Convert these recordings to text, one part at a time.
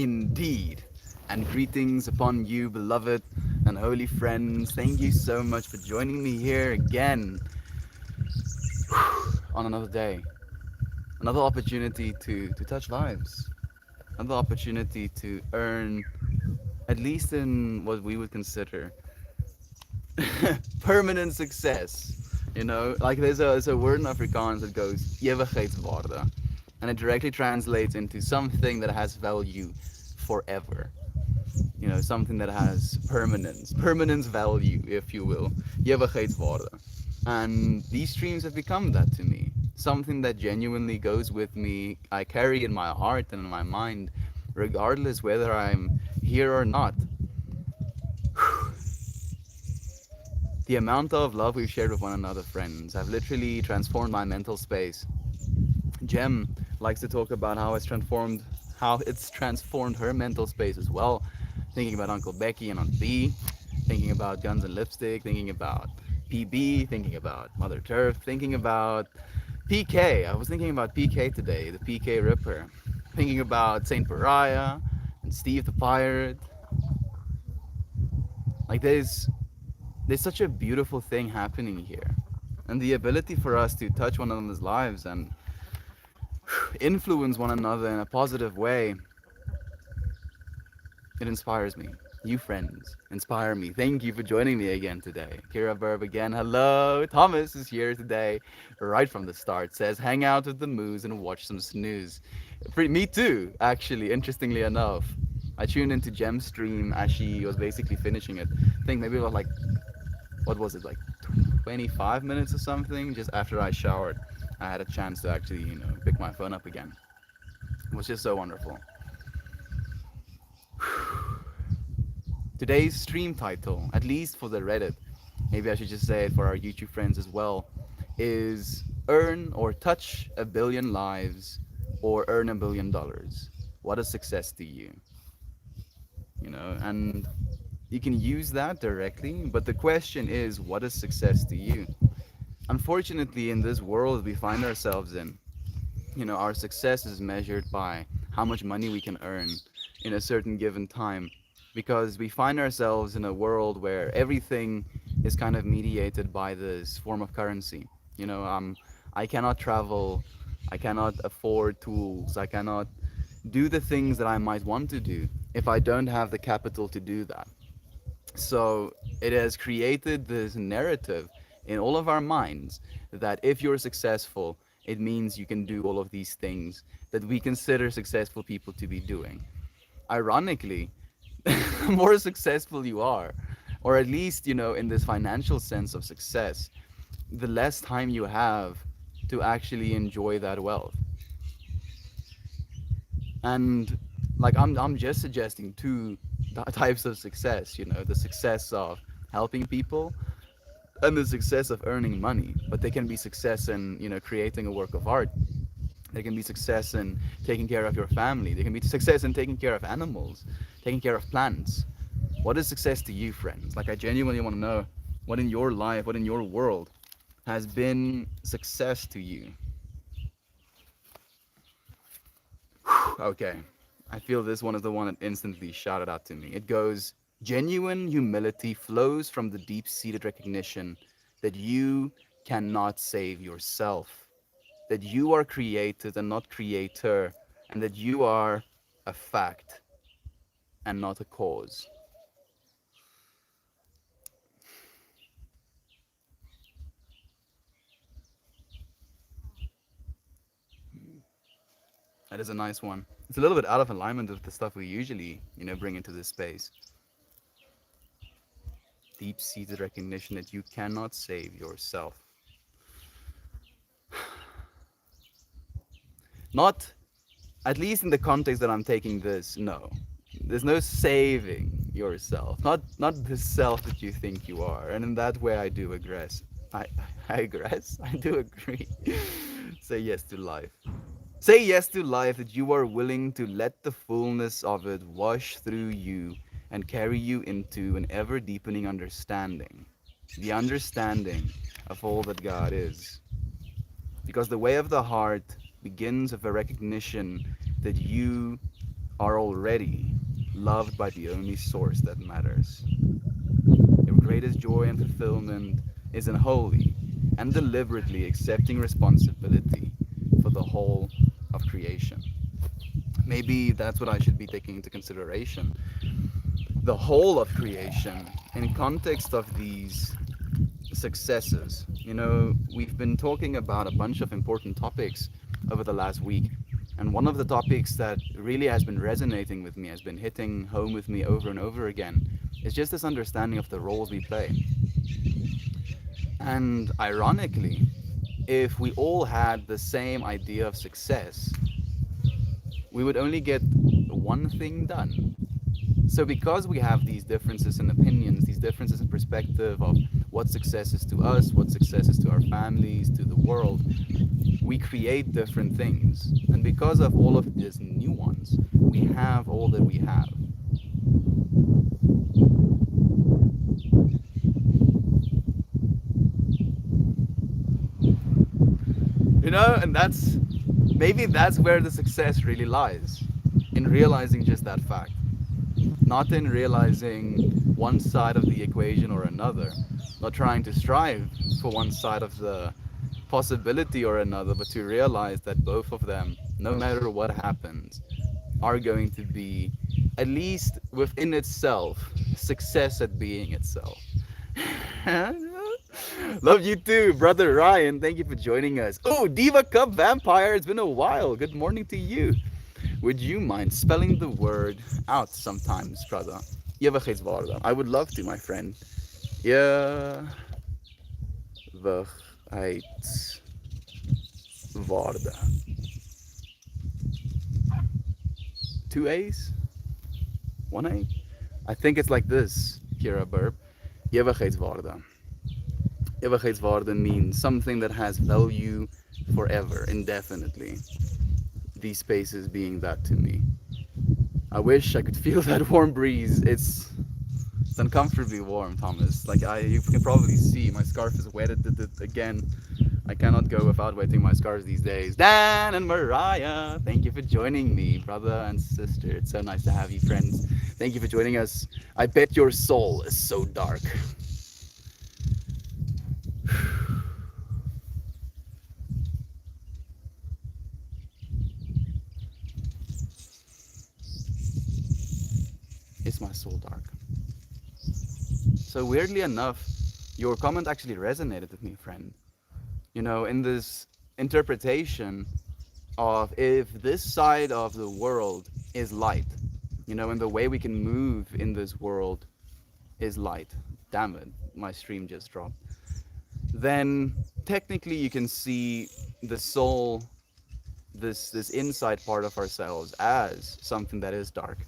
Indeed. And greetings upon you, beloved and holy friends. Thank you so much for joining me here again on another day. Another opportunity to touch lives. Another opportunity to earn, at least in what we would consider permanent success. You know, like there's a word in Afrikaans that goes ewigheidswaarde. And it directly translates into something that has value forever. You know, something that has permanence value, if you will. Ewigheidswaarde. And these streams have become that to me. Something that genuinely goes with me. I carry in my heart and in my mind, regardless whether I'm here or not. The amount of love we've shared with one another, friends, have literally transformed my mental space. Jem likes to talk about how it's transformed her mental space as well. Thinking about Uncle Becky and Aunt B, thinking about Guns and Lipstick, thinking about PB, thinking about Mother Turf, thinking about PK. I was thinking about PK today, the PK Ripper. Thinking about Saint Pariah and Steve the Pirate. Like there's such a beautiful thing happening here. And the ability for us to touch one another's lives and influence one another in a positive way, it inspires me. You friends inspire me. Thank you for joining me again today. Kira Burb again. Hello. Thomas is here today, right from the start. Says, hang out with the moose and watch some snooze. Me too, actually, interestingly enough. I tuned into Gem's stream as she was basically finishing it. I think maybe it was like, what was it, like 25 minutes or something? Just after I showered, I had a chance to actually, pick my phone up again. It was just so wonderful. Today's stream title, at least for the Reddit, maybe I should just say it for our YouTube friends as well, is Earn or Touch a Billion Lives or Earn $1 billion. What is success to you? And you can use that directly, but the question is, what is success to you? Unfortunately, in this world we find ourselves in, our success is measured by how much money we can earn in a certain given time, because we find ourselves in a world where everything is kind of mediated by this form of currency. I cannot travel, I cannot afford tools, I cannot do the things that I might want to do if I don't have the capital to do that. So it has created this narrative in all of our minds that if you're successful, it means you can do all of these things that we consider successful people to be doing. Ironically, the more successful you are, or at least, in this financial sense of success, the less time you have to actually enjoy that wealth. And like I'm just suggesting two types of success, the success of helping people and the success of earning money. But they can be success in, creating a work of art. They can be success in taking care of your family. They can be success in taking care of animals, taking care of plants. What is success to you, friends? Like, I genuinely want to know what in your life, what in your world has been success to you. Okay, I feel this one is the one that instantly shouted out to me. It goes, genuine humility flows from the deep-seated recognition that you cannot save yourself, that you are created and not creator, and that you are a fact and not a cause. That is a nice one. It's a little bit out of alignment with the stuff we usually, bring into this space. Deep-seated recognition that you cannot save yourself. Not, at least in the context that I'm taking this, no. There's no saving yourself. Not the self that you think you are. And in that way I do aggress. I aggress? I do agree. Say yes to life. Say yes to life that you are willing to let the fullness of it wash through you and carry you into an ever deepening understanding. The understanding of all that God is. Because the way of the heart begins with a recognition that you are already loved by the only source that matters. Your greatest joy and fulfillment is in wholly and deliberately accepting responsibility for the whole of creation. Maybe that's what I should be taking into consideration. The whole of creation in context of these successes. We've been talking about a bunch of important topics over the last week. And one of the topics that really has been resonating with me, has been hitting home with me over and over again, is just this understanding of the roles we play. And ironically, if we all had the same idea of success, we would only get one thing done. So, because we have these differences in opinions, these differences in perspective of what success is to us, what success is to our families, to the world, we create different things. And because of all of this nuance, we have all that we have. And maybe that's where the success really lies, in realizing just that fact. Not in realizing one side of the equation or another, not trying to strive for one side of the possibility or another, but to realize that both of them, no matter what happens, are going to be, at least within itself, success at being itself. Love you too, brother Ryan. Thank you for joining us. Oh, Diva Cup Vampire, it's been a while. Good morning to you. Would you mind spelling the word out sometimes, brother? Ewigheidswaarde. I would love to, my friend. Ewigheidswaarde. Two A's? One A? I think it's like this, Kira Burp. Ewigheidswaarde. Ewigheidswaarde means something that has value forever, indefinitely. These spaces being that to me. I wish I could feel that warm breeze. It's uncomfortably warm, Thomas. You can probably see my scarf is wetted again. I cannot go without wetting my scarves these days. Dan and Mariah, thank you for joining me, brother and sister. It's so nice to have you, friends. Thank you for joining us. I bet your soul is so dark. Is my soul dark? So weirdly enough, your comment actually resonated with me, friend. In this interpretation of if this side of the world is light, and the way we can move in this world is light. Damn it, my stream just dropped. Then technically you can see the soul, this inside part of ourselves, as something that is dark.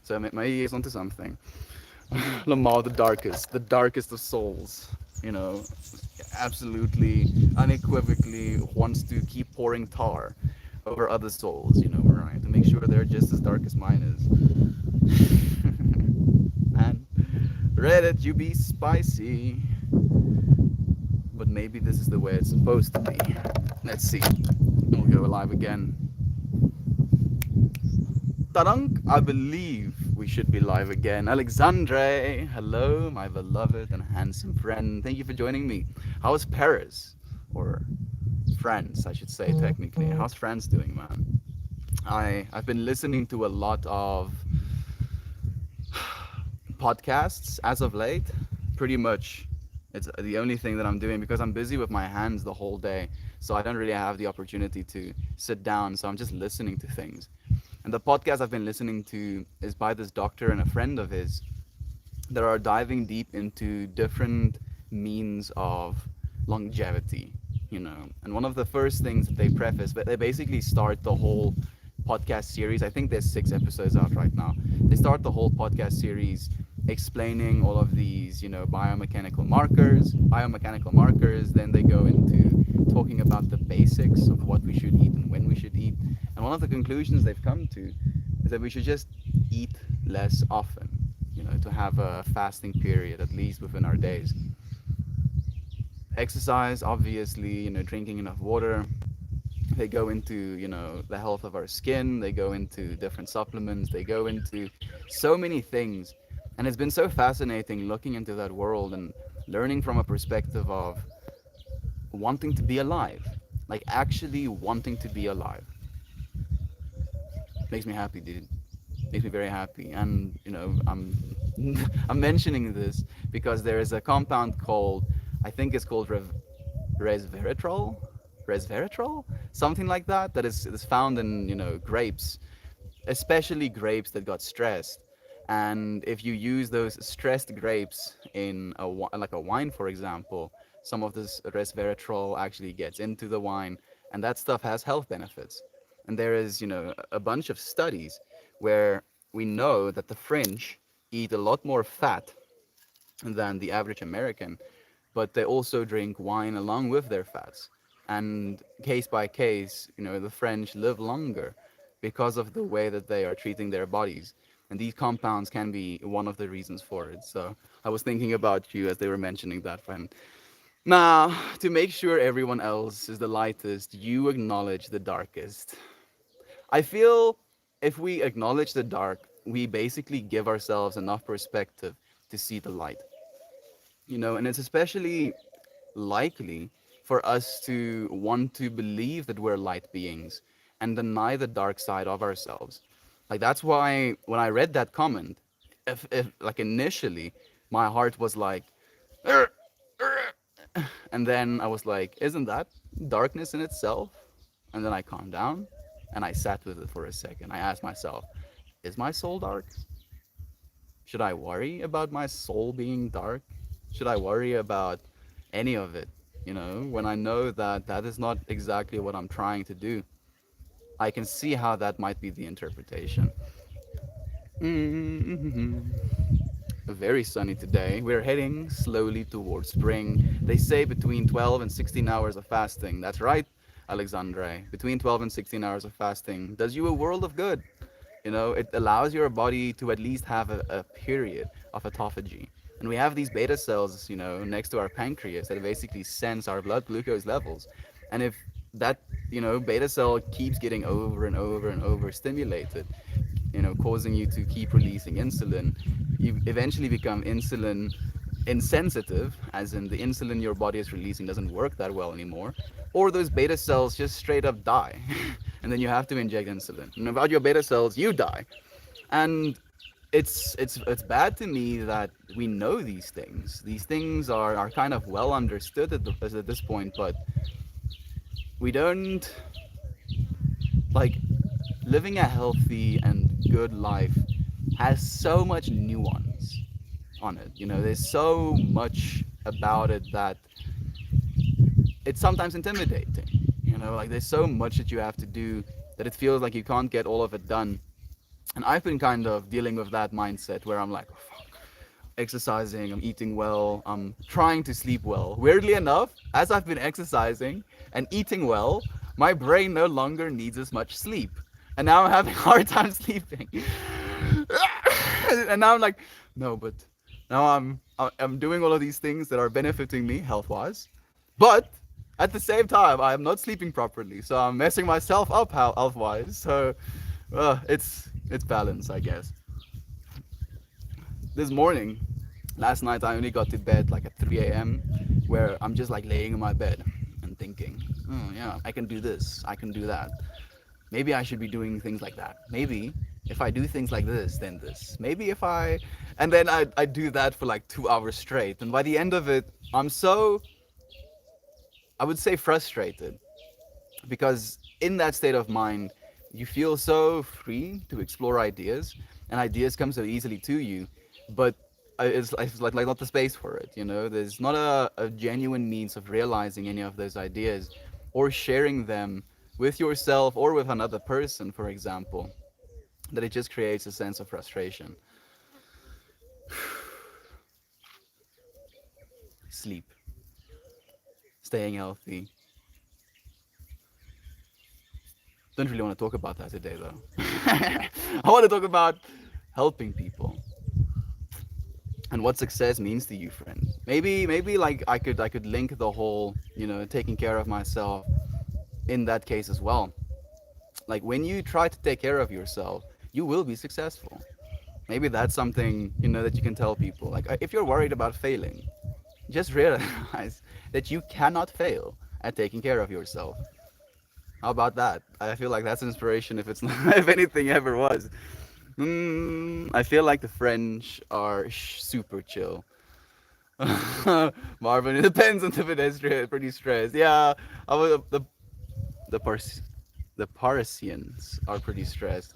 So maybe it's onto something. Lamar, the darkest of souls, absolutely, unequivocally wants to keep pouring tar over other souls, right? To make sure they're just as dark as mine is. Man, Reddit, you be spicy. But maybe this is the way it's supposed to be. Let's see. We'll go live again. Tadunk, I believe we should be live again. Alexandre, hello, my beloved and handsome friend. Thank you for joining me. How's Paris? Or France, I should say, technically. How's France doing, man? I've been listening to a lot of podcasts as of late. Pretty much it's the only thing that I'm doing because I'm busy with my hands the whole day. So I don't really have the opportunity to sit down. So I'm just listening to things. And the podcast I've been listening to is by this doctor and a friend of his that are diving deep into different means of longevity, And one of the first things that they preface, but they basically start the whole podcast series. I think there's 6 episodes out right now. They start the whole podcast series explaining all of these, biomechanical markers. Then they go into talking about the basics of what we should eat and when we should eat. And one of the conclusions they've come to is that we should just eat less often, to have a fasting period, at least within our days. Exercise, obviously, drinking enough water, They go into, the health of our skin. They go into different supplements. They go into so many things. And it's been so fascinating looking into that world and learning from a perspective of wanting to be alive. Like actually wanting to be alive. Makes me happy, dude. Makes me very happy. And, I'm mentioning this because there is a compound called, I think it's called resveratrol, resveratrol, something like that. That is found in grapes, especially grapes that got stressed. And if you use those stressed grapes in like a wine, for example, some of this resveratrol actually gets into the wine, and that stuff has health benefits. And there is, a bunch of studies where we know that the French eat a lot more fat than the average American, but they also drink wine along with their fats. And case by case, the French live longer because of the way that they are treating their bodies. And these compounds can be one of the reasons for it. So I was thinking about you as they were mentioning that, friend. Now, to make sure everyone else is the lightest, you acknowledge the darkest. I feel if we acknowledge the dark, we basically give ourselves enough perspective to see the light. And it's especially likely for us to want to believe that we're light beings and deny the dark side of ourselves. Like that's why when I read that comment, if like initially my heart was like, "Arr, arr," and then I was like, isn't that darkness in itself? And then I calmed down and I sat with it for a second. I asked myself, is my soul dark? Should I worry about my soul being dark? Should I worry about any of it? When I know that that is not exactly what I'm trying to do, I can see how that might be the interpretation. Mm-hmm. Very sunny today. We're heading slowly towards spring. They say between 12 and 16 hours of fasting. That's right, Alexandre. Between 12 and 16 hours of fasting does you a world of good. It allows your body to at least have a period of autophagy. And we have these beta cells, next to our pancreas that basically sense our blood glucose levels. And if that, beta cell keeps getting over and over and over stimulated, causing you to keep releasing insulin, you eventually become insulin insensitive, as in the insulin your body is releasing doesn't work that well anymore, or those beta cells just straight up die, and then you have to inject insulin. And without your beta cells, you die. And it's bad to me that we know these things. These things are kind of well understood at this point, but we don't like living a healthy and good life has so much nuance on it. There's so much about it that it's sometimes intimidating. Like there's so much that you have to do that it feels like you can't get all of it done. And I've been kind of dealing with that mindset where I'm like, oh, fuck, exercising, I'm eating well, I'm trying to sleep well. Weirdly enough, as I've been exercising and eating well, my brain no longer needs as much sleep. And now I'm having a hard time sleeping. And now I'm like, no, but now I'm doing all of these things that are benefiting me health-wise. But at the same time, I am not sleeping properly, so I'm messing myself up health-wise. So it's balance, I guess. This morning, last night, I only got to bed like at 3 a.m., where I'm just like laying in my bed and thinking, oh yeah, I can do this, I can do that. Maybe I should be doing things like that. Maybe if I do things like this, then this. Maybe if I, and then I do that for like 2 hours straight. And by the end of it, I'm so, I would say frustrated, because in that state of mind, you feel so free to explore ideas, and ideas come so easily to you, but it's like not the space for it. There's not a genuine means of realizing any of those ideas or sharing them with yourself or with another person, for example, that it just creates a sense of frustration. Sleep, staying healthy. Don't really want to talk about that today, though. I want to talk about helping people and what success means to you, friend. Maybe like I could link the whole, taking care of myself in that case as well. Like when you try to take care of yourself, you will be successful. Maybe that's something, that you can tell people. Like if you're worried about failing, just realize that you cannot fail at taking care of yourself. How about that? I feel like that's inspiration if it's not, if anything ever was. I feel like the French are super chill. Marvin, it depends on the pedestrian. Pretty stressed. Yeah, I would, the Pars the Parisians are pretty stressed.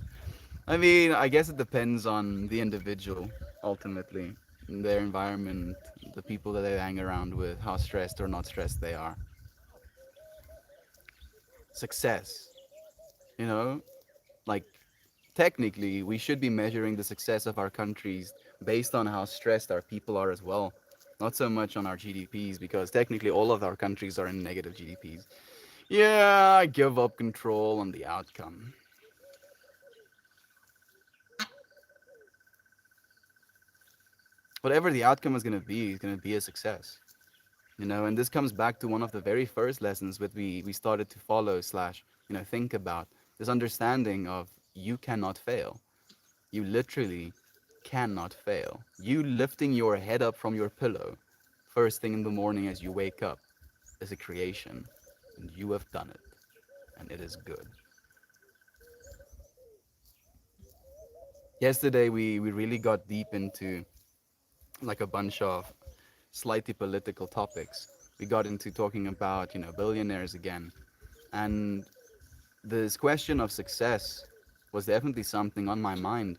I mean, I guess it depends on the individual ultimately, their environment, the people that they hang around with, how stressed or not stressed they are. Success, you know, like technically we should be measuring the success of our countries based on how stressed our people are as well. Not so much on our GDPs because technically all of our countries are in negative GDPs. Yeah, I give up control on the outcome. Whatever the outcome is going to be a success. And this comes back to one of the very first lessons that we started to follow slash, think about this understanding of you cannot fail. You literally cannot fail. You lifting your head up from your pillow first thing in the morning as you wake up is a creation, and you have done it, and it is good. Yesterday, we really got deep into like a bunch of slightly political topics. We got into talking about, billionaires again. And this question of success was definitely something on my mind.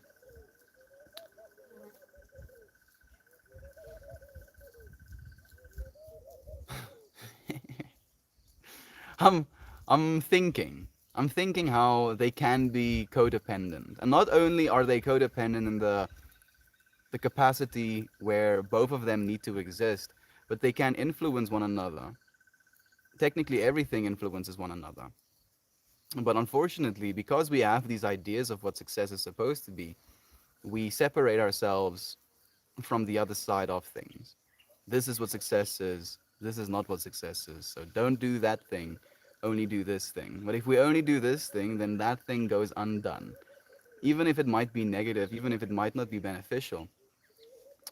I'm I'm thinking. I'm thinking how they can be codependent. And not only are they codependent in the capacity where both of them need to exist, but they can influence one another. Technically everything influences one another. But unfortunately, because we have these ideas of what success is supposed to be, we separate ourselves from the other side of things. This is what success is. This is not what success is. So don't do that thing. Only do this thing. But if we only do this thing, then that thing goes undone. Even if it might be negative, even if it might not be beneficial,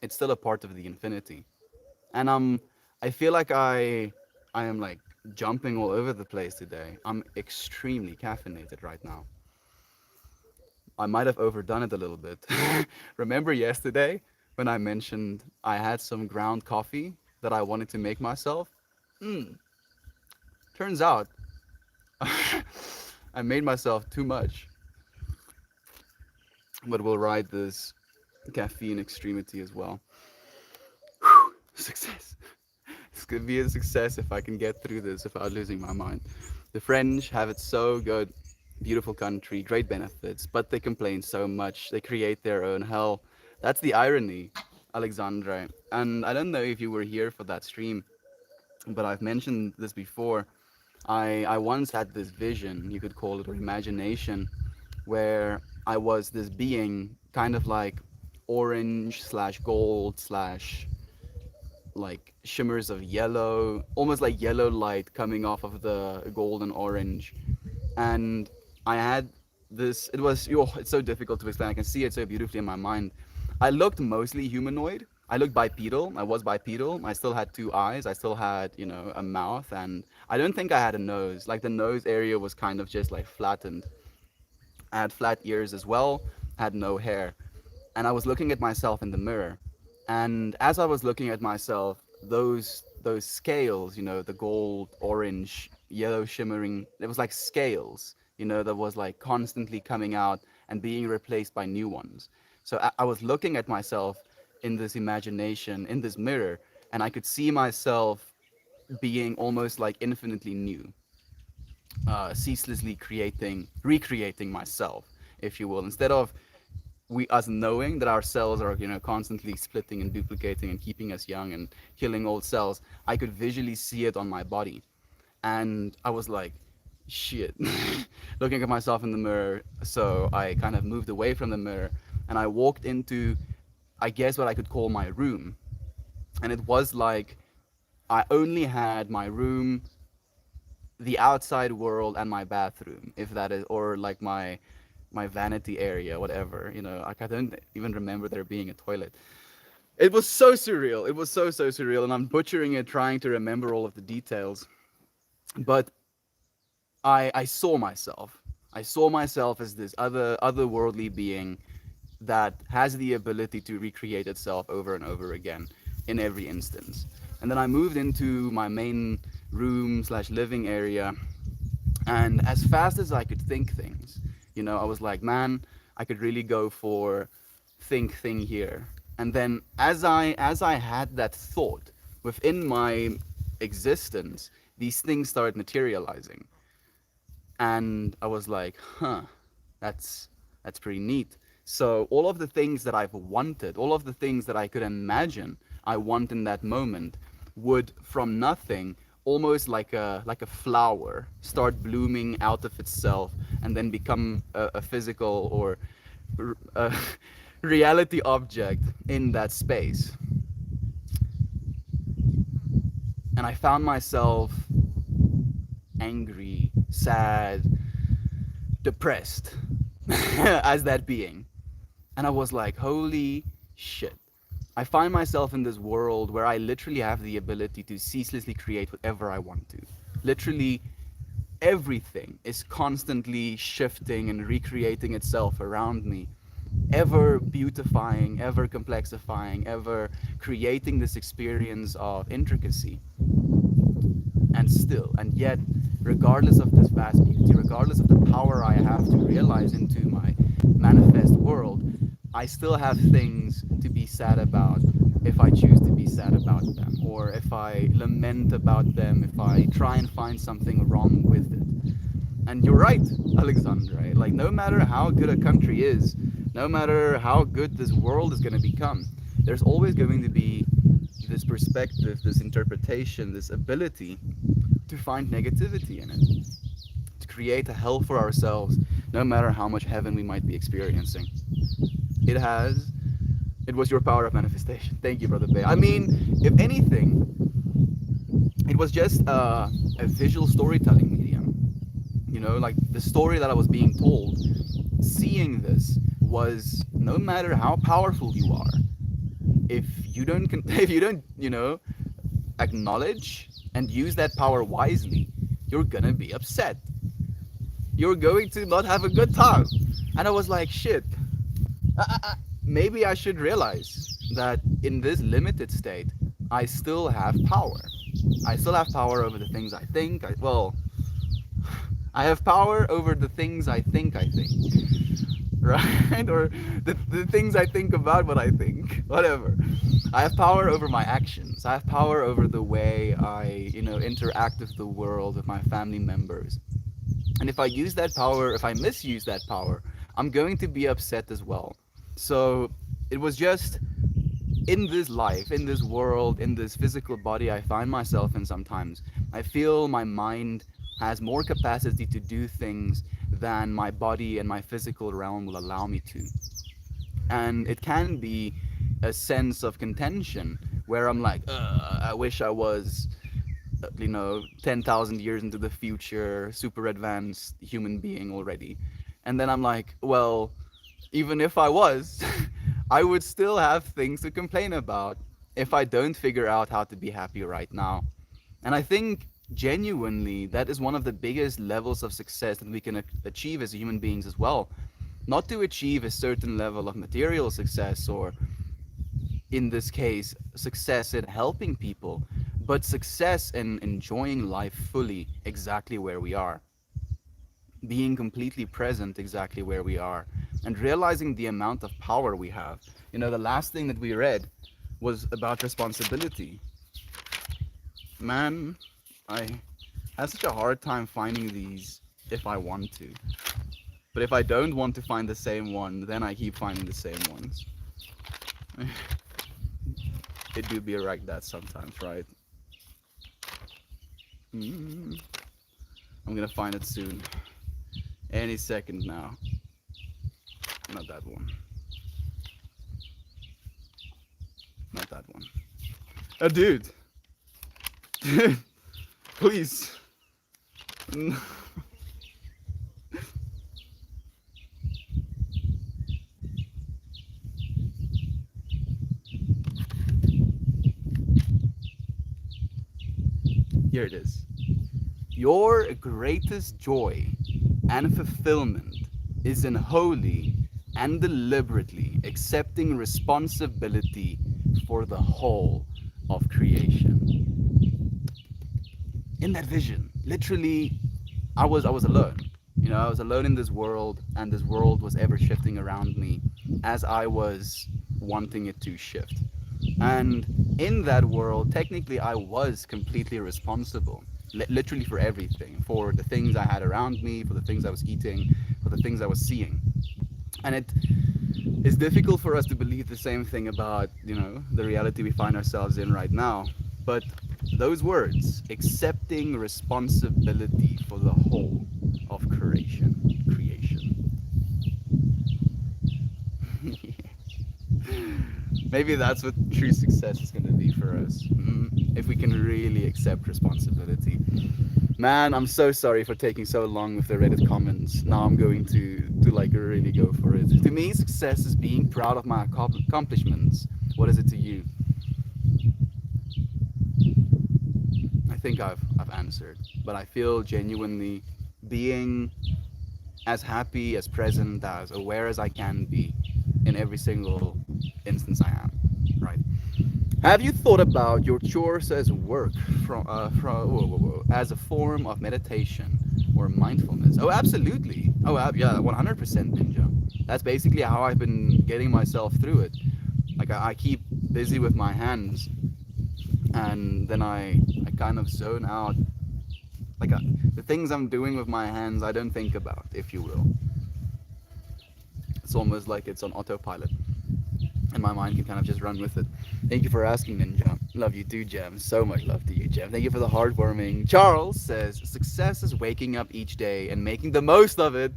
it's still a part of the infinity. And I feel like I am like jumping all over the place today. I'm extremely caffeinated right now. I might have overdone it a little bit. Remember yesterday when I mentioned I had some ground coffee that I wanted to make myself? Mm, turns out I made myself too much. But we'll ride this caffeine extremity as well. Success. It's gonna be a success if I can get through this without losing my mind. The French have it so good. Beautiful country, great benefits, but they complain so much. They create their own hell. That's the irony, Alexandre. And I don't know if you were here for that stream, but I've mentioned this before. I once had this vision, you could call it, or imagination, where I was this being, kind of like orange slash gold slash like shimmers of yellow, almost like yellow light coming off of the gold and orange. And I had this. It was, it's so difficult to explain. I can see it so beautifully in my mind. I looked mostly humanoid. I looked bipedal. I was bipedal. I still had two eyes. I still had, a mouth, and I don't think I had a nose. Like the nose area was kind of just like flattened. I had flat ears as well. Had no hair, and I was looking at myself in the mirror. And as I was looking at myself, those scales, the gold, orange, yellow shimmering, it was like scales, that was like constantly coming out and being replaced by new ones. So I was looking at myself in this imagination, in this mirror, and I could see myself being almost like infinitely new, ceaselessly recreating myself, if you will, instead of we us knowing that our cells are constantly splitting and duplicating and keeping us young and killing old cells. I could visually see it on my body, and I was like, shit. Looking at myself in the mirror. So I kind of moved away from the mirror and I walked into, I guess, what I could call my room. And it was like I only had my room, the outside world and my bathroom, if that is, or like my vanity area, whatever. Like I don't even remember there being a toilet. It was so surreal. It was so surreal, and I'm butchering it trying to remember all of the details. But I saw myself. I saw myself as this otherworldly being that has the ability to recreate itself over and over again in every instance. And then I moved into my main room slash living area, and as fast as I could think things, I was like, man, I could really go for think thing here. And then as I had that thought within my existence, these things started materializing. And I was like, that's that's pretty neat. So all of the things that I've wanted, all of the things that I could imagine I want in that moment, would from nothing, almost like a flower, start blooming out of itself and then become a physical or a reality object in that space. And I found myself angry, sad, depressed as that being. And I was like, holy shit. I find myself in this world where I literally have the ability to ceaselessly create whatever I want to. Literally, everything is constantly shifting and recreating itself around me, ever beautifying, ever complexifying, ever creating this experience of intricacy. And yet, regardless of this vast beauty, regardless of the power I have to realize into my manifest world, I still have things to be sad about if I choose to be sad about them, or if I lament about them, if I try and find something wrong with it. And you're right, Alexandra, right? Like, no matter how good a country is, no matter how good this world is going to become, there's always going to be this perspective, this interpretation, this ability to find negativity in it, to create a hell for ourselves, no matter how much heaven we might be experiencing. It has. It was your power of manifestation. Thank you, Brother Bay. I mean, if anything, it was just a visual storytelling medium. Like the story that I was being told, seeing this was no matter how powerful you are, if you don't, if you don't, acknowledge and use that power wisely, you're gonna be upset. You're going to not have a good time. And I was like, shit, maybe I should realize that in this limited state, I still have power. I still have power over the things I think. I have power over the things I think, right? Or the things I think about what I think, whatever. I have power over my actions. I have power over the way I, interact with the world, with my family members. And if I use that power, if I misuse that power, I'm going to be upset as well. So it was just in this life, in this world, in this physical body I find myself in sometimes, I feel my mind has more capacity to do things than my body and my physical realm will allow me to. And it can be a sense of contention where I'm like, I wish I was 10,000 years into the future, super advanced human being already. And then I'm like, well, even if I was, I would still have things to complain about if I don't figure out how to be happy right now. And I think genuinely that is one of the biggest levels of success that we can achieve as human beings as well. Not to achieve a certain level of material success, or in this case, success in helping people, but success in enjoying life fully exactly where we are, being completely present exactly where we are, and realizing the amount of power we have. The last thing that we read was about responsibility. Man, I have such a hard time finding these if I want to. But if I don't want to find the same one, then I keep finding the same ones. It do be like that sometimes, right? Mm, I'm gonna find it soon. Any second now. Not that one. Not that one. Dude. Dude. Please. Here it is. Your greatest joy and fulfillment is in wholly and deliberately accepting responsibility for the whole of creation. In that vision, literally, I was alone. You know, I was alone in this world, and this world was ever shifting around me as I was wanting it to shift. And in that world, technically, I was completely responsible, literally for everything, for the things I had around me, for the things I was eating, for the things I was seeing. And it is difficult for us to believe the same thing about, the reality we find ourselves in right now. But those words, accepting responsibility for the whole of creation. Maybe that's what true success is going to be for us. If we can really accept responsibility. Man, I'm so sorry for taking so long with the Reddit comments. Now I'm going to like really go for it. To me, success is being proud of my accomplishments. What is it to you? I think I've answered, but I feel genuinely being as happy, as present, as aware as I can be in every single instance I am. Right? Have you thought about your chores as work as a form of meditation or mindfulness? Oh, absolutely. Oh, yeah, 100% ninja. That's basically how I've been getting myself through it. Like I keep busy with my hands, and then I kind of zone out. Like the things I'm doing with my hands, I don't think about, if you will. It's almost like it's on autopilot, and my mind can kind of just run with it. Thank you for asking, Ninja. Love you too, Jem. So much love to you, Jem. Thank you for the heartwarming. Charles says, success is waking up each day and making the most of it.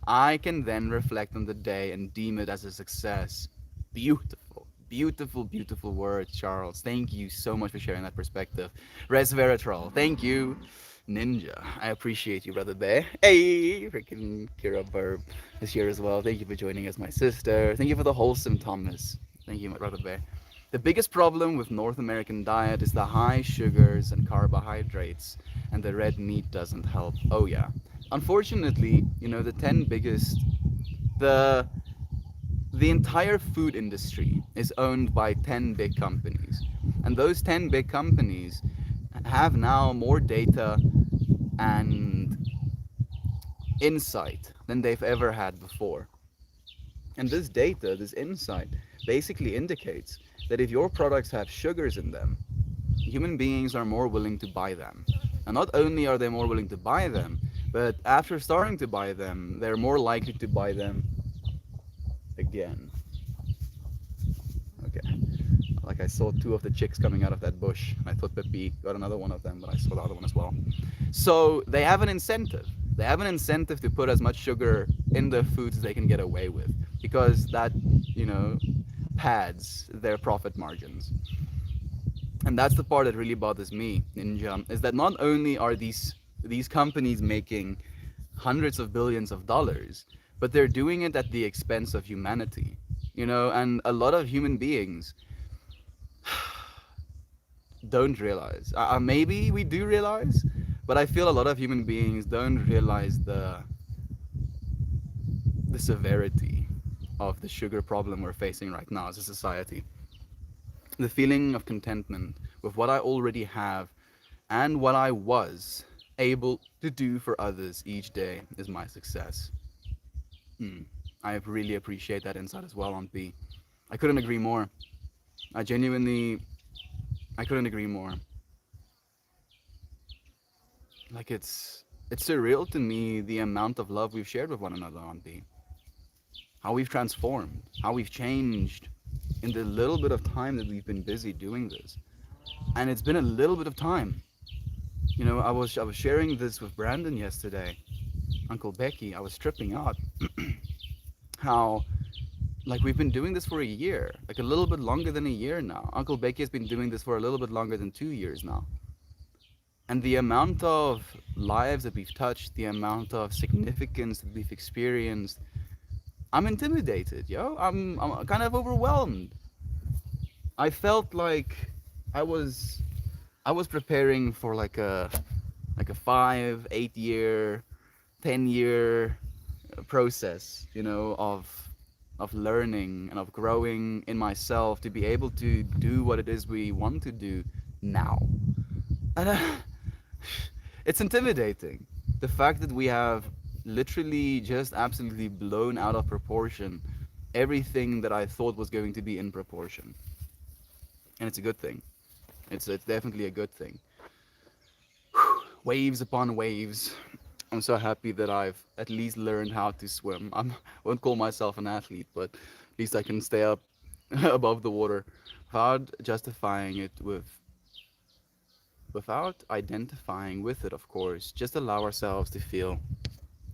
I can then reflect on the day and deem it as a success. Beautiful. Beautiful, beautiful words, Charles. Thank you so much for sharing that perspective. Resveratrol, thank you. Ninja, I appreciate you, brother Bear. Hey, freaking Kira Burb is here as well. Thank you for joining us, my sister. Thank you for the wholesome Thomas. Thank you, my brother Bear. The biggest problem with North American diet is the high sugars and carbohydrates, and the red meat doesn't help. Oh yeah. Unfortunately, the 10 biggest the the entire food industry is owned by 10 big companies. And those 10 big companies have now more data and insight than they've ever had before. And this data, this insight, basically indicates that if your products have sugars in them, human beings are more willing to buy them. And not only are they more willing to buy them, but after starting to buy them, they're more likely to buy them again. Okay. Like I saw two of the chicks coming out of that bush. I thought Pippi got another one of them, but I saw the other one as well. So they have an incentive. They have an incentive to put as much sugar in the foods as they can get away with, because that, pads their profit margins. And that's the part that really bothers me, Ninja, is that not only are these companies making hundreds of billions of dollars, but they're doing it at the expense of humanity. And a lot of human beings don't realize. Maybe we do realize, but I feel a lot of human beings don't realize the severity of the sugar problem we're facing right now as a society. The feeling of contentment with what I already have and what I was able to do for others each day is my success. I really appreciate that insight as well, Aunt B. I couldn't agree more. I genuinely, I couldn't agree more. Like it's surreal to me the amount of love we've shared with one another, Aunt B. How we've transformed, how we've changed in the little bit of time that we've been busy doing this. And it's been a little bit of time. I was sharing this with Brandon yesterday. Uncle Becky, I was tripping out how like we've been doing this for a year, like a little bit longer than a year now. Uncle Becky has been doing this for a little bit longer than 2 years now. And the amount of lives that we've touched, the amount of significance that we've experienced, I'm intimidated, yo. I'm kind of overwhelmed. I felt like I was I was preparing for like a 5, 8 year, 10 year process, of learning and of growing in myself to be able to do what it is we want to do now. And it's intimidating. The fact that we have literally just absolutely blown out of proportion everything that I thought was going to be in proportion. And it's a good thing. It's definitely a good thing. Waves upon waves. I'm so happy that I've at least learned how to swim. I won't call myself an athlete, but at least I can stay up above the water without justifying it without identifying with it, of course. Just allow ourselves to feel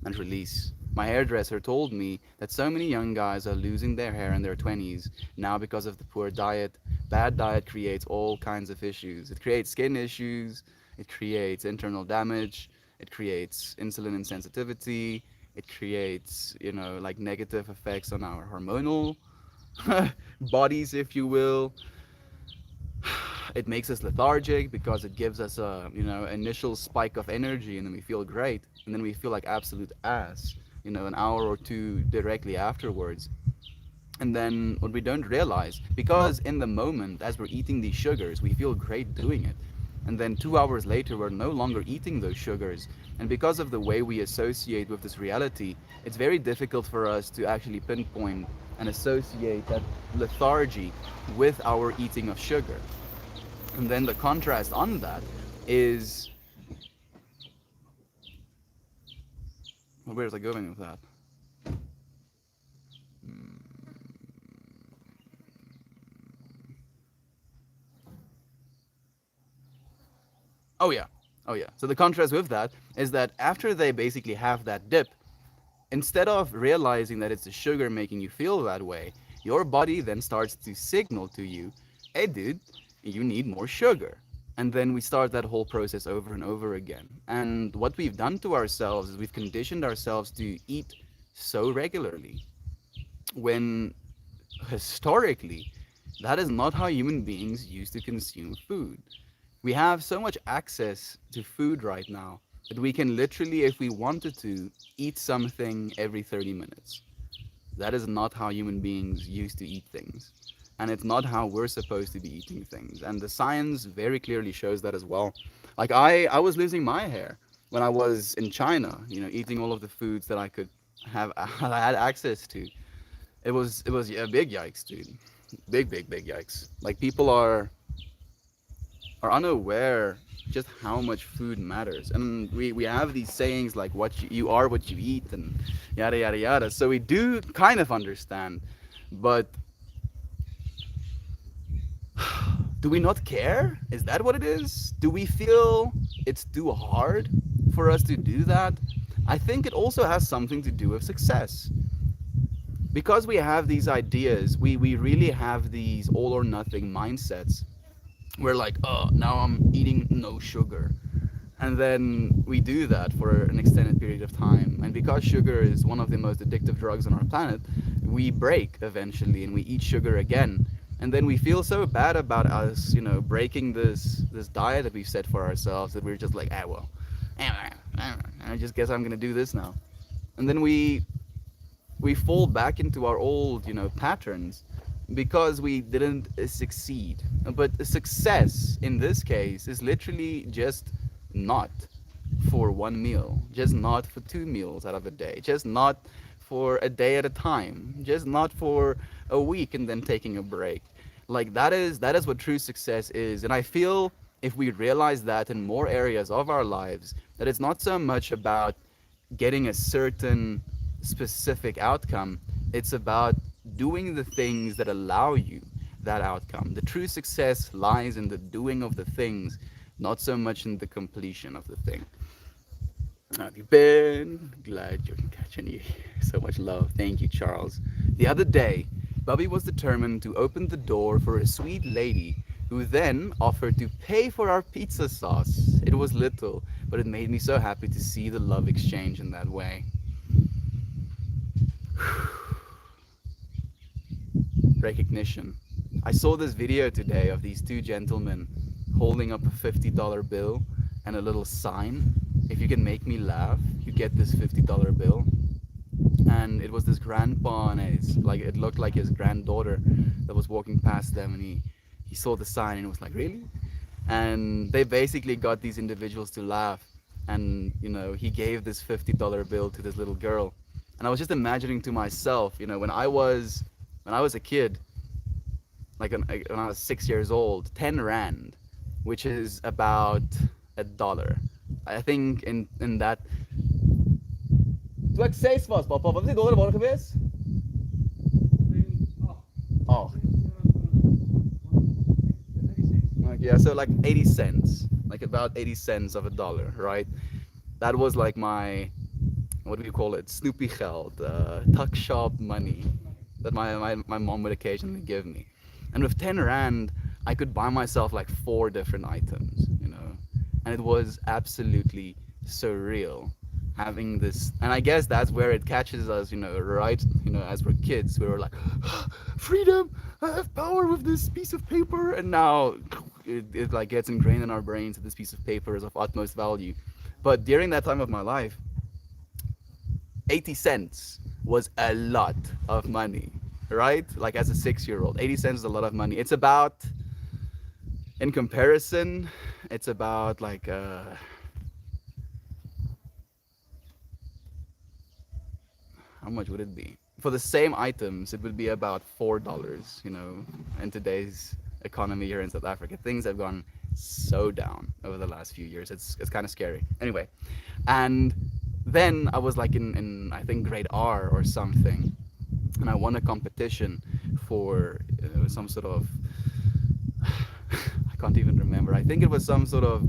and release. My hairdresser told me that so many young guys are losing their hair in their 20s now because of the poor diet. Bad diet creates all kinds of issues. It creates skin issues, it creates internal damage, it creates insulin insensitivity, it creates, like negative effects on our hormonal bodies, if you will. It makes us lethargic because it gives us a initial spike of energy, and then we feel great, and then we feel like absolute ass an hour or two directly afterwards. And then what we don't realize, because in the moment as we're eating these sugars we feel great doing it, and then 2 hours later we're no longer eating those sugars, and because of the way we associate with this reality, it's very difficult for us to actually pinpoint and associate that lethargy with our eating of sugar. And then the contrast on that is, well, where's I going with that? Oh yeah, oh yeah. So the contrast with that is that after they basically have that dip, instead of realizing that it's the sugar making you feel that way, your body then starts to signal to you, hey dude, you need more sugar. And then we start that whole process over and over again. And what we've done to ourselves is we've conditioned ourselves to eat so regularly, when historically that is not how human beings used to consume food. We have so much access to food right now that we can literally, if we wanted to, eat something every 30 minutes. That is not how human beings used to eat things. And it's not how we're supposed to be eating things. And the science very clearly shows that as well. Like I was losing my hair when I was in China, eating all of the foods that I could have I had access to. It was a big yikes, dude. Big yikes. Like people are unaware just how much food matters. And we have these sayings like you are what you eat and yada yada yada. So we do kind of understand, but do we not care? Is that what it is? Do we feel it's too hard for us to do that? I think it also has something to do with success. Because we have these ideas, we really have these all or nothing mindsets. We're like, oh, now I'm eating no sugar. And then we do that for an extended period of time. And because sugar is one of the most addictive drugs on our planet, we break eventually and we eat sugar again. And then we feel so bad about us, breaking this diet that we've set for ourselves, that we're just like, well, I just guess I'm gonna do this now. And then we fall back into our old, patterns because we didn't succeed. But success in this case is literally just not for one meal, just not for 2 meals out of a day, just not for a day at a time, just not for a week and then taking a break. Like that is what true success is. And I feel if we realize that in more areas of our lives, that it's not so much about getting a certain specific outcome, it's about doing the things that allow you that outcome. The true success lies in the doing of the things, not so much in the completion of the thing. How have you been? Glad you're catching you. So much love. Thank you, Charles. The other day, Bubby was determined to open the door for a sweet lady who then offered to pay for our pizza sauce. It was little, but it made me so happy to see the love exchange in that way. Recognition. I saw this video today of these two gentlemen holding up a $50 bill and a little sign. If you can make me laugh, you get this $50 bill. And it was this grandpa and it looked like his granddaughter that was walking past them, and he saw the sign and was like, really? And they basically got these individuals to laugh, and he gave this $50 bill to this little girl. And I was just imagining to myself, when I was a kid, when I was 6 years old, 10 rand, which is about $1. I think in that. Toe ek 6 was, papa, wat is die dollar waar gewees? Oh. Like, yeah, so like 80 cents, like about 80 cents of $1, right? That was like my, what do you call it, Snoopy geld, tuck shop money that my mom would occasionally give me. And with 10 rand, I could buy myself like 4 different items, and it was absolutely surreal having this. And I guess that's where it catches us, right? As we're kids, we were like, freedom, I have power with this piece of paper. And now it like gets ingrained in our brains that this piece of paper is of utmost value. But during that time of my life, 80 cents was a lot of money, right? Like as a 6-year-old, 80 cents is a lot of money. It's about, in comparison, it's about like how much would it be? For the same items, it would be about $4, in today's economy here in South Africa. Things have gone so down over the last few years. It's kind of scary. Anyway, and then I was like in I think grade R or something, and I won a competition for some sort of I can't even remember. I think it was some sort of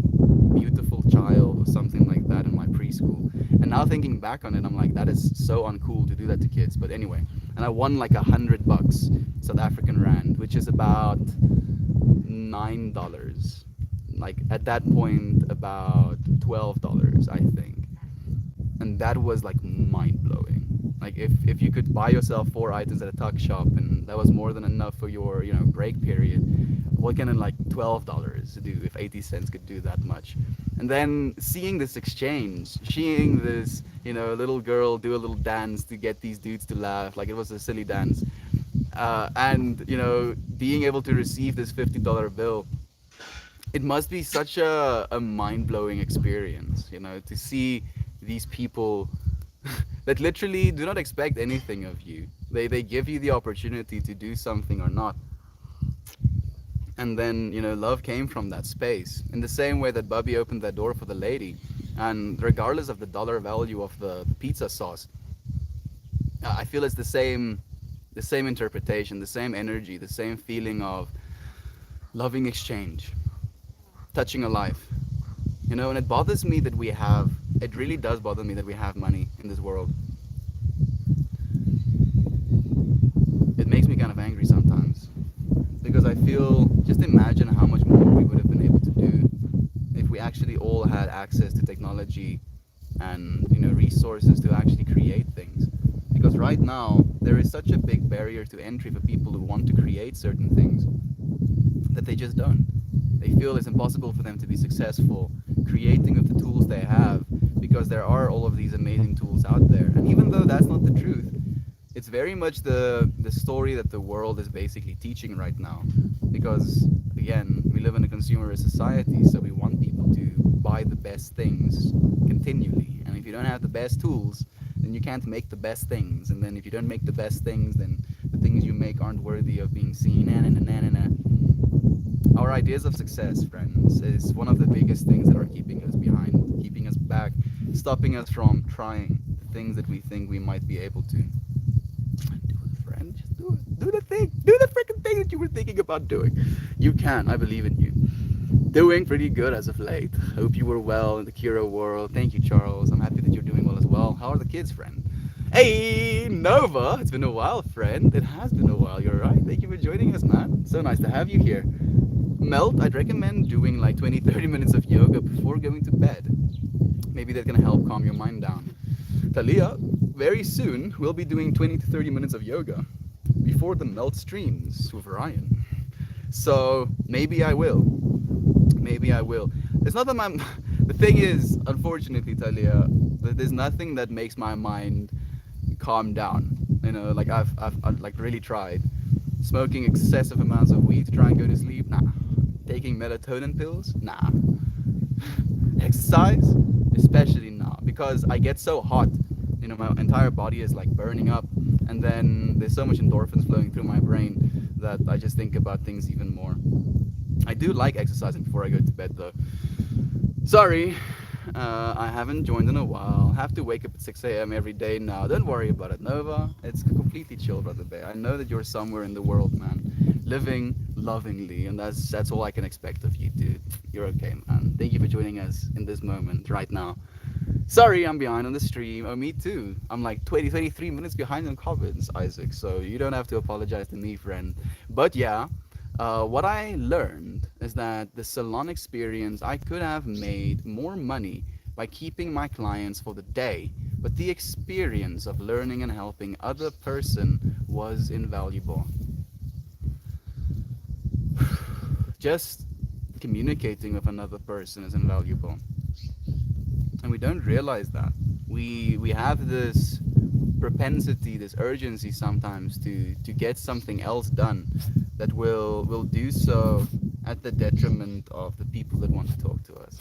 beautiful child or something like that in my preschool. And now thinking back on it, I'm like, that is so uncool to do that to kids. But anyway, and I won like $100 South African rand, which is about $9. Like at that point, about $12, I think. And that was like mind blowing. Like if you could buy yourself 4 items at a tuck shop and that was more than enough for your break period, what can like $12 do if 80 cents could do that much? And then seeing this exchange, seeing this little girl do a little dance to get these dudes to laugh, like it was a silly dance, and being able to receive this $50 bill, it must be such a mind-blowing experience, to see these people that literally do not expect anything of you. They give you the opportunity to do something or not. And then, love came from that space. In the same way that Bubby opened that door for the lady, and regardless of the dollar value of the pizza sauce, I feel it's the same interpretation, the same energy, the same feeling of loving exchange, touching a life. And it bothers me that it really does bother me that we have money in this world. It makes me kind of angry sometimes. Because I feel, just imagine how much more we would have been able to do if we actually all had access to technology and resources to actually create things. Because right now, there is such a big barrier to entry for people who want to create certain things that they just don't. They feel it's impossible for them to be successful creating with the tools they have, because there are all of these amazing tools out there. And even though that's not the truth, it's very much the story that the world is basically teaching right now. Because, again, we live in a consumerist society, so we want people to buy the best things continually. And if you don't have the best tools, then you can't make the best things. And then if you don't make the best things, then the things you make aren't worthy of being seen. Our ideas of success, friends, is one of the biggest things that are keeping us behind, keeping us back, stopping us from trying the things that we think we might be able to. Do it, friend. Just do it. Do the thing. Do the freaking thing that you were thinking about doing. You can. I believe in you. Doing pretty good as of late. Hope you were well in the Keto world. Thank you, Charles. I'm happy that you're doing well as well. How are the kids, friend? Hey, Nova. It's been a while, friend. It has been a while. You're right. Thank you for joining us, man. So nice to have you here. Melt, I'd recommend doing like 20, 30 minutes of yoga before going to bed. Maybe that can help calm your mind down. Talia, very soon we'll be doing 20 to 30 minutes of yoga before the melt streams with Ryan. So maybe I will. Maybe I will. It's not that my. The thing is, unfortunately, Talia, that there's nothing that makes my mind calm down. Like I've like really tried. Smoking excessive amounts of weed to try and go to sleep? Nah. Taking melatonin pills? Nah. Exercise? Especially not. Because I get so hot. My entire body is like burning up. And then there's so much endorphins flowing through my brain that I just think about things even more. I do like exercising before I go to bed though. Sorry, I haven't joined in a while. Have to wake up at 6 a.m. every day now. Don't worry about it, Nova. It's completely chill, brother Bear. I know that you're somewhere in the world, man, living lovingly, and that's all I can expect of you, dude. You're okay, man. Thank you for joining us in this moment right now. Sorry, I'm behind on the stream. Oh, me too. I'm like 23 minutes behind on comments, Isaac. So you don't have to apologize to me, friend. But yeah, what I learned is that the salon experience, I could have made more money by keeping my clients for the day, but the experience of learning and helping other person was invaluable. Just communicating with another person is invaluable, and we don't realize that. We have this propensity, this urgency sometimes to get something else done that will do so at the detriment of the people that want to talk to us.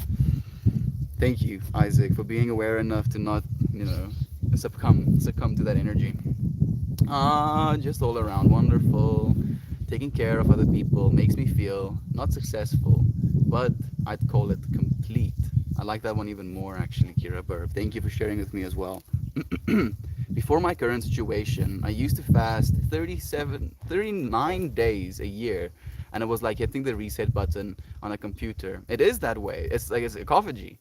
Thank you, Isaac, for being aware enough to not, succumb to that energy. Just all around wonderful. Taking care of other people makes me feel not successful, but I'd call it complete. I like that one even more, actually, Kira Burb. Thank you for sharing with me as well. Before my current situation, I used to fast 39 days a year, and it was like hitting the reset button on a computer. It is that way. It's like it's autophagy,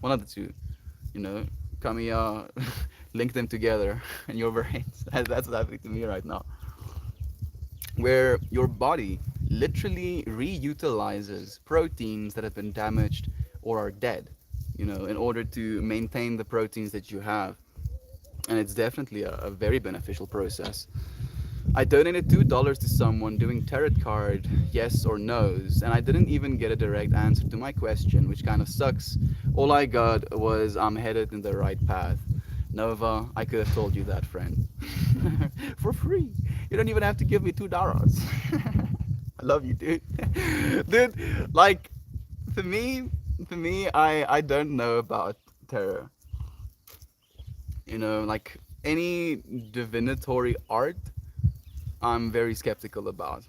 one of the two. You know, Kamiya, link them together in your brains. That's what's happening to me right now, where your body literally reutilizes proteins that have been damaged or are dead, in order to maintain the proteins that you have. And it's definitely a very beneficial process. I donated $2 to someone doing tarot card yes or no's, and I didn't even get a direct answer to my question, which kind of sucks. All I got was I'm headed in the right path. Nova, I could have told you that, friend. For free. You don't even have to give me $2. I love you, dude. Dude, like, for me, I don't know about tarot. Like any divinatory art, I'm very skeptical about,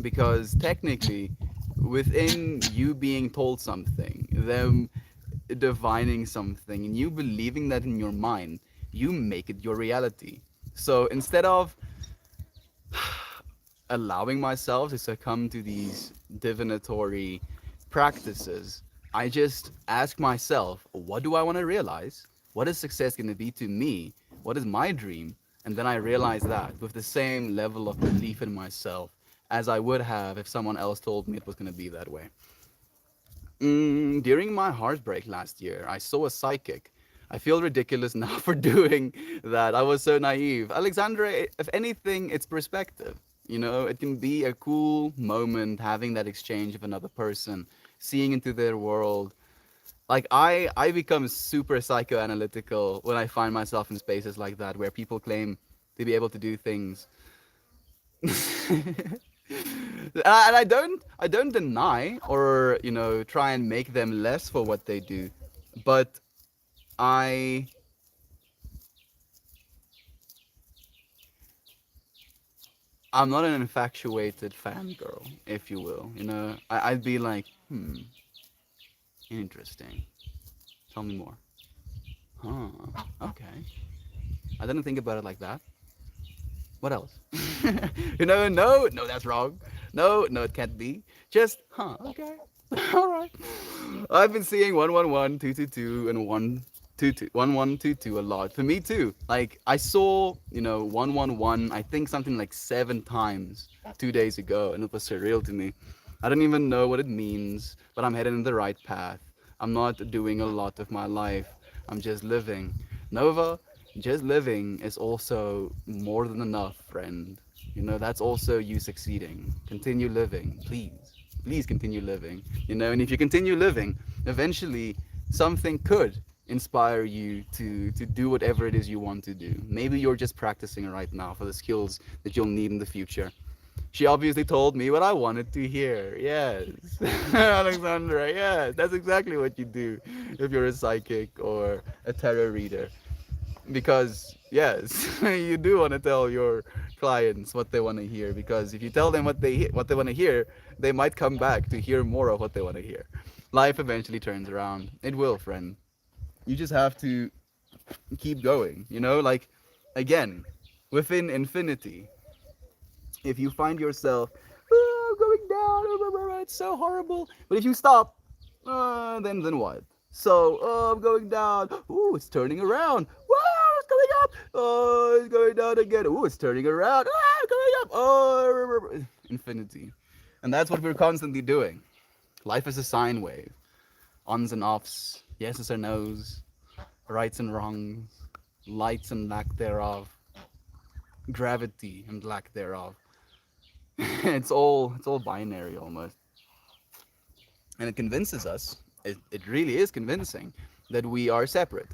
because technically, within you being told something, them divining something, and you believing that in your mind, you make it your reality. So instead of allowing myself to succumb to these divinatory practices, I just ask myself, what do I want to realize? What is success going to be to me? What is my dream? And then I realize that with the same level of belief in myself as I would have if someone else told me it was going to be that way. During my heartbreak last year, I saw a psychic. I feel ridiculous now for doing that. I was so naive. Alexandra, if anything, it's perspective. It can be a cool moment having that exchange with another person, seeing into their world. Like I become super psychoanalytical when I find myself in spaces like that where people claim to be able to do things. And I don't deny or try and make them less for what they do, but I I'm not an infatuated fangirl, if you will. I'd be like, interesting. Tell me more. Huh? Okay. I didn't think about it like that. What else? No, that's wrong. No, it can't be. Just, huh? Okay. All right. I've been seeing 111, 222, and 1 1122 a lot for me too. Like I saw 111, I think something like 7 times 2 days ago, and it was surreal to me. I don't even know what it means, but I'm headed in the right path. I'm not doing a lot of my life, I'm just living. Nova, just living is also more than enough, friend. That's also you succeeding. Continue living, please. Please continue living. And if you continue living, eventually something could inspire you to do whatever it is you want to do. Maybe you're just practicing right now for the skills that you'll need in the future. She obviously told me what I wanted to hear. Yes. Alexandra, yes. That's exactly what you do if you're a psychic or a tarot reader. Because, yes, you do want to tell your clients what they want to hear. Because if you tell them what they want to hear, they might come back to hear more of what they want to hear. Life eventually turns around. It will, friend. You just have to keep going, like, again, within infinity, if you find yourself, I'm going down, it's so horrible. But if you stop, then what? So, I'm going down. Ooh, it's turning around. Wow, it's going up. Oh, it's going down again. Ooh, it's turning around. Ah, it's going up. Oh, infinity. And that's what we're constantly doing. Life is a sine wave. Ons and offs, yeses or nos, rights and wrongs, lights and lack thereof, gravity and lack thereof. It's all binary almost, and it convinces us. It really is convincing that we are separate.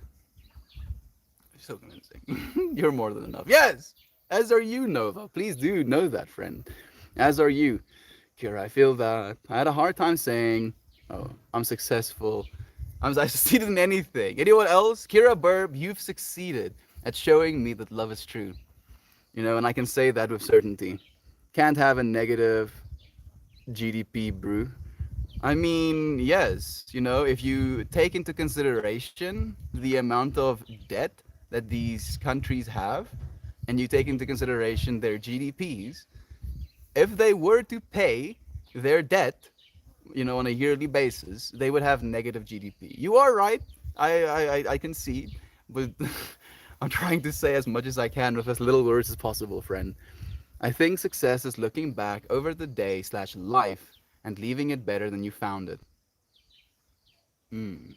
So convincing. You're more than enough. Yes, as are you, Nova. Please do know that, friend. As are you, Kira. I feel that I had a hard time saying, "Oh, I'm successful. I succeeded in anything." Anyone else? Kira Burb, you've succeeded at showing me that love is true. And I can say that with certainty. Can't have a negative GDP brew. I mean, yes, if you take into consideration the amount of debt that these countries have, and you take into consideration their GDPs, if they were to pay their debt, on a yearly basis, they would have negative GDP. You are right. I can see, but I'm trying to say as much as I can with as little words as possible, friend. I think success is looking back over the day slash life and leaving it better than you found it. Hmm.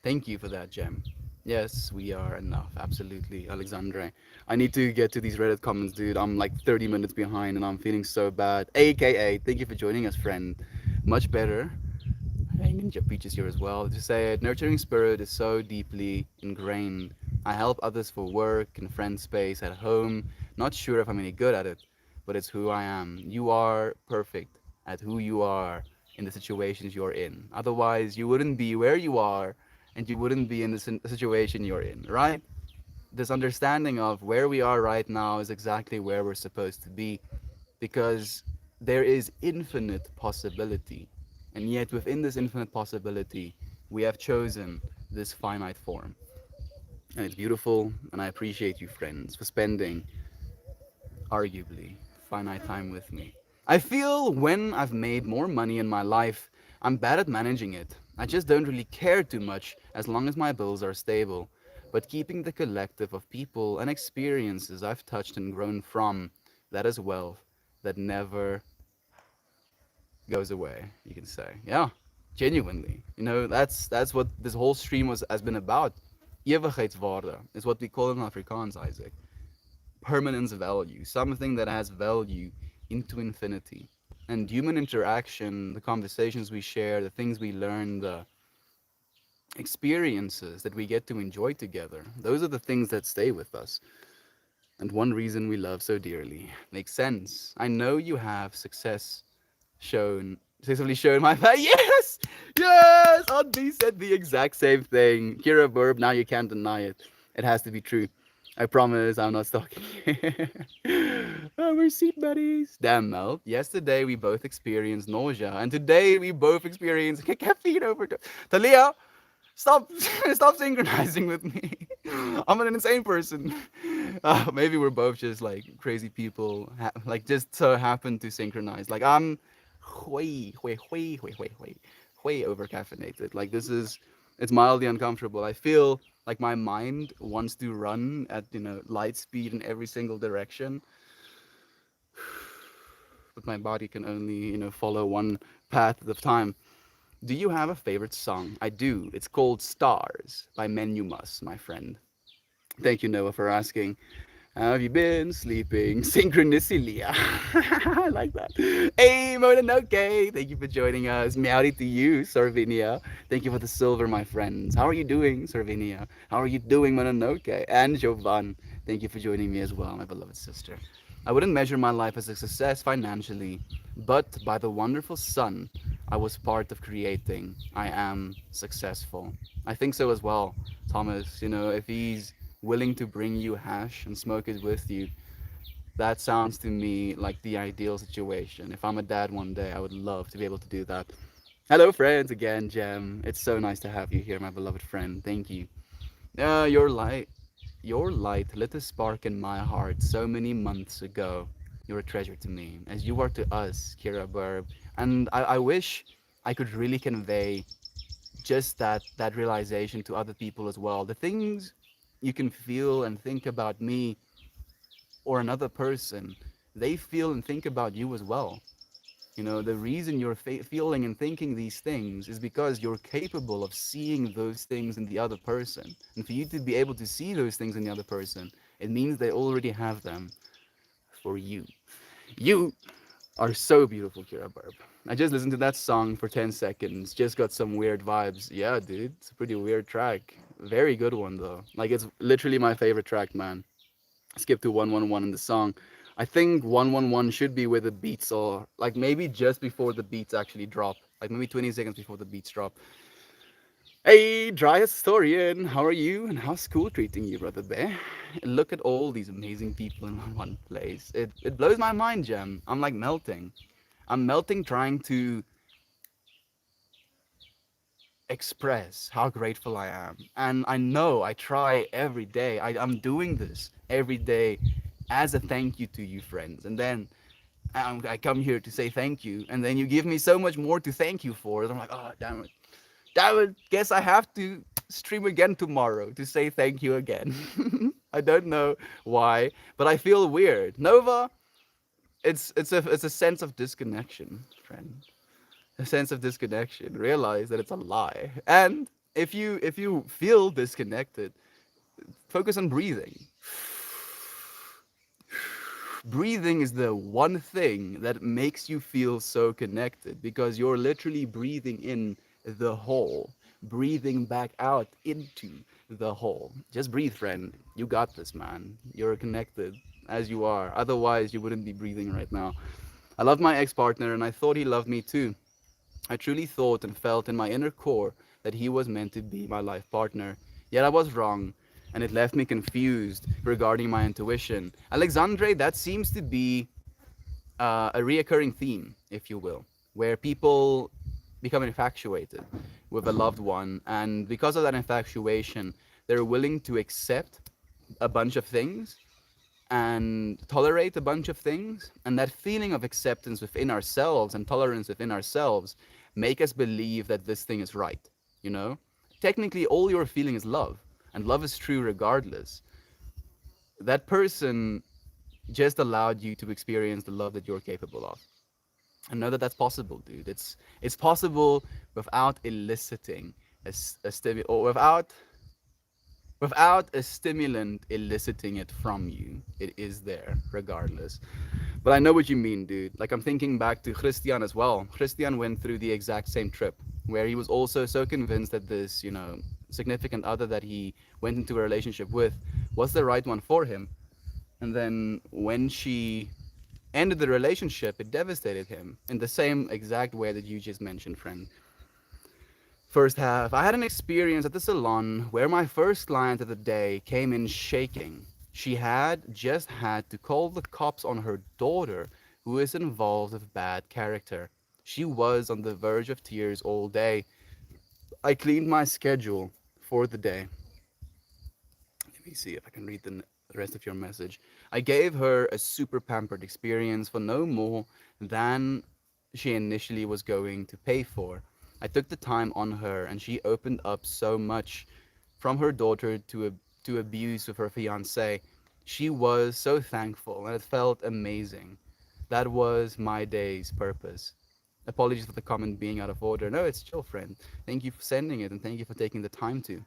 Thank you for that, Gem. Yes, we are enough. Absolutely, Alexandre. I need to get to these Reddit comments, dude. I'm like 30 minutes behind and I'm feeling so bad. AKA, thank you for joining us, friend. Much better. Hey, Ninja Peach is here as well. To say it, nurturing spirit is so deeply ingrained. I help others for work and friend space at home. Not sure if I'm any good at it, but it's who I am. You are perfect at who you are in the situations you're in. Otherwise, you wouldn't be where you are and you wouldn't be in the situation you're in, right? This understanding of where we are right now is exactly where we're supposed to be because there is infinite possibility. And yet, within this infinite possibility, we have chosen this finite form. And it's beautiful, and I appreciate you, friends, for spending, arguably, finite time with me. I feel when I've made more money in my life, I'm bad at managing it. I just don't really care too much as long as my bills are stable. But keeping the collective of people and experiences I've touched and grown from, that is wealth that never goes away, you can say. Yeah, genuinely. That's what this whole stream has been about. Ewigheidswaarde is what we call it in Afrikaans, Isaac. Permanence value, something that has value into infinity. And human interaction, the conversations we share, the things we learn, the experiences that we get to enjoy together, those are the things that stay with us. And one reason we love so dearly. Makes sense. I know you have successfully shown my face. Yes! Yes! Auntie said the exact same thing. Kira Burb, now you can't deny it. It has to be true. I promise I'm not stalking you. Oh, we're seat buddies. Damn, Mel. Yesterday we both experienced nausea, and today we both experienced caffeine overdose. Talia, stop, stop synchronizing with me. I'm an insane person. Maybe we're both just like crazy people, like just so happen to synchronize. Like I'm way over caffeinated. Like this is, it's mildly uncomfortable. I feel like my mind wants to run at light speed in every single direction, but my body can only follow one path at a time. Do you have a favorite song? I do. It's called Stars by Menumus, my friend. Thank you, Noah, for asking. How have you been sleeping? Synchronicilia. I like that. Hey, Mononoke. Thank you for joining us. Meowdy to you, Sarvinia. Thank you for the silver, my friends. How are you doing, Sarvinia? How are you doing, Mononoke? And Jovan. Thank you for joining me as well, my beloved sister. I wouldn't measure my life as a success financially, but by the wonderful sun I was part of creating, I am successful. I think so as well, Thomas. If he's willing to bring you hash and smoke it with you, that sounds to me like the ideal situation. If I'm a dad one day, I would love to be able to do that. Hello, friends, again, Jem. It's so nice to have you here, my beloved friend. Thank you. Your light lit a spark in my heart so many months ago. You're a treasure to me, as you are to us, Kira Burb. And I wish I could really convey just that realization to other people as well. The things you can feel and think about me or another person, they feel and think about you as well. The reason you're feeling and thinking these things is because you're capable of seeing those things in the other person. And for you to be able to see those things in the other person, it means they already have them for you. You are so beautiful, Kira Burb. I just listened to that song for 10 seconds, just got some weird vibes. Yeah, dude, it's a pretty weird track. Very good one, though. Like, it's literally my favorite track, man. Skip to 111 in the song. I think 111 should be where the beats are, like maybe just before the beats actually drop, like maybe 20 seconds before the beats drop. Hey, dry historian, how are you and how's school treating you, brother bear? Look at all these amazing people in one place. It blows my mind, Jem. I'm like melting. I'm melting trying to express how grateful I am. And I know I try every day. I'm doing this every day as a thank you to you, friends. And then I come here to say thank you. And then you give me so much more to thank you for. And I'm like, oh, damn it. Damn it. Guess I have to stream again tomorrow to say thank you again. I don't know why, but I feel weird. Nova, it's a sense of disconnection, friend, a sense of disconnection. Realize that it's a lie. And if you feel disconnected, focus on breathing. Breathing is the one thing that makes you feel so connected because you're literally breathing in the whole, breathing back out into the whole. Just breathe, friend. You got this, man. You're connected as you are. Otherwise, you wouldn't be breathing right now. I love my ex partner and I thought he loved me too. I truly thought and felt in my inner core that he was meant to be my life partner. Yet I was wrong, and it left me confused regarding my intuition. Alexandre, that seems to be a reoccurring theme, if you will, where people become infatuated with a loved one, and because of that infatuation, they're willing to accept a bunch of things and tolerate a bunch of things, and that feeling of acceptance within ourselves and tolerance within ourselves make us believe that this thing is right, you know technically all you're feeling is love, and love is true regardless. That person just allowed you to experience the love that you're capable of, and know that that's possible, dude. It's possible without eliciting or without a stimulant eliciting it from you. It is there regardless. But I know what you mean, dude. Like, I'm thinking back to Christian as well. Christian went through the exact same trip where he was also so convinced that this, significant other that he went into a relationship with was the right one for him. And then when she ended the relationship, it devastated him in the same exact way that you just mentioned, friend. First half, I had an experience at the salon where my first client of the day came in shaking. She had just had to call the cops on her daughter, who is involved with bad character. She was on the verge of tears all day. I cleaned my schedule for the day me see if I can read the rest of your message. I gave her a super pampered experience for no more than she initially was going to pay for. I took the time on her, and she opened up so much, from her daughter to abuse with her fiance. She was so thankful, and it felt amazing. That was my day's purpose. Apologies for the comment being out of order. No, it's chill, friend. Thank you for sending it, and thank you for taking the time to.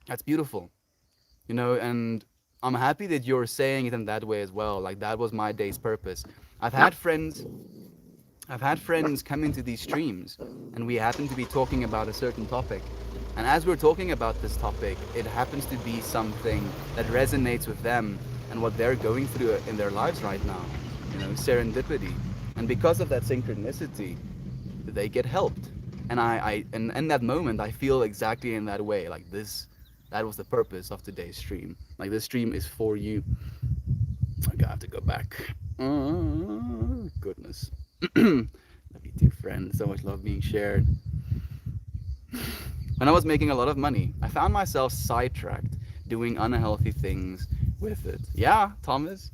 That's beautiful, and I'm happy that you're saying it in that way as well. Like, that was my day's purpose. I've had friends I've had friends come into these streams, and we happen to be talking about a certain topic. And as we're talking about this topic, it happens to be something that resonates with them and what they're going through in their lives right now. Serendipity. And because of that synchronicity, they get helped. And and in that moment, I feel exactly in that way. Like, that was the purpose of today's stream. Like, this stream is for you. I got to go back. Oh, goodness. Love you too, friend. So much love being shared. When I was making a lot of money, I found myself sidetracked doing unhealthy things with it. Yeah, Thomas.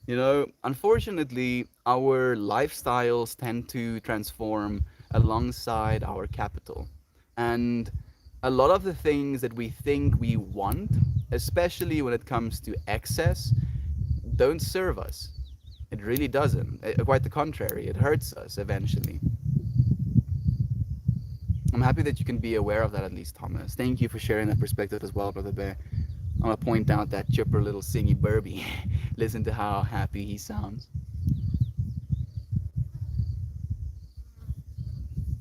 Unfortunately, our lifestyles tend to transform alongside our capital. And a lot of the things that we think we want, especially when it comes to excess, don't serve us. It really doesn't. Quite the contrary, it hurts us eventually. I'm happy that you can be aware of that at least, Thomas. Thank you for sharing that perspective as well, Brother Bear. I'm gonna point out that chipper little singy Burby. Listen to how happy he sounds.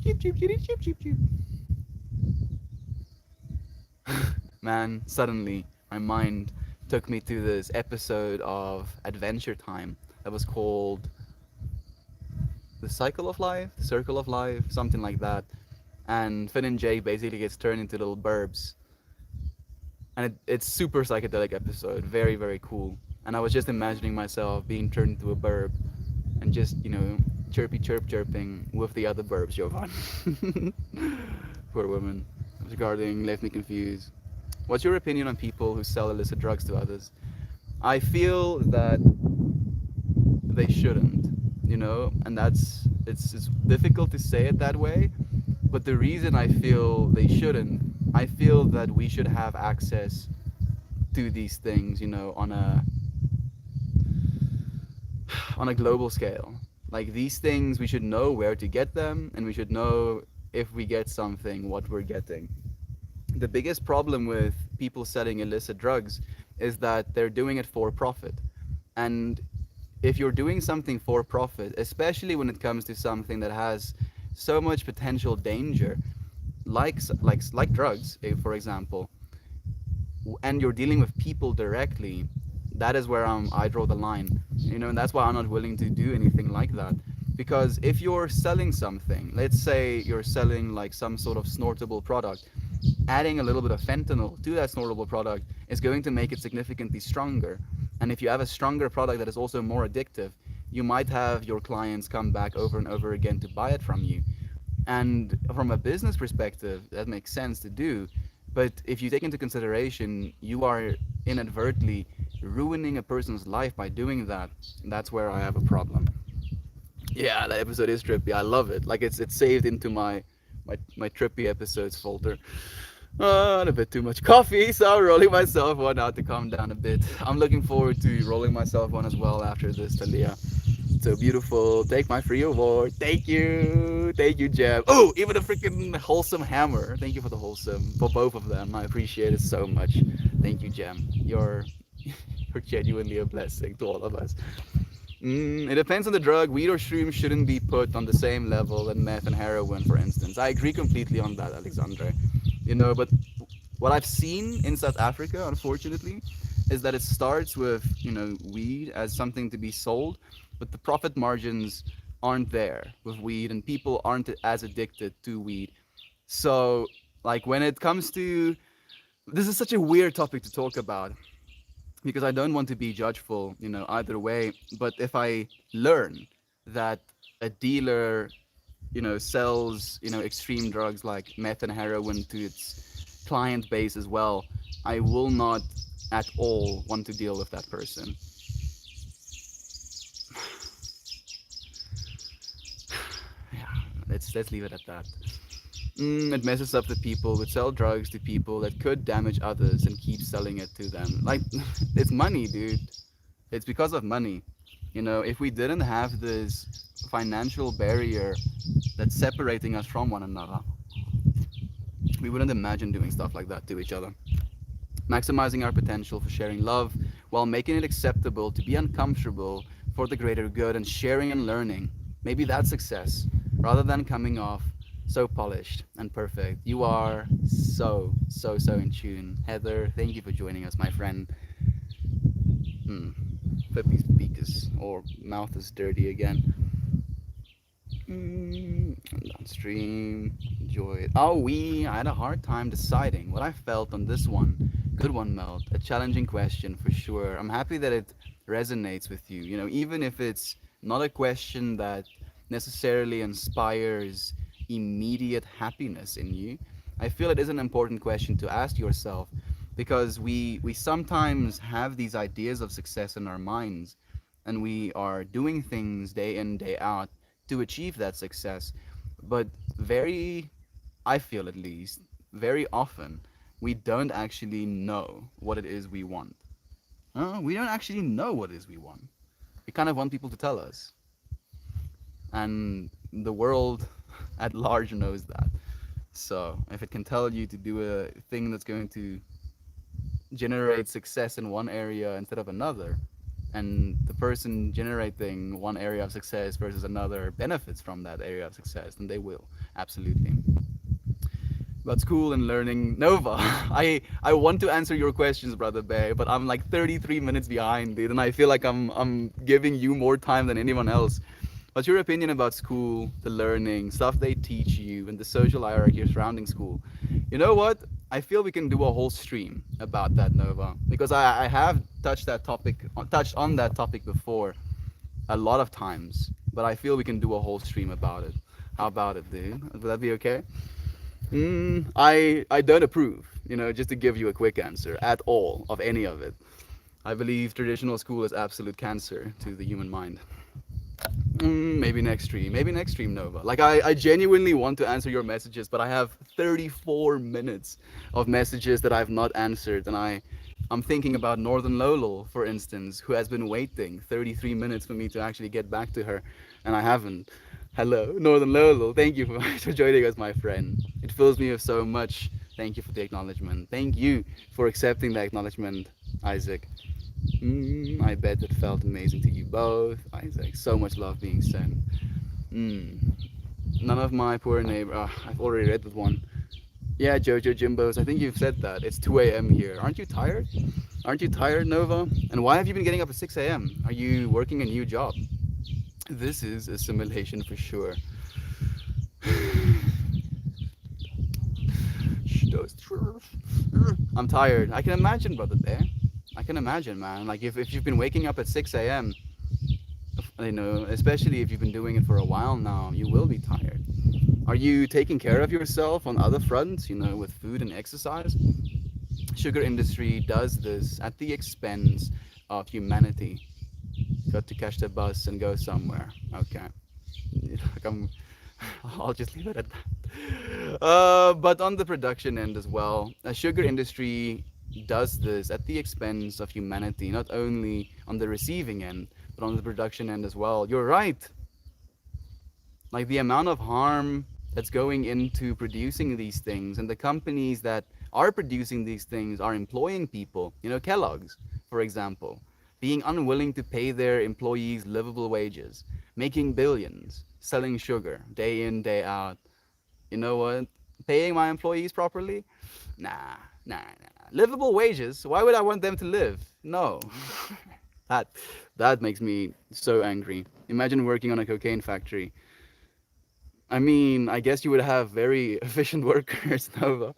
Cheep, cheep, cheep, cheep, cheep, cheep. Man, suddenly my mind took me to this episode of Adventure Time that was called The Cycle of Life, The Circle of Life, something like that. And Finn and Jake basically gets turned into little burbs. And it's super psychedelic episode, very, very cool. And I was just imagining myself being turned into a burb and just, chirpy chirp chirping with the other burbs, Jovan. Poor woman. Regarding left me confused. What's your opinion on people who sell illicit drugs to others? I feel that they shouldn't, and it's difficult to say it that way, but the reason I feel they shouldn't, I feel that we should have access to these things, on a global scale. Like, these things, we should know where to get them, and we should know if we get something, what we're getting. The biggest problem with people selling illicit drugs is that they're doing it for profit. And if you're doing something for profit, especially when it comes to something that has so much potential danger, like drugs, for example, and you're dealing with people directly, that is where I draw the line. And that's why I'm not willing to do anything like that. Because if you're selling something, let's say you're selling like some sort of snortable product, adding a little bit of fentanyl to that snortable product is going to make it significantly stronger. And if you have a stronger product that is also more addictive, you might have your clients come back over and over again to buy it from you. And from a business perspective, that makes sense to do. But if you take into consideration, you are inadvertently ruining a person's life by doing that. That's where I have a problem. Yeah, that episode is trippy. I love it. Like, it's saved into my trippy episodes folder. And a bit too much coffee, so I'm rolling myself one out to calm down a bit. I'm looking forward to rolling myself one as well after this, Talia. So beautiful. Take my free award. Thank you. Thank you, Jeb. Oh, even a freaking wholesome hammer. Thank you for the wholesome, for both of them. I appreciate it so much. Thank you, Jem. You're genuinely a blessing to all of us. It depends on the drug. Weed or shrooms shouldn't be put on the same level as meth and heroin, for instance. I agree completely on that, Alexandre. But what I've seen in South Africa, unfortunately, is that it starts with, weed as something to be sold, but the profit margins aren't there with weed, and people aren't as addicted to weed. So, like, when it comes to this is such a weird topic to talk about because I don't want to be judgeful, either way. But if I learn that a dealer, sells, extreme drugs like meth and heroin to its client base as well, I will not at all want to deal with that person. Yeah, let's leave it at that. It messes up the people that sell drugs to people that could damage others and keep selling it to them. Like, it's money, dude. It's because of money. If we didn't have this financial barrier that's separating us from one another, we wouldn't imagine doing stuff like that to each other. Maximizing our potential for sharing love while making it acceptable to be uncomfortable for the greater good and sharing and learning. Maybe that's success rather than coming off so polished and perfect. You are so in tune. Heather, thank you for joining us, my friend. Hmm. Flippy's beak is, or mouth is dirty again. Downstream, enjoy it. I had a hard time deciding what I felt on this one. Good one, Melt. A challenging question for sure. I'm happy that it resonates with you. Even if it's not a question that necessarily inspires immediate happiness in you, I feel it is an important question to ask yourself because we sometimes have these ideas of success in our minds and we are doing things day in, day out to achieve that success. But I feel at least, very often, we don't actually know what it is we want. We don't actually know what it is we want. We kind of want people to tell us. And the world at large knows that. So if it can tell you to do a thing that's going to generate success in one area instead of another, and the person generating one area of success versus another benefits from that area of success, then they will. Absolutely. That's cool and learning. Nova, I want to answer your questions, brother Bay, but I'm like 33 minutes behind, dude, and I feel like I'm giving you more time than anyone else. What's your opinion about school, the learning, stuff they teach you, and the social hierarchy surrounding school? You know what? I feel we can do a whole stream about that, Nova, because I have touched on that topic before a lot of times, but I feel we can do a whole stream about it. How about it, dude? Would that be okay? I don't approve, just to give you a quick answer, at all of any of it. I believe traditional school is absolute cancer to the human mind. Maybe next stream. Maybe next stream, Nova. Like, I genuinely want to answer your messages, but I have 34 minutes of messages that I've not answered. And I'm thinking about Northern Lolo, for instance, who has been waiting 33 minutes for me to actually get back to her, and I haven't. Hello, Northern Lolo. Thank you for joining us, my friend. It fills me with so much. Thank you for the acknowledgement. Thank you for accepting the acknowledgement, Isaac. I bet it felt amazing to you both, Isaac. So much love being sent. Mm, None of my poor neighbor. I've already read that one. Yeah, Jojo Jimbos. I think you've said that. It's 2 a.m. here. Aren't you tired? Aren't you tired, Nova? And why have you been getting up at 6 a.m.? Are you working a new job? This is a simulation for sure. I'm tired. I can imagine, brother Bear. I can imagine, man. Like, if you've been waking up at 6 a.m., especially if you've been doing it for a while now, you will be tired. Are you taking care of yourself on other fronts, with food and exercise? Sugar industry does this at the expense of humanity. Got to catch the bus and go somewhere. Okay. Like I'll just leave it at that. But on the production end as well, the sugar industry does this at the expense of humanity, not only on the receiving end, but on the production end as well. You're right. Like, the amount of harm that's going into producing these things, and the companies that are producing these things are employing people. Kellogg's, for example, being unwilling to pay their employees livable wages, making billions, selling sugar day in, day out. You know what? Paying my employees properly? Nah, nah. Livable wages? Why would I want them to live? No. that that makes me so angry. Imagine working on a cocaine factory. I mean, I guess you would have very efficient workers, Nova.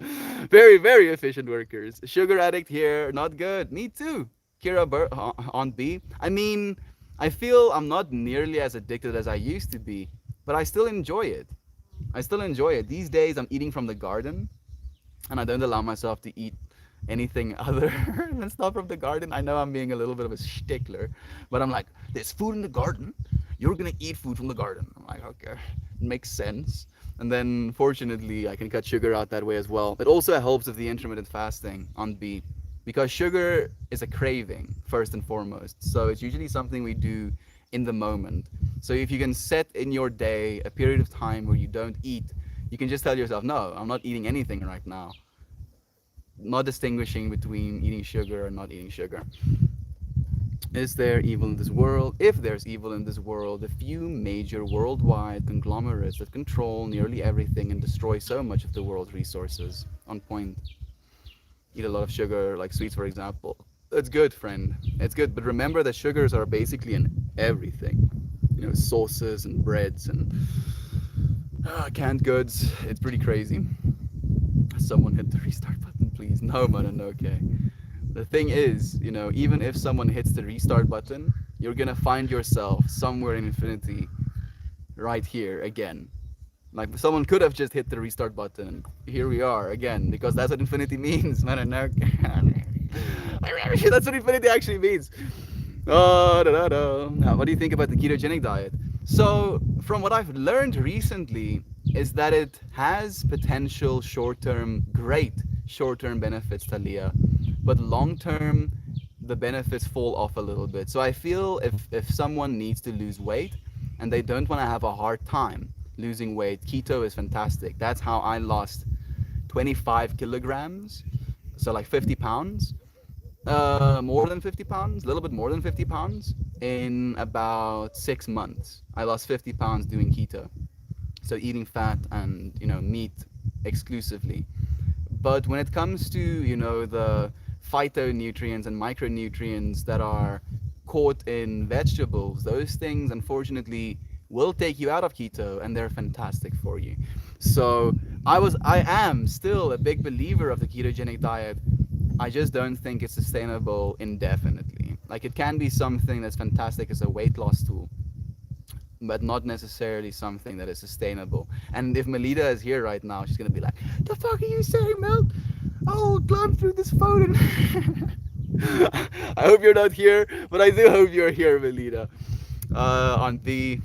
Very, very efficient workers. Sugar addict here, not good. Me too. Kira on B. I mean, I feel I'm not nearly as addicted as I used to be, but I still enjoy it. I still enjoy it. These days, I'm eating from the garden, and I don't allow myself to eat anything other than stuff from the garden. I know I'm being a little bit of a stickler, but I'm like, there's food in the garden. You're gonna eat food from the garden. I'm like, okay, it makes sense. And then fortunately, I can cut sugar out that way as well. It also helps with the intermittent fasting on B, because sugar is a craving first and foremost. So it's usually something we do in the moment. So if you can set in your day a period of time where you don't eat, you can just tell yourself, no, I'm not eating anything right now, not distinguishing between eating sugar or not eating sugar. Is there evil in this world? If there's evil in this world, the few major worldwide conglomerates that control nearly everything and destroy so much of the world's resources. On point. Eat a lot of sugar, like sweets, for example. It's good, friend. It's good, but remember that sugars are basically in everything. Sauces and breads and canned goods. It's pretty crazy. Someone hit the restart button, please. No, man, okay. The thing is, even if someone hits the restart button, you're gonna find yourself somewhere in infinity right here again. Like someone could have just hit the restart button and here we are again, because that's what infinity means, man. That's what infinity actually means. Oh, da, da, da. Now, what do you think about the ketogenic diet? So, from what I've learned recently, is that it has potential short-term, great short-term benefits, Talia, but long-term, the benefits fall off a little bit. So I feel if someone needs to lose weight and they don't want to have a hard time losing weight, keto is fantastic. That's how I lost 25 kilograms, so like 50 pounds, more than 50 pounds, a little bit more than 50 pounds in about 6 months. I lost 50 pounds doing keto, so eating fat and meat exclusively. But when it comes to the phytonutrients and micronutrients that are caught in vegetables, those things unfortunately will take you out of keto, and they're fantastic for you. So I am still a big believer of the ketogenic diet. I just don't think it's sustainable indefinitely. Like, it can be something that's fantastic as a weight loss tool, but not necessarily something that is sustainable. And if Melita is here right now, she's gonna be like, "The fuck are you saying, Mel? I'll climb through this phone." And I hope you're not here, but I do hope you're here, Melita. On the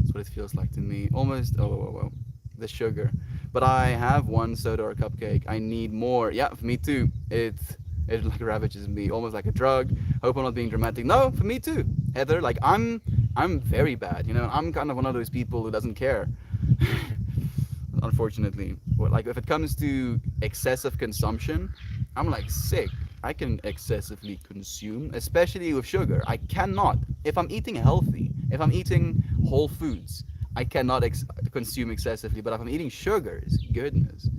That's what it feels like to me. Almost. Oh, the sugar. But I have one soda or cupcake. I need more. Yeah, for me too. It like ravages me, almost like a drug. Hope I'm not being dramatic. No, for me too, Heather. Like I'm very bad. I'm kind of one of those people who doesn't care. Unfortunately, like if it comes to excessive consumption, I'm like sick. I can excessively consume, especially with sugar. I cannot. If I'm eating healthy, if I'm eating whole foods, I cannot consume excessively. But if I'm eating sugars, goodness,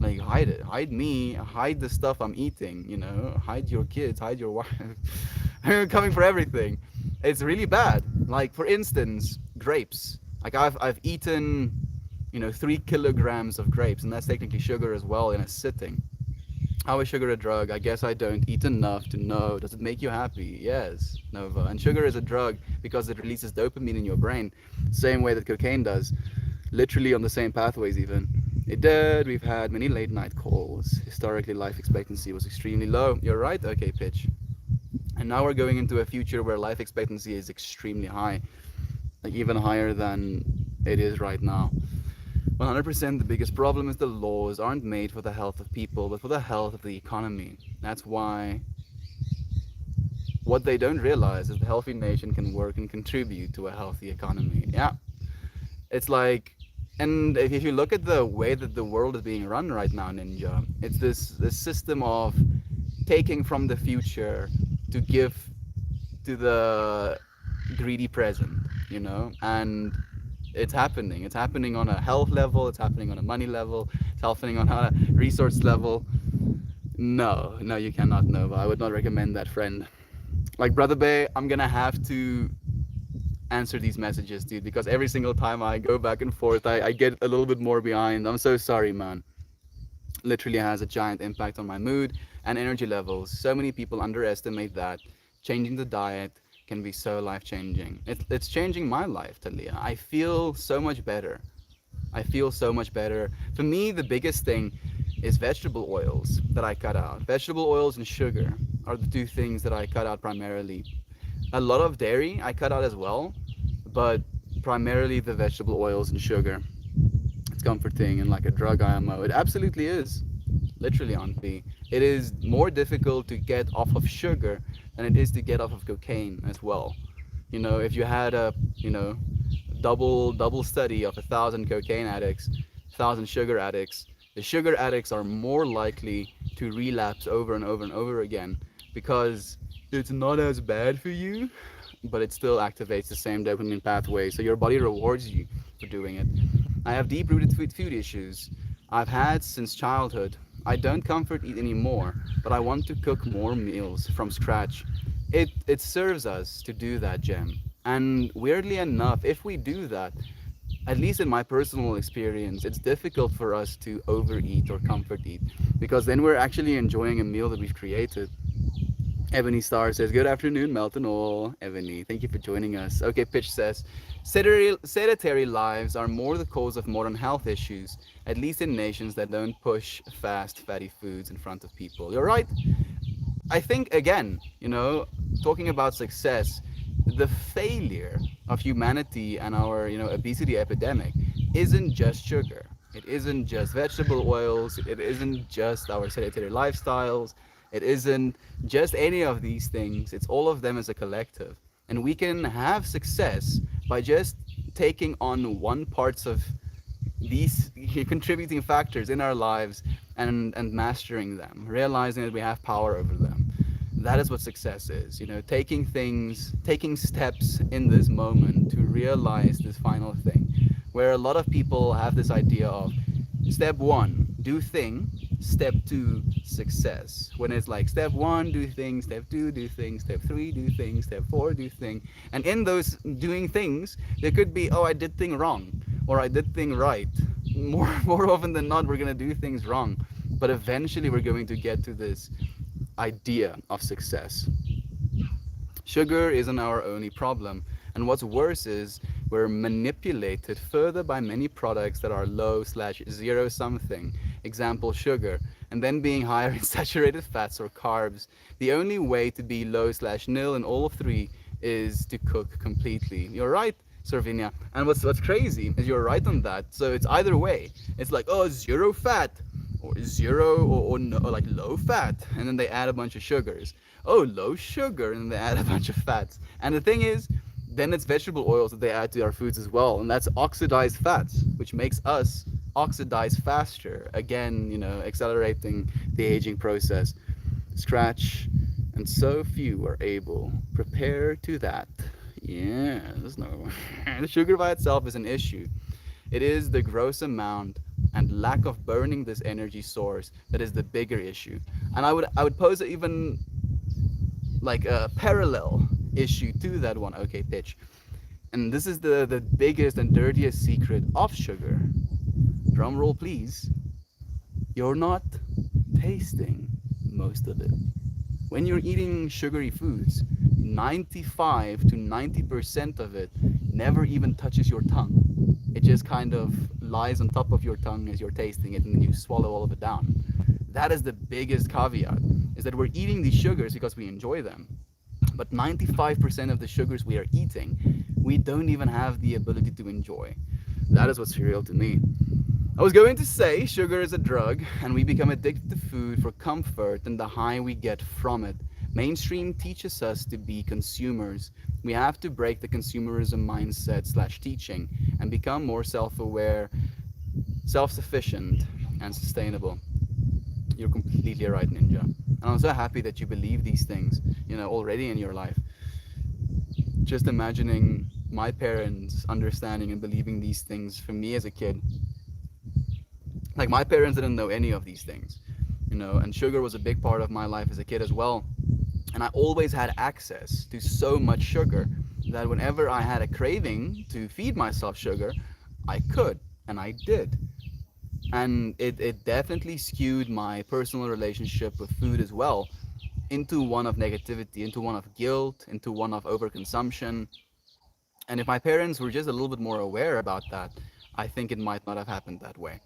like hide it, hide me, hide the stuff I'm eating. Hide your kids, hide your wife. I'm coming for everything. It's really bad. Like for instance, grapes. Like I've eaten 3 kilograms of grapes, and that's technically sugar as well in a sitting. How is sugar a drug? I guess I don't eat enough to know. Does it make you happy? Yes, Nova. And sugar is a drug because it releases dopamine in your brain, same way that cocaine does, literally on the same pathways even. It did. We've had many late night calls. Historically, life expectancy was extremely low. You're right. Okay, pitch. And now we're going into a future where life expectancy is extremely high, like even higher than it is right now. 100% the biggest problem is the laws aren't made for the health of people, but for the health of the economy. That's why what they don't realize is the healthy nation can work and contribute to a healthy economy. Yeah. It's like, and if you look at the way that the world is being run right now, Ninja, it's this system of taking from the future to give to the greedy present, and it's happening on a health level, it's happening on a money level, it's happening on a resource level. No, you cannot, Nova. I would not recommend that, friend. Like, Brother Bay, I'm gonna have to answer these messages, dude, because every single time I go back and forth, I get a little bit more behind. I'm so sorry, man. Literally has a giant impact on my mood and energy levels. So many people underestimate that changing the diet can be so life changing. It's changing my life, Talia. I feel so much better. I feel so much better. For me, the biggest thing is vegetable oils that I cut out. Vegetable oils and sugar are the two things that I cut out primarily. A lot of dairy I cut out as well, but primarily the vegetable oils and sugar. It's comforting and like a drug IMO. It absolutely is. Literally, Aunt B. It is more difficult to get off of sugar than it is to get off of cocaine as well. You know, if you had a, double study of 1,000 cocaine addicts, 1,000 sugar addicts, the sugar addicts are more likely to relapse over and over and over again because it's not as bad for you, but it still activates the same dopamine pathway. So your body rewards you for doing it. I have deep rooted food issues I've had since childhood. I don't comfort eat anymore, but I want to cook more meals from scratch. It serves us to do that, Jem. And weirdly enough, if we do that, at least in my personal experience, it's difficult for us to overeat or comfort eat because then we're actually enjoying a meal that we've created. Ebony Star says, "Good afternoon, Melton all." Ebony, thank you for joining us. Okay, Pitch says, sedentary lives are more the cause of modern health issues, at least in nations that don't push fast, fatty foods in front of people. You're right. I think again, talking about success, the failure of humanity and our, obesity epidemic isn't just sugar. It isn't just vegetable oils. It isn't just our sedentary lifestyles. It isn't just any of these things. It's all of them as a collective. And we can have success by just taking on one parts of these contributing factors in our lives and mastering them, realizing that we have power over them. That is what success is, taking steps in this moment to realize this final thing, where a lot of people have this idea of step one, do thing, step two, success. When it's like step one, do thing, step two, do thing, step three, do thing, step four, do thing. And in those doing things, there could be, oh, I did thing wrong, or I did thing right. More often than not, we're gonna do things wrong. But eventually we're going to get to this idea of success. Sugar isn't our only problem, and what's worse is we're manipulated further by many products that are low/zero something, example sugar, and then being higher in saturated fats or carbs. The only way to be low/nil in all three is to cook completely. You're right, Servinia. And what's crazy is you're right on that. So it's either way. It's like, oh, zero fat, or zero, or no, or like low fat, and then they add a bunch of sugars. Oh, low sugar, and then they add a bunch of fats. And the thing is, then it's vegetable oils that they add to our foods as well, and that's oxidized fats, which makes us oxidize faster. Again, accelerating the aging process. Scratch, and so few are able. Prepare to that. Yeah, there's no. The sugar by itself is an issue. It is the gross amount and lack of burning this energy source that is the bigger issue. And I would pose even like a parallel issue to that one. Okay, pitch. And this is the biggest and dirtiest secret of sugar. Drum roll, please. You're not tasting most of it. When you're eating sugary foods, 95 to 90% of it never even touches your tongue. It just kind of lies on top of your tongue as you're tasting it, and then you swallow all of it down. That is the biggest caveat, is that we're eating these sugars because we enjoy them. But 95% of the sugars we are eating, we don't even have the ability to enjoy. That is what's real to me. I was going to say sugar is a drug, and we become addicted to food for comfort and the high we get from it. Mainstream teaches us to be consumers. We have to break the consumerism mindset/teaching and become more self-aware, self-sufficient, and sustainable. You're completely right, Ninja. And I'm so happy that you believe these things, already in your life. Just imagining my parents understanding and believing these things for me as a kid. Like, my parents didn't know any of these things, and sugar was a big part of my life as a kid as well. And I always had access to so much sugar that whenever I had a craving to feed myself sugar, I could, and I did. And it definitely skewed my personal relationship with food as well into one of negativity, into one of guilt, into one of overconsumption. And if my parents were just a little bit more aware about that, I think it might not have happened that way.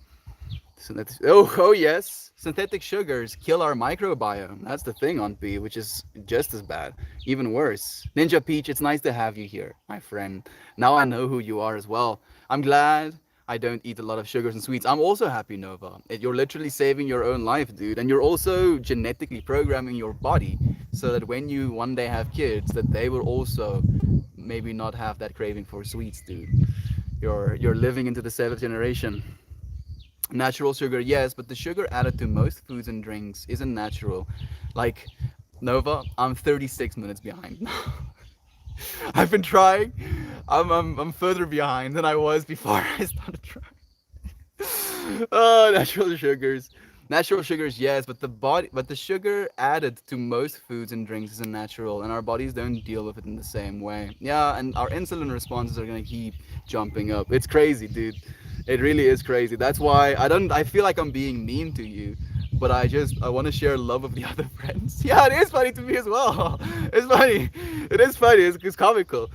Oh yes, synthetic sugars kill our microbiome. That's the thing on B, which is just as bad, even worse. Ninja Peach, it's nice to have you here, my friend. Now I know who you are as well. I'm glad I don't eat a lot of sugars and sweets. I'm also happy, Nova. You're literally saving your own life, dude, and you're also genetically programming your body so that when you one day have kids, that they will also maybe not have that craving for sweets, dude. You're living into the seventh generation. Natural sugar, yes, but the sugar added to most foods and drinks isn't natural. Like, Nova, I'm 36 minutes behind now. I've been trying. I'm further behind than I was before I started trying. Oh, natural sugars. Natural sugars, yes, but the sugar added to most foods and drinks isn't natural, and our bodies don't deal with it in the same way. Yeah, and our insulin responses are gonna keep jumping up. It's crazy, dude. It really is crazy. That's why I don't. I feel like I'm being mean to you, but I want to share love with the other friends. Yeah, it is funny to me as well. It's funny. It is funny. It's comical.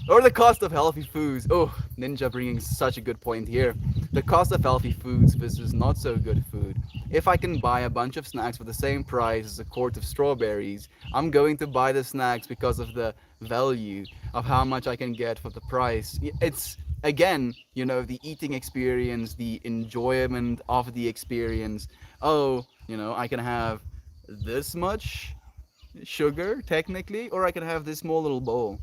Or the cost of healthy foods. Oh, Ninja bringing such a good point here. The cost of healthy foods versus not so good food. If I can buy a bunch of snacks for the same price as a quart of strawberries, I'm going to buy the snacks because of the value of how much I can get for the price. It's again, the eating experience, the enjoyment of the experience. Oh, I can have this much sugar technically, or I can have this small little bowl,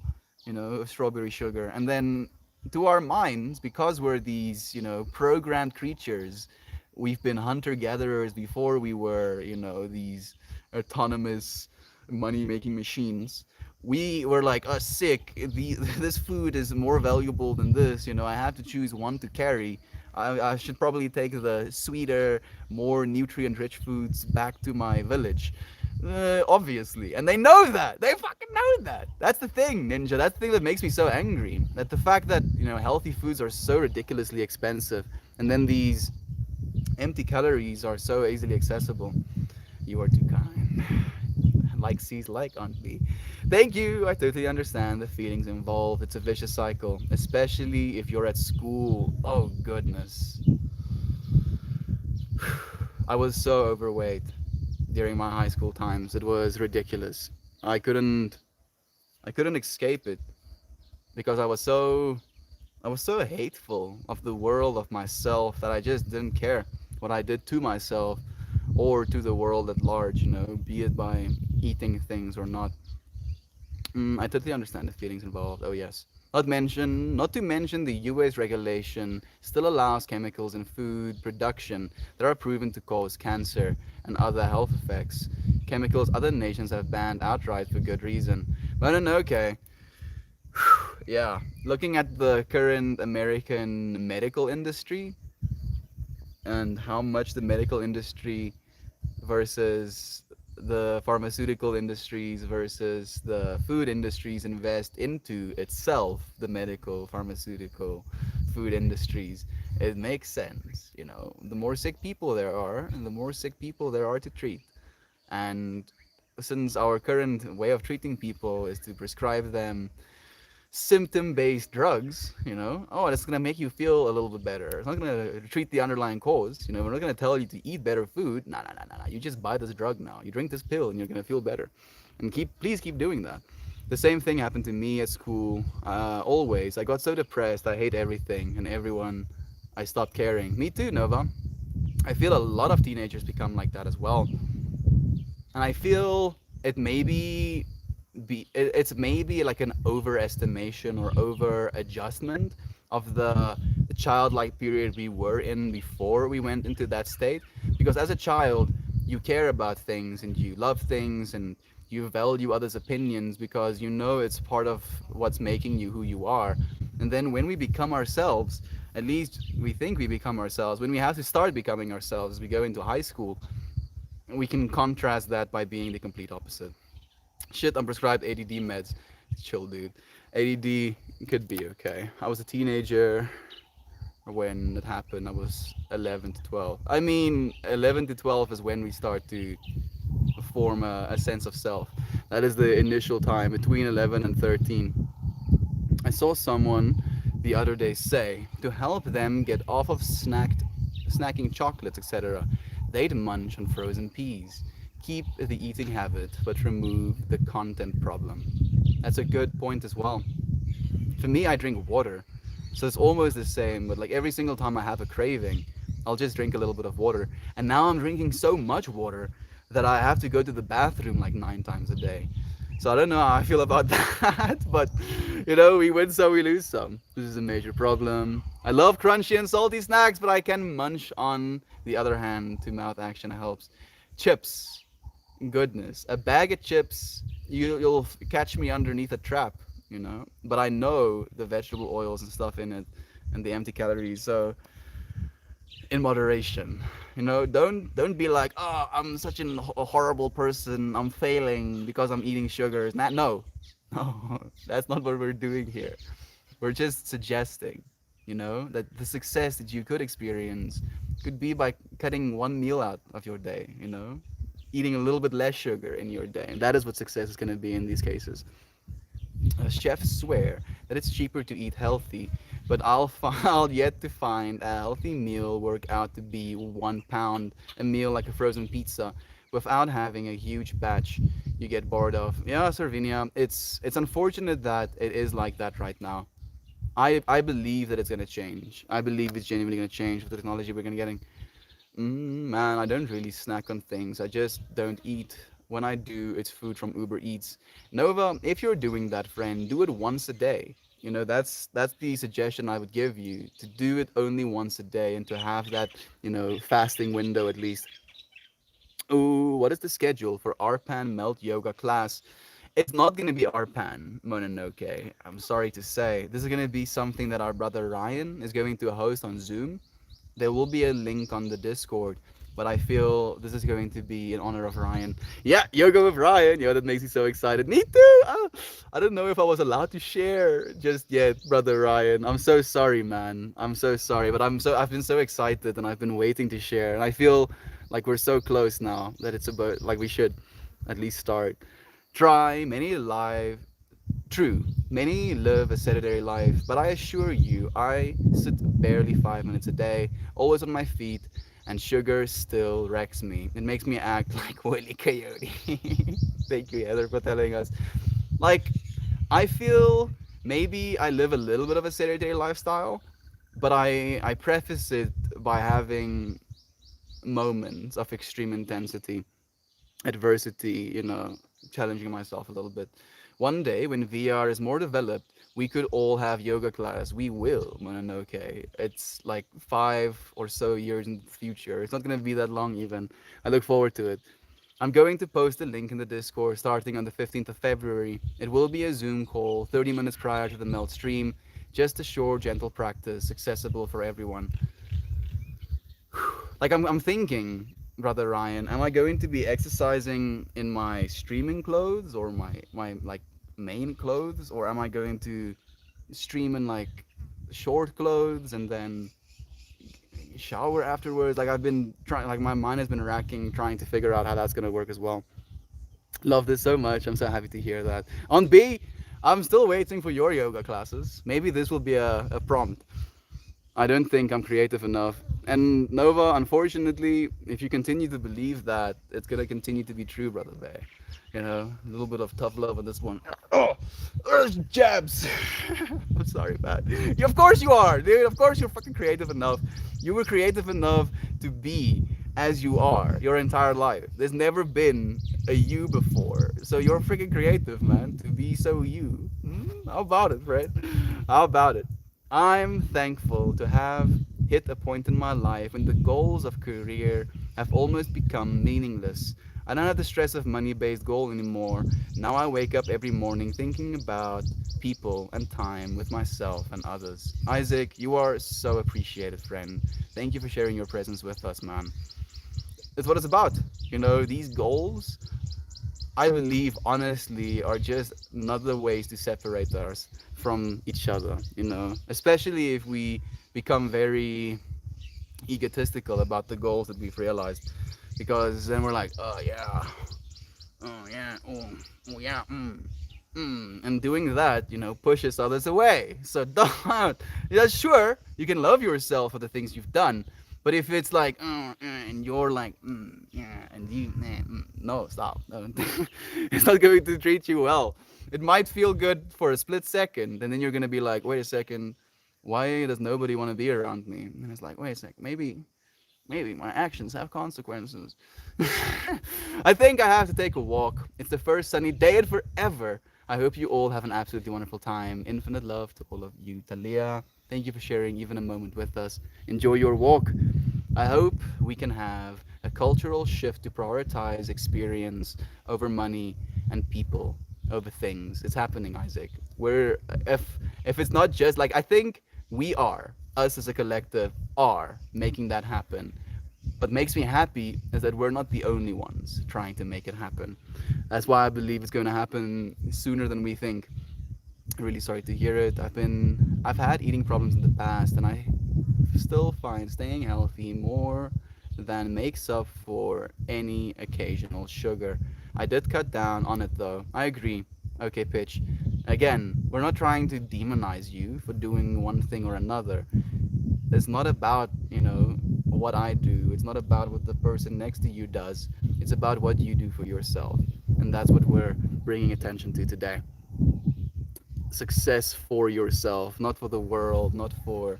of strawberry sugar. And then to our minds, because we're these, programmed creatures, we've been hunter gatherers before we were, these autonomous money making machines. We were like, oh, sick. This food is more valuable than this. I have to choose one to carry. I should probably take the sweeter, more nutrient rich foods back to my village. Obviously. And they know that. They fucking know that. That's the thing, Ninja. That's the thing that makes me so angry. That the fact that, healthy foods are so ridiculously expensive, and then these empty calories are so easily accessible. You are too kind. Like sees like, Auntie. Thank you. I totally understand the feelings involved. It's a vicious cycle, especially if you're at school. Oh, goodness. I was so overweight during my high school times. It was ridiculous. I couldn't I couldn't escape it because I was so hateful of the world, of myself, that I just didn't care what I did to myself or to the world at large, be it by eating things or not. I totally understand the feelings involved. Oh yes. Not to mention the US regulation still allows chemicals in food production that are proven to cause cancer and other health effects. Chemicals other nations have banned outright for good reason. But then okay, yeah. Looking at the current American medical industry and how much the medical industry versus the pharmaceutical industries versus the food industries invest into itself, the medical, pharmaceutical, food industries, it makes sense. The more sick people there are, the more sick people there are to treat. And since our current way of treating people is to prescribe them symptom-based drugs, oh, it's gonna make you feel a little bit better. It's not gonna treat the underlying cause. We're not gonna tell you to eat better food. No, no, no, no, no. You just buy this drug now. You drink this pill, and you're gonna feel better. And please keep doing that. The same thing happened to me at school. Always, I got so depressed. I hate everything and everyone. I stopped caring. Me too, Nova. I feel a lot of teenagers become like that as well, and I feel it maybe it's maybe like an overestimation or over adjustment of the childlike period we were in before we went into that state. Because as a child, you care about things and you love things and you value others' opinions because it's part of what's making you who you are. And then when we become ourselves, at least we think we become ourselves, when we have to start becoming ourselves, we go into high school, we can contrast that by being the complete opposite. Shit, I'm prescribed ADD meds. Chill, dude. ADD could be okay. I was a teenager when it happened. I was 11 to 12. I mean, 11 to 12 is when we start to form a sense of self. That is the initial time between 11 and 13. I saw someone the other day say to help them get off of snacking chocolates, etc., they'd munch on frozen peas. Keep the eating habit, but remove the content problem. That's a good point as well. For me, I drink water. So it's almost the same, but like every single time I have a craving, I'll just drink a little bit of water. And now I'm drinking so much water that I have to go to the bathroom like 9 times a day. So I don't know how I feel about that, but we win some, we lose some. This is a major problem. I love crunchy and salty snacks, but I can munch on the other hand. To mouth action helps. Chips, goodness, a bag of chips, you'll catch me underneath a trap, but I know the vegetable oils and stuff in it and the empty calories, so in moderation. Don't be like, oh, I'm such a horrible person, I'm failing because I'm eating sugars. No, no, that's not what we're doing here. We're just suggesting, that the success that you could experience could be by cutting one meal out of your day, eating a little bit less sugar in your day. And that is what success is going to be in these cases. Chefs swear that it's cheaper to eat healthy, but I'll yet to find a healthy meal work out to be 1 pound, a meal like a frozen pizza, without having a huge batch you get bored of. Yeah, Sarvinia, it's unfortunate that it is like that right now. I believe that it's gonna change. I believe it's genuinely gonna change with the technology we're gonna getting. Man, I don't really snack on things. I just don't eat. When I do, it's food from Uber Eats. Nova, if you're doing that, friend, do it once a day. That's the suggestion I would give you, to do it only once a day and to have that, fasting window at least. Ooh, what is the schedule for Arpan Melt Yoga class? It's not going to be Arpan, Mononoke. I'm sorry to say. This is going to be something that our brother Ryan is going to host on Zoom. There will be a link on the Discord, but I feel this is going to be in honor of Ryan. Yeah, yoga with Ryan. Yo, that makes me so excited. Me too. I don't know if I was allowed to share just yet, brother Ryan. I'm so sorry, man. I'm so sorry, but I've been so excited and I've been waiting to share, and I feel like we're so close now that it's about like we should at least start. Try many live True, many live a sedentary life, but I assure you, I sit barely 5 minutes a day, always on my feet, and sugar still wrecks me. It makes me act like Willy Coyote. Thank you, Heather, for telling us. Like, I feel maybe I live a little bit of a sedentary lifestyle, but I preface it by having moments of extreme intensity, adversity, challenging myself a little bit. One day, when VR is more developed, we could all have yoga class. We will, Mononoke. It's like 5 or so years in the future. It's not going to be that long, even. I look forward to it. I'm going to post a link in the Discord starting on the 15th of February. It will be a Zoom call 30 minutes prior to the melt stream. Just a short, gentle practice, accessible for everyone. Like I'm thinking, brother Ryan, am I going to be exercising in my streaming clothes or my like main clothes, or am I going to stream in like short clothes and then shower afterwards? Like I've been trying, like my mind has been racking trying to figure out how that's gonna work as well. Love this so much. I'm so happy to hear that. On B, I'm still waiting for your yoga classes. Maybe this will be a prompt. I don't think I'm creative enough. And Nova, unfortunately, if you continue to believe that, it's gonna continue to be true, brother Bay. A little bit of tough love on this one. Oh, there's jabs. I'm sorry, man. Of course you are, dude. Of course you're fucking creative enough. You were creative enough to be as you are your entire life. There's never been a you before. So you're freaking creative, man, to be so you. How about it, Fred? How about it? I'm thankful to have hit a point in my life when the goals of career have almost become meaningless. I don't have the stress of money-based goal anymore. Now I wake up every morning thinking about people and time with myself and others. Isaac, you are so appreciated, friend. Thank you for sharing your presence with us, man. That's what it's about. These goals, I believe, honestly, are just another ways to separate us from each other, especially if we become very egotistical about the goals that we've realized. Because then we're like, oh yeah, oh yeah, and doing that, pushes others away. So don't. Yeah, sure, you can love yourself for the things you've done, But if it's like, and you're like, yeah, and you, no, stop. No. It's not going to treat you well. It might feel good for a split second, and then you're going to be like, wait a second, why does nobody want to be around me? And it's like, wait a sec, maybe my actions have consequences. I think I have to take a walk. It's the first sunny day in forever. I hope you all have an absolutely wonderful time. Infinite love to all of you. Talia, thank you for sharing even a moment with us. Enjoy your walk. I hope we can have a cultural shift to prioritize experience over money and people over things. It's happening, Isaac. We're if it's not just like I think we are us as a collective are making that happen. What makes me happy is that we're not the only ones trying to make it happen. That's why I believe it's going to happen sooner than we think. Really sorry to hear it. I've had eating problems in the past, and I still find staying healthy more than makes up for any occasional sugar. I did cut down on it though. I agree. Okay, Pitch. Again, we're not trying to demonize you for doing one thing or another. It's not about, what I do. It's not about what the person next to you does. It's about what you do for yourself. And that's what we're bringing attention to today. Success for yourself, not for the world, not for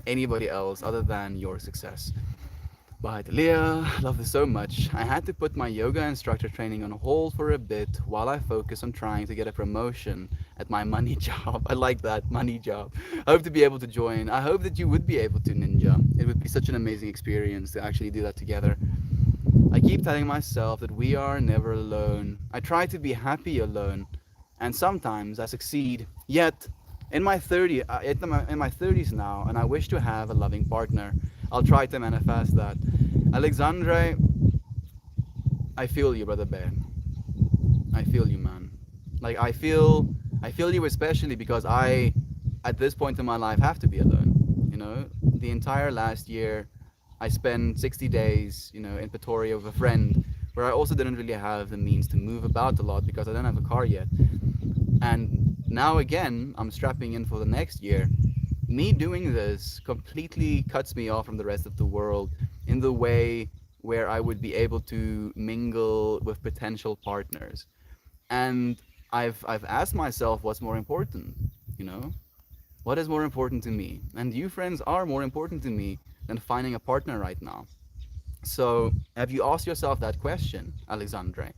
anybody else other than your success. But Leah, love this so much. I had to put my yoga instructor training on hold for a bit while I focus on trying to get a promotion at my money job. I like that, money job. I hope to be able to join. I hope that you would be able to, Ninja. It would be such an amazing experience to actually do that together. I keep telling myself that we are never alone. I try to be happy alone, and sometimes I succeed. Yet, in my 30s now, and I wish to have a loving partner. I'll try to manifest that. Alexandre, I feel you, brother Bear. I feel you, man. Like I feel you especially because I, at this point in my life, have to be alone. The entire last year, I spent 60 days, in Pretoria with a friend, where I also didn't really have the means to move about a lot because I don't have a car yet. And now again, I'm strapping in for the next year. Me doing this completely cuts me off from the rest of the world in the way where I would be able to mingle with potential partners. And I've asked myself what's more important, you know? What is more important to me? And you friends are more important to me than finding a partner right now. So, have you asked yourself that question, Alexandre?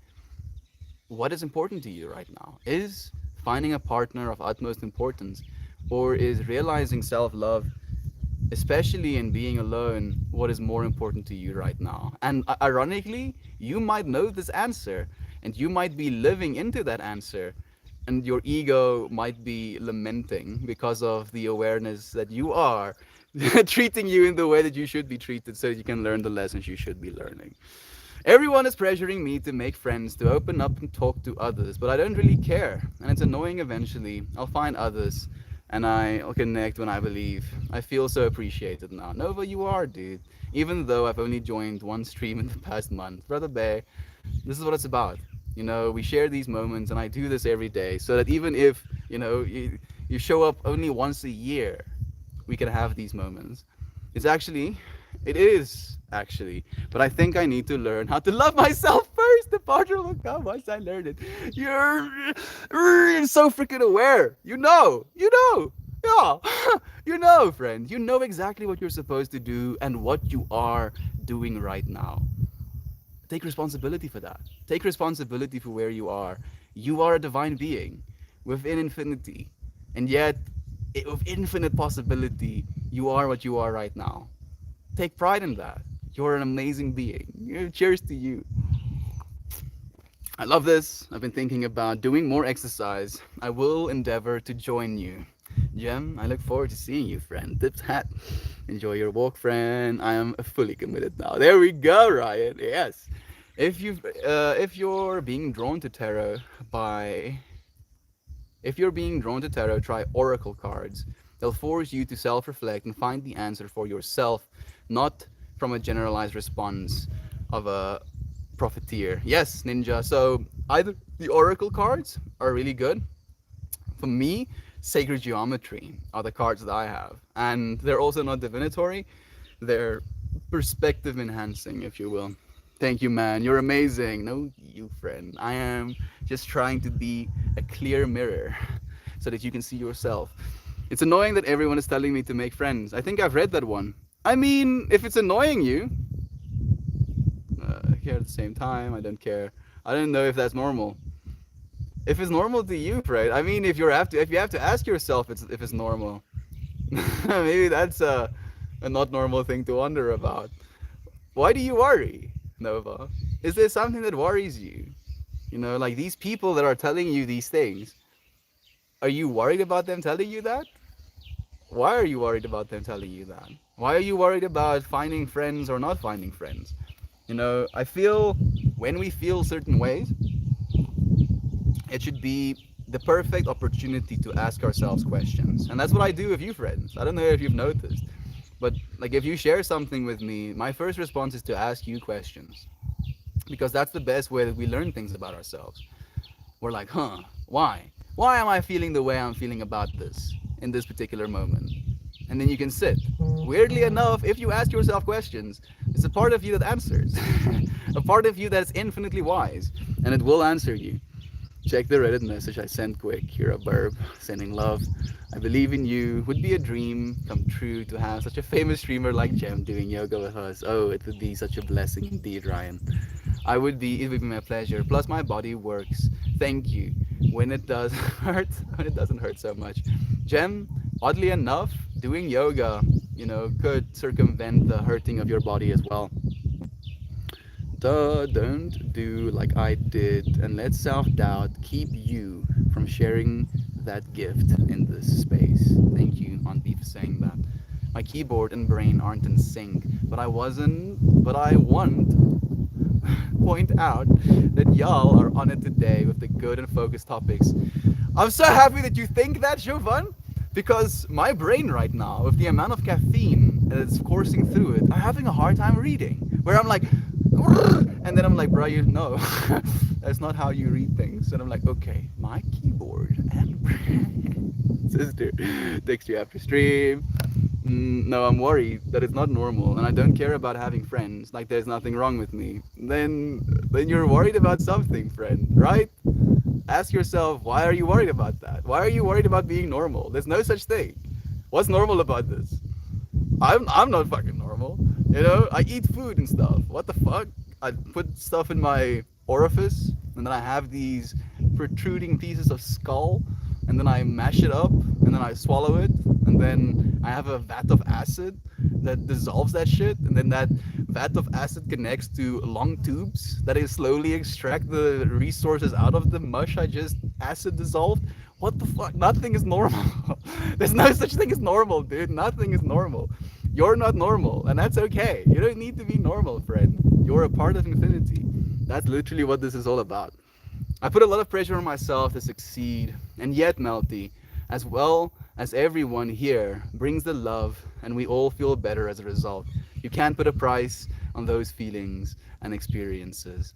What is important to you right now? Is finding a partner of utmost importance, or is realizing self love, especially in being alone, what is more important to you right now? And ironically, you might know this answer, and you might be living into that answer, and your ego might be lamenting because of the awareness that you are treating you in the way that you should be treated so that you can learn the lessons you should be learning. Everyone is pressuring me to make friends, to open up and talk to others, but I don't really care. And it's annoying eventually. I'll find others and I'll connect when I believe. I feel so appreciated now. Nova, you are, dude. Even though I've only joined one stream in the past month. Brother Bay, this is what it's about. We share these moments and I do this every day so that even if, you show up only once a year, we can have these moments. It's actually, it is actually, but I think I need to learn how to love myself first. The partner will come once I learn it. You're so freaking aware. Yeah. Friend. You know exactly what you're supposed to do and what you are doing right now. Take responsibility for that. Take responsibility for where you are. You are a divine being within infinity. And yet, with infinite possibility, you are what you are right now. Take pride in that. You're an amazing being. Cheers to you. I love this. I've been thinking about doing more exercise. I will endeavor to join you. Jem, I look forward to seeing you, friend. Tips hat. Enjoy your walk, friend. I am fully committed now. There we go, Ryan. Yes. If you're being drawn to tarot by if you're being drawn to tarot, try oracle cards. They'll force you to self-reflect and find the answer for yourself, not from a generalized response of a profiteer. Yes, ninja. So either the oracle cards are really good. For me, sacred geometry are the cards that I have, and they're also not divinatory. They're perspective enhancing, if you will. Thank you, man. You're amazing. No, you, friend. I am just trying to be a clear mirror so that you can see yourself. It's annoying that everyone is telling me to make friends. I think I've read that one. I mean, if it's annoying you, here at the same time, I don't care. I don't know if that's normal. If it's normal to you, Fred. I mean, if you have to ask yourself if it's normal, maybe that's a not normal thing to wonder about. Why do you worry, Nova? Is there something that worries you? You know, like these people that are telling you these things. Are you worried about them telling you that? Why are you worried about them telling you that? Why are you worried about finding friends or not finding friends? You know, I feel when we feel certain ways, it should be the perfect opportunity to ask ourselves questions. And that's what I do with you, friends. I don't know if you've noticed, but like if you share something with me, my first response is to ask you questions because that's the best way that we learn things about ourselves. We're like, huh, why? Why am I feeling the way I'm feeling about this in this particular moment? And then you can sit. Weirdly enough, if you ask yourself questions, it's a part of you that answers, a part of you that's infinitely wise, and it will answer you. Check the Reddit message I sent quick. You're a burb. Sending love. I believe in you. Would be a dream come true to have such a famous streamer like Jem doing yoga with us. Oh, it would be such a blessing indeed, Ryan. It would be my pleasure. Plus, my body works. Thank you. When it does hurt, when it doesn't hurt so much. Jem, oddly enough, doing yoga, could circumvent the hurting of your body as well. Don't do like I did and let self doubt keep you from sharing that gift in this space. Thank you, Aunt B, for saying that. My keyboard and brain aren't in sync, but I want point out that y'all are on it today with the good and focused topics. I'm so happy that you think that, Jovan, because my brain right now, with the amount of caffeine that's coursing through it, I'm having a hard time reading. Where I'm like, and then I'm like, bro, you know, that's not how you read things. And I'm like, okay, my keyboard and brain. Sister, text you after stream. No, I'm worried that it's not normal, and I don't care about having friends. Like there's nothing wrong with me. Then you're worried about something, friend, right? Ask yourself, why are you worried about that? Why are you worried about being normal? There's no such thing. What's normal about this? I'm not fucking normal. You know, I eat food and stuff. What the fuck? I put stuff in my orifice, and then I have these protruding pieces of skull, and then I mash it up, and then I swallow it, and then I have a vat of acid that dissolves that shit, and then that vat of acid connects to long tubes that is slowly extract the resources out of the mush I just acid dissolved. What the fuck? Nothing is normal. There's no such thing as normal, dude. Nothing is normal. You're not normal, and that's okay. You don't need to be normal, friend. You're a part of infinity. That's literally what this is all about. I put a lot of pressure on myself to succeed, and yet, Melty, as well as everyone here, brings the love, and we all feel better as a result. You can't put a price on those feelings and experiences.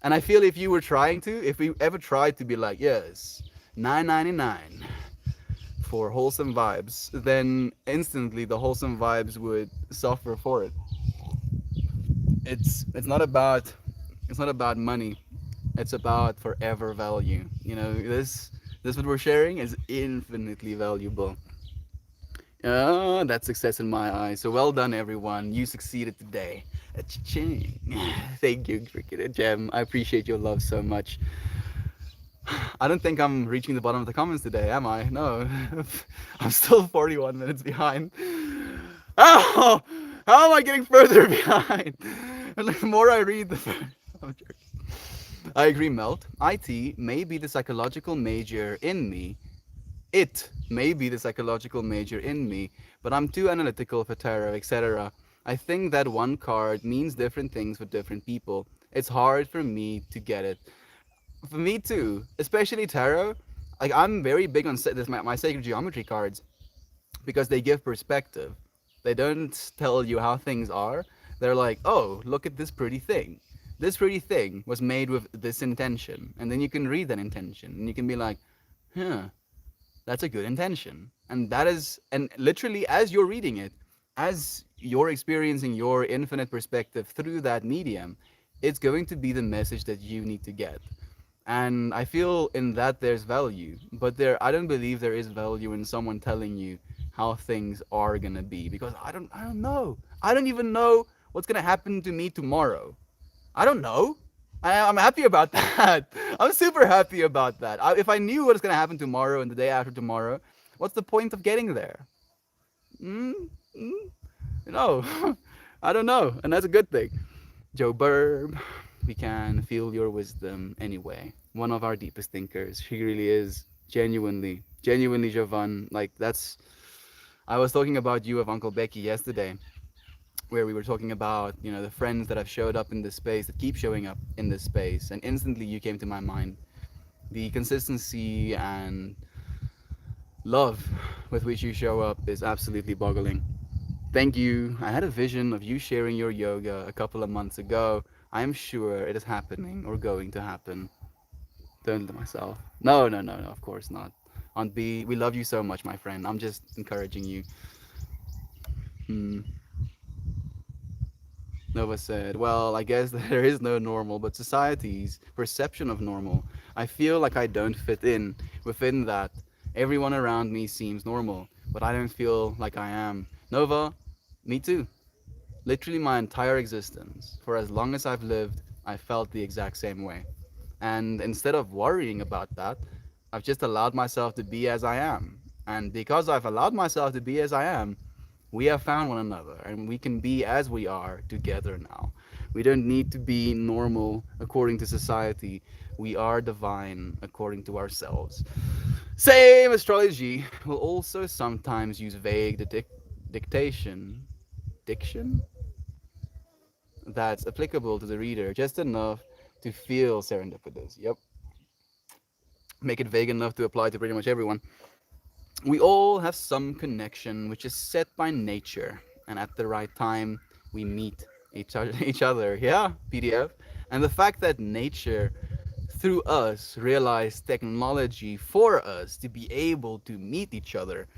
And I feel if we ever tried to be like, yes, 9.99 for wholesome vibes, then instantly the wholesome vibes would suffer for it. It's not about money. It's about forever value. This what we're sharing is infinitely valuable. That's success in my eyes. So well done, everyone. You succeeded today. Cha-ching. Thank you, Cricket and Gem. I appreciate your love so much. I don't think I'm reaching the bottom of the comments today, am I? No. I'm still 41 minutes behind. Oh, how am I getting further behind? And the more I read, the further. I'm joking. I agree, Melt. IT may be the psychological major in me. It may be the psychological major in me, but I'm too analytical for tarot, etc. I think that one card means different things for different people. It's hard for me to get it. For me too, especially tarot. Like I'm very big on my sacred geometry cards because they give perspective. They don't tell you how things are. They're like, oh, look at this pretty thing. This pretty thing was made with this intention, and then you can read that intention, and you can be like, huh, that's a good intention. And literally as you're reading it, as you're experiencing your infinite perspective through that medium, it's going to be the message that you need to get. And I feel in that there's value, but I don't believe there is value in someone telling you how things are gonna be, because I don't know. I don't even know what's gonna happen to me tomorrow. I don't know. I'm happy about that. I'm super happy about that. If I knew what's gonna happen tomorrow and the day after tomorrow, what's the point of getting there? Mm, mm, no, I don't know, and that's a good thing. Joe Burb, we can feel your wisdom anyway. One of our deepest thinkers. She really is genuinely, Jovan. Like that's. I was talking about you of Uncle Becky yesterday, where we were talking about the friends that have showed up in this space, that keep showing up in this space, and instantly you came to my mind. The consistency and love with which you show up is absolutely boggling. Thank you. I had a vision of you sharing your yoga a couple of months ago. I am sure it is happening or going to happen. Don't let myself. No, no, no, no, of course not. Aunt B, we love you so much, my friend. I'm just encouraging you. Hmm. Nova said, well, I guess there is no normal, but society's perception of normal. I feel like I don't fit in within that. Everyone around me seems normal, but I don't feel like I am. Nova, me too. Literally my entire existence, for as long as I've lived, I felt the exact same way. And instead of worrying about that, I've just allowed myself to be as I am. And because I've allowed myself to be as I am, we have found one another and we can be as we are together now. We don't need to be normal according to society. We are divine according to ourselves. Same astrology will also sometimes use vague dictation. Diction? That's applicable to the reader, just enough to feel serendipitous. Yep. Make it vague enough to apply to pretty much everyone. We all have some connection which is set by nature, and at the right time, we meet each other. Yeah, PDF. And the fact that nature, through us, realized technology for us to be able to meet each other.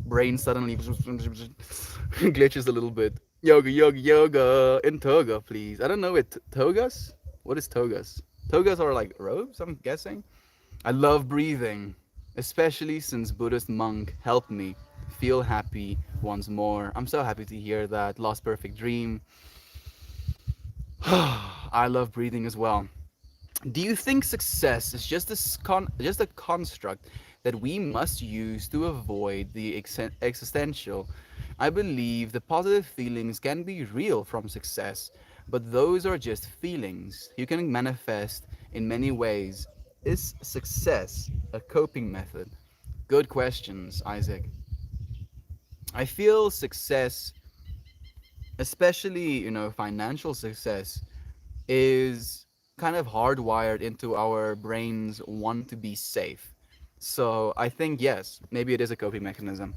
Brain suddenly glitches a little bit. Yoga, yoga, yoga. In toga, please. I don't know it. Togas? What is togas? Togas are like robes, I'm guessing. I love breathing, especially since Buddhist monk helped me feel happy once more. I'm so happy to hear that. Lost perfect dream. I love breathing as well. Do you think success is just a construct that we must use to avoid the existential? I believe the positive feelings can be real from success, but those are just feelings. You can manifest in many ways. Is success a coping method? Good questions, Isaac. I feel success, especially, financial success, is kind of hardwired into our brains want to be safe. So I think yes, maybe it is a coping mechanism.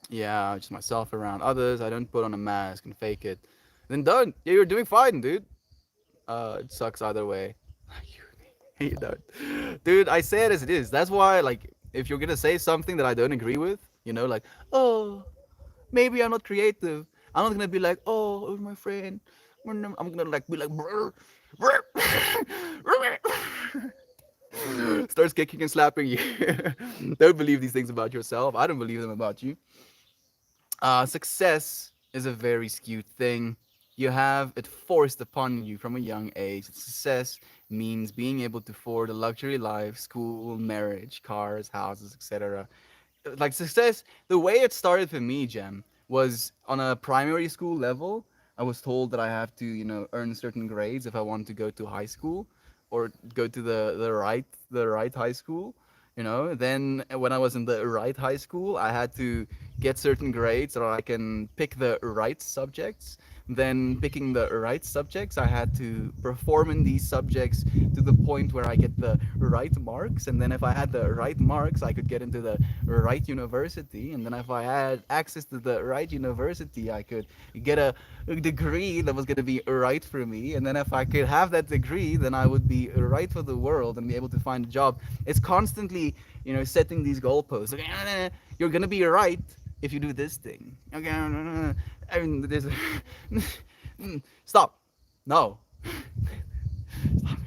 Yeah, just myself around others. I don't put on a mask and fake it. Then done. Yeah, you're doing fine, dude. It sucks either way. you don't, dude. I say it as it is. That's why, like, if you're gonna say something that I don't agree with, like, oh, maybe I'm not creative. I'm not gonna be like, oh, my friend. I'm gonna like be like, brr, brr, starts kicking and slapping you. Don't believe these things about yourself. I don't believe them about you. Success is a very skewed thing. You have it forced upon you from a young age. Success means being able to afford a luxury life, school, marriage, cars, houses, etc. Like success, the way it started for me, Jem, was on a primary school level. I was told that I have to, earn certain grades if I want to go to high school or go to the right high school. Then when I was in the right high school, I had to get certain grades so I can pick the right subjects. Then picking the right subjects, I had to perform in these subjects to the point where I get the right marks. And then if I had the right marks, I could get into the right university. And then if I had access to the right university, I could get a degree that was going to be right for me. And then if I could have that degree, then I would be right for the world and be able to find a job. It's constantly, setting these goalposts. Like, you're going to be right if you do this thing. Okay, I mean, there's stop. No. Stop.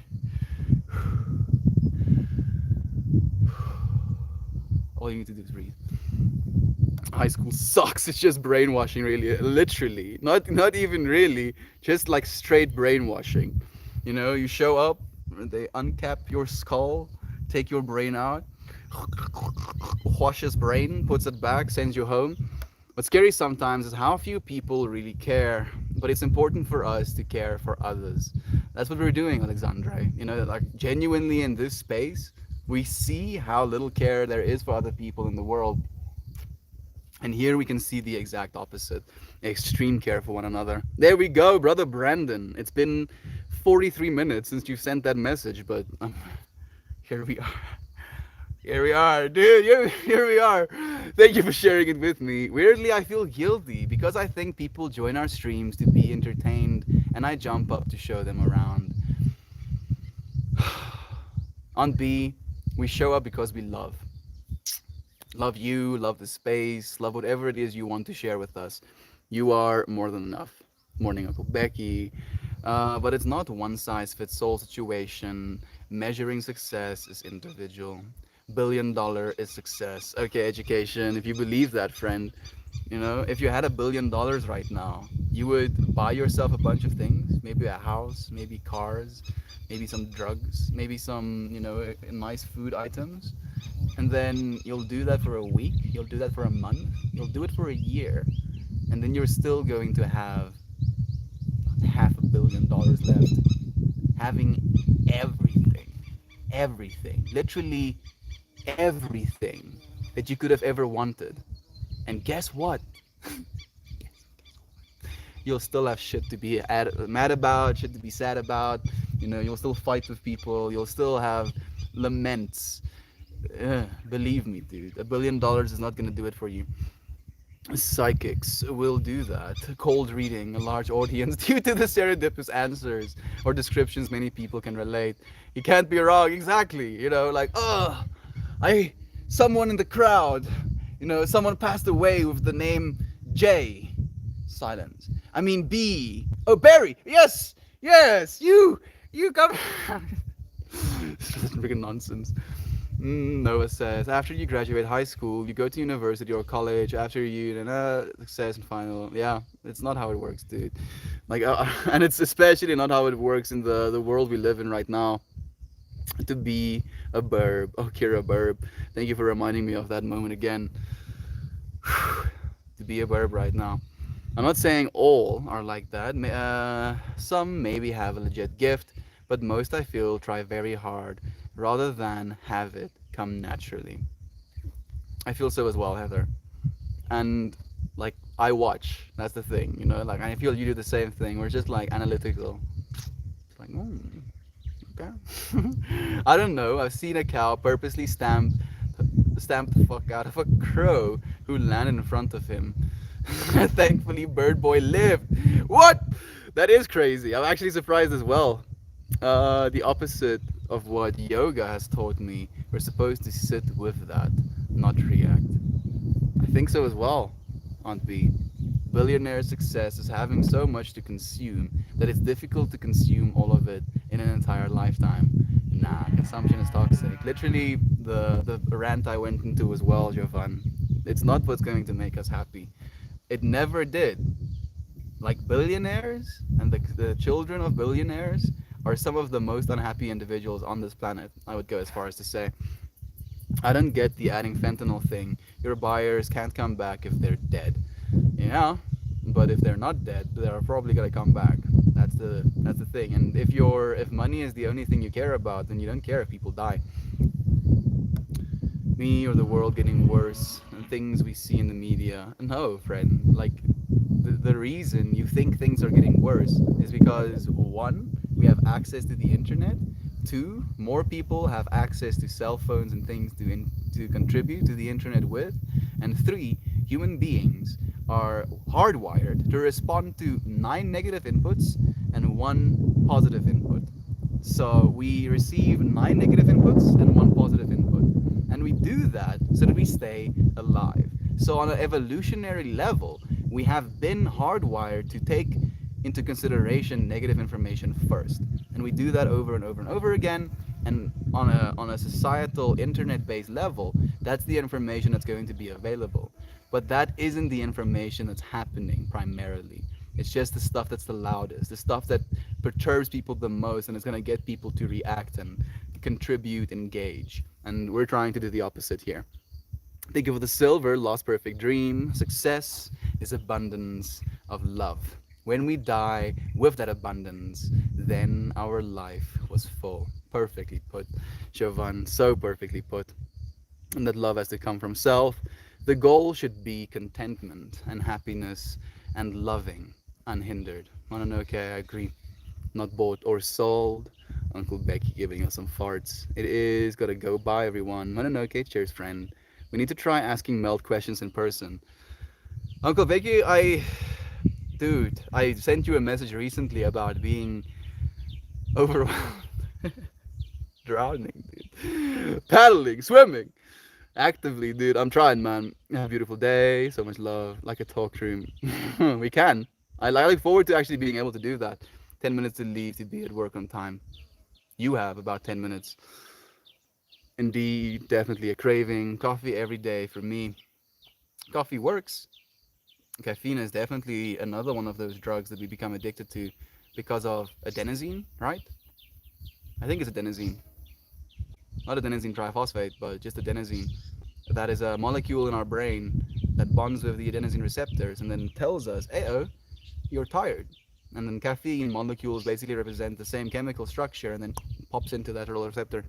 All you need to do is breathe. High school sucks. It's just brainwashing, really, literally. Not even really, just like straight brainwashing. You know, you show up, they uncap your skull, take your brain out, washes brain, puts it back, sends you home. What's scary sometimes is how few people really care, but it's important for us to care for others. That's what we're doing, Alexandre. You know, like genuinely in this space, we see how little care there is for other people in the world. And here we can see the exact opposite, extreme care for one another. There we go, brother Brandon. It's been 43 minutes since you sent that message, but here we are. Here we are, dude. Here we are. Thank you for sharing it with me. Weirdly, I feel guilty because I think people join our streams to be entertained, and I jump up to show them around. On B, we show up because we love you, love the space, love whatever it is you want to share with us. You are more than enough. Morning, Uncle Becky. But it's not one size fits all situation. Measuring success is individual. $1 billion is success. Okay, education. If you believe that, friend, you know, if you had $1 billion right now, you would buy yourself a bunch of things. Maybe a house, maybe cars, maybe some drugs, maybe some, nice food items. And then you'll do that for a week, you'll do that for a month, you'll do it for a year, and then you're still going to have $500 million left, having everything, everything, literally everything that you could have ever wanted. And guess what? You'll still have shit to be mad about, shit to be sad about. You'll still fight with people. You'll still have laments. Believe me, dude. $1 billion is not gonna do it for you. Psychics will do that. Cold reading a large audience due to the serendipitous answers or descriptions many people can relate. You can't be wrong. Exactly. Like, I, someone in the crowd, someone passed away with the name J. Silence. I mean B. Oh, Barry. Yes, yes. You come. This is freaking nonsense. Noah says, after you graduate high school, you go to university or college. After you, success and final. Yeah, it's not how it works, dude. Like, and it's especially not how it works in the world we live in right now. To be a burb. Oh, Kira Burb. Thank you for reminding me of that moment again. To be a burb right now. I'm not saying all are like that. Some maybe have a legit gift, but most I feel try very hard rather than have it come naturally. I feel so as well, Heather. And like I watch, that's the thing, like I feel you do the same thing. We're just like analytical. It's like, okay. I don't know. I've seen a cow purposely stamp the fuck out of a crow who landed in front of him. Thankfully, Bird Boy lived. What? That is crazy. I'm actually surprised as well. The opposite of what yoga has taught me. We're supposed to sit with that, not react. I think so as well, Aunt B. Billionaire success is having so much to consume that it's difficult to consume all of it in an entire lifetime. Nah, consumption is toxic. Literally, the rant I went into as well, Jovan. It's not what's going to make us happy. It never did. Like billionaires and the children of billionaires are some of the most unhappy individuals on this planet. I would go as far as to say. I don't get the adding fentanyl thing. Your buyers can't come back if they're dead. Yeah, but if they're not dead, they're probably gonna come back. That's the thing. And if money is the only thing you care about, then you don't care if people die. Me or the world getting worse and things we see in the media. No, friend. Like the reason you think things are getting worse is because one, we have access to the internet. Two, more people have access to cell phones and things to contribute to the internet with. And three, human beings are hardwired to respond to 9 negative inputs and 1 positive input. So we receive 9 negative inputs and 1 positive input. And we do that so that we stay alive. So, on an evolutionary level, we have been hardwired to take into consideration negative information first. And we do that over and over and over again. And on a societal internet based level, that's the information that's going to be available. But that isn't the information that's happening primarily. It's just the stuff that's the loudest, the stuff that perturbs people the most, and it's going to get people to react and contribute, engage. And we're trying to do the opposite here. Think of the silver, lost perfect dream. Success is abundance of love. When we die with that abundance, then our life was full. Perfectly put, Chauvin. So perfectly put. And that love has to come from self. The goal should be contentment and happiness and loving, unhindered. Mononoke, I agree. Not bought or sold. Uncle Becky giving us some farts. It is gotta go. Bye, everyone. Mononoke, cheers, friend. We need to try asking Melt questions in person. Uncle Becky, Dude, I sent you a message recently about being overwhelmed. Drowning, dude. Paddling, swimming. Actively, dude. I'm trying, man. Have a beautiful day. So much love. Like a talk room. We can. I look forward to actually being able to do that. 10 minutes to leave to be at work on time. You have about 10 minutes. Indeed, definitely a craving. Coffee every day for me. Coffee works. Caffeine is definitely another one of those drugs that we become addicted to because of adenosine, right? I think it's adenosine. Not adenosine triphosphate, but just adenosine. That is a molecule in our brain that bonds with the adenosine receptors and then tells us, hey, oh, you're tired. And then caffeine molecules basically represent the same chemical structure and then pops into that little receptor.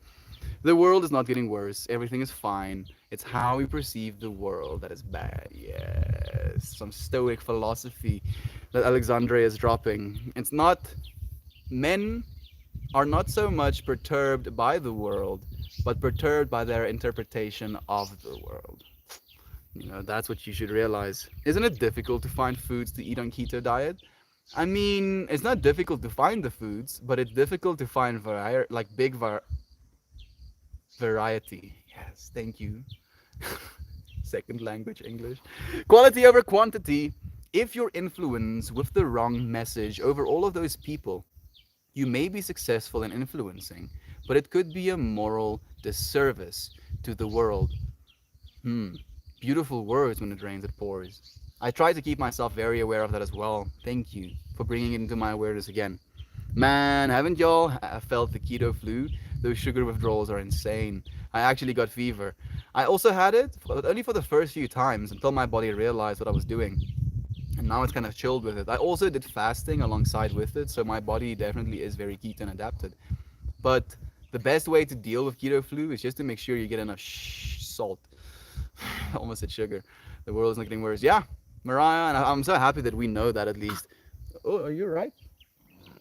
The world is not getting worse. Everything is fine. It's how we perceive the world that is bad. Yes. Some stoic philosophy that Alexandre is dropping. It's not, men are not so much perturbed by the world, but perturbed by their interpretation of the world. That's what you should realize. Isn't it difficult to find foods to eat on keto diet? I mean, it's not difficult to find the foods, but it's difficult to find variety. Yes, thank you. Second language English. Quality over quantity. If you're influenced with the wrong message over all of those people, you may be successful in influencing, but it could be a moral disservice to the world. Hmm. Beautiful words. When it rains, it pours. I try to keep myself very aware of that as well. Thank you for bringing it into my awareness again. Man, haven't y'all felt the keto flu? Those sugar withdrawals are insane. I actually got fever. I also had it, but only for the first few times until my body realized what I was doing. And now it's kind of chilled with it. I also did fasting alongside with it, so my body definitely is very ketone adapted. But the best way to deal with keto flu is just to make sure you get enough salt. I almost said sugar. The world is not getting worse. Yeah, Mariah, and I'm so happy that we know that at least. Oh, are you alright?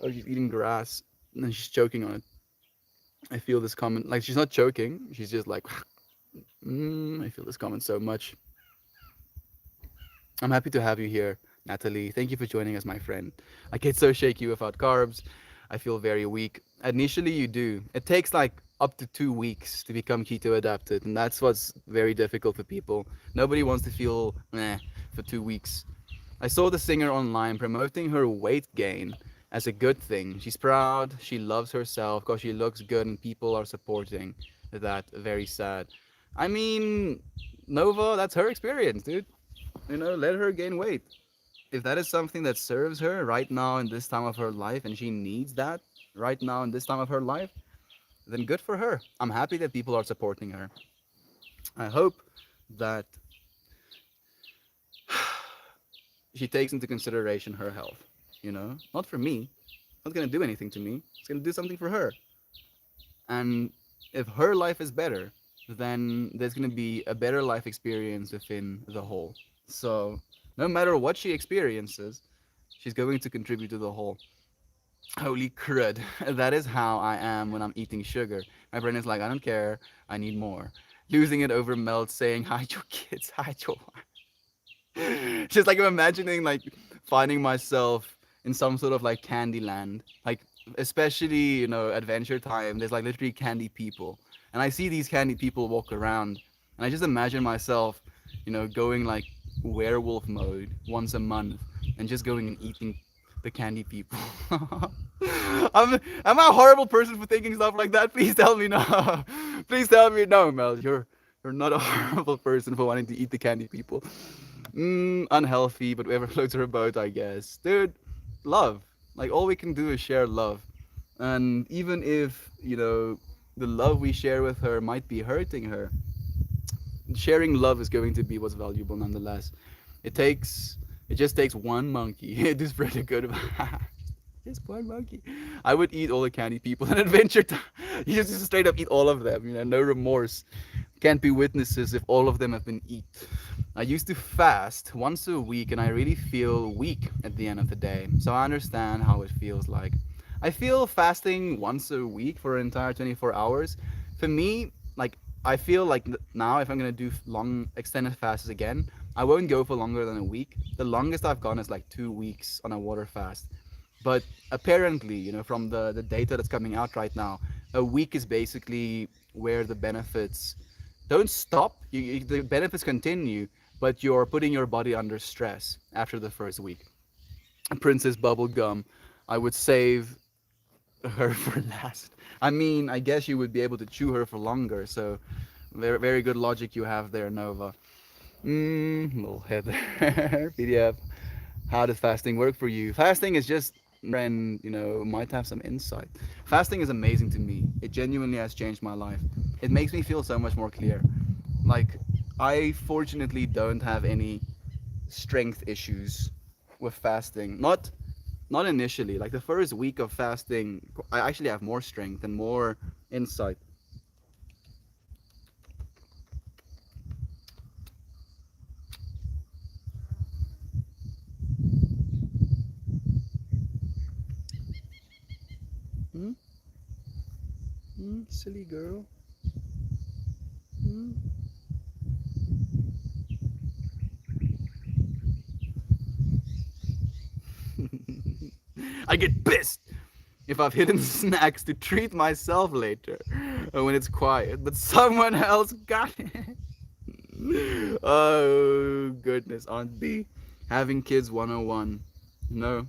Oh, she's eating grass and she's choking on it. I feel this comment. Like, she's not choking. She's just like, I feel this comment so much. I'm happy to have you here, Natalie. Thank you for joining us, my friend. I get so shaky without carbs. I feel very weak. Initially, you do. It takes like up to 2 weeks to become keto adapted, and that's what's very difficult for people. Nobody wants to feel for 2 weeks. I saw the singer online promoting her weight gain as a good thing. She's proud, she loves herself because she looks good, and people are supporting that. Very sad. I mean, Nova, that's her experience, dude. Let her gain weight. If that is something that serves her right now in this time of her life and she needs that right now in this time of her life, then good for her. I'm happy that people are supporting her. I hope that she takes into consideration her health. Not for me. Not gonna do anything to me. It's gonna do something for her. And if her life is better, then there's gonna be a better life experience within the whole. So no matter what she experiences, she's going to contribute to the whole. Holy crud. That is how I am when I'm eating sugar. My brain is like, I don't care. I need more. Losing it over Melt saying, hide your kids, hide your just like I'm imagining like finding myself in some sort of like candy land, like especially Adventure Time. There's like literally candy people, and I see these candy people walk around, and I just imagine myself, going like werewolf mode once a month and just going and eating the candy people. Am I a horrible person for thinking stuff like that? Please tell me no. Please tell me no, Mel. You're not a horrible person for wanting to eat the candy people. Unhealthy, but whoever floats her boat, I guess. Dude, love. Like all we can do is share love. And even if, the love we share with her might be hurting her, sharing love is going to be what's valuable nonetheless. It takes it just takes one monkey to spread a good vibe. Just one monkey. I would eat all the candy people in Adventure Time. You just straight up eat all of them, no remorse. Can't be witnesses if all of them have been eat. I used to fast once a week and I really feel weak at the end of the day. So I understand how it feels like. I feel fasting once a week for an entire 24 hours. For me, like I feel like now if I'm going to do long extended fasts again, I won't go for longer than a week. The longest I've gone is like 2 weeks on a water fast. But apparently, from the data that's coming out right now, a week is basically where the benefits don't stop. The benefits continue, but you're putting your body under stress after the first week. Princess Bubblegum, I would save her for last. I mean, I guess you would be able to chew her for longer, so very, very good logic you have there, Nova. Little Heather. PDF. How does fasting work for you? Fasting is just friend, might have some insight. Fasting is amazing to me. It genuinely has changed my life. It makes me feel so much more clear. Like I fortunately don't have any strength issues with fasting. Not initially. Like the first week of fasting, I actually have more strength and more insight. Hmm? Silly girl. Hmm? I get pissed if I've hidden snacks to treat myself later when it's quiet, but someone else got it. Oh, goodness. Aunt B. Having kids 101. No,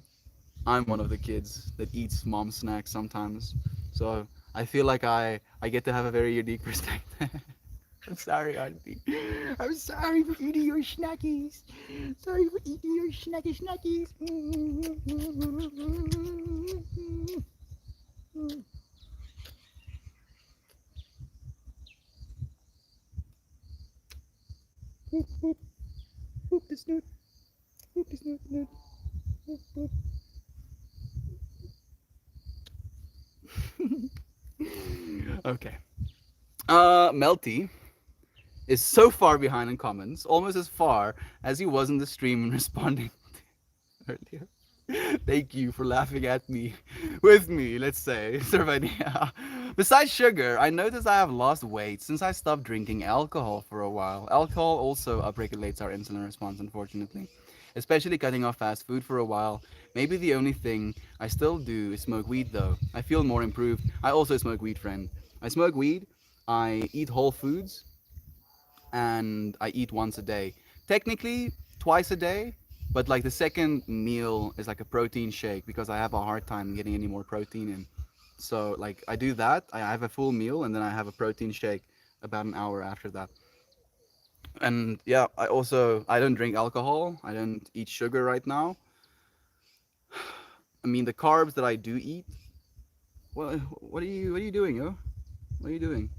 I'm one of the kids that eats mom snacks sometimes. So I feel like I get to have a very unique perspective. I'm sorry, Auntie. I'm sorry for eating your snackies. Sorry for eating your snackies. Boop, boop, boop the snoot. Boop the snoot, snoot. Boop, boop. Okay. Melty is so far behind in comments, almost as far as he was in the stream and responding earlier. Thank you for laughing at me, with me, let's say, Servania. Besides sugar, I noticed I have lost weight since I stopped drinking alcohol for a while. Alcohol also upregulates our insulin response, unfortunately. Especially cutting off fast food for a while. Maybe the only thing I still do is smoke weed though. I feel more improved. I also smoke weed, friend. I smoke weed, I eat whole foods, and I eat once a day. Technically, twice a day, but like the second meal is like a protein shake because I have a hard time getting any more protein in. So like I do that. I have a full meal and then I have a protein shake about an hour after that. And yeah, I don't drink alcohol. I don't eat sugar right now. I mean the carbs that I do eat. What are you doing, yo? What are you doing?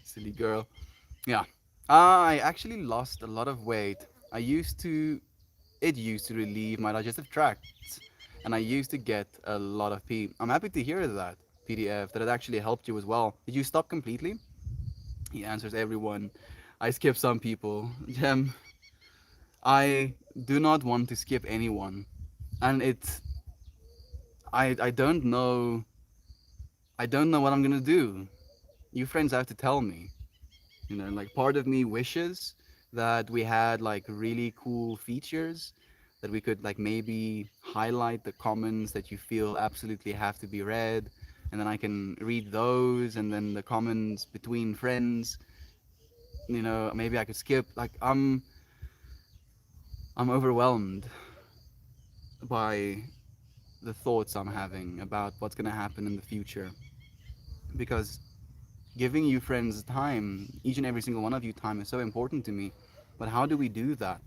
Silly girl. Yeah. I actually lost a lot of weight. It used to relieve my digestive tract, and I used to get a lot of pee. I'm happy to hear that, PDF, that it actually helped you as well. Did you stop completely? He answers everyone. I skip some people. Gem, I do not want to skip anyone. And I don't know what I'm gonna do. You friends have to tell me. Like part of me wishes that we had like really cool features that we could like maybe highlight the comments that you feel absolutely have to be read and then I can read those, and then the comments between friends. Maybe I could skip. Like I'm overwhelmed by the thoughts I'm having about what's gonna happen in the future, because giving you friends time, each and every single one of you time, is so important to me. But how do we do that?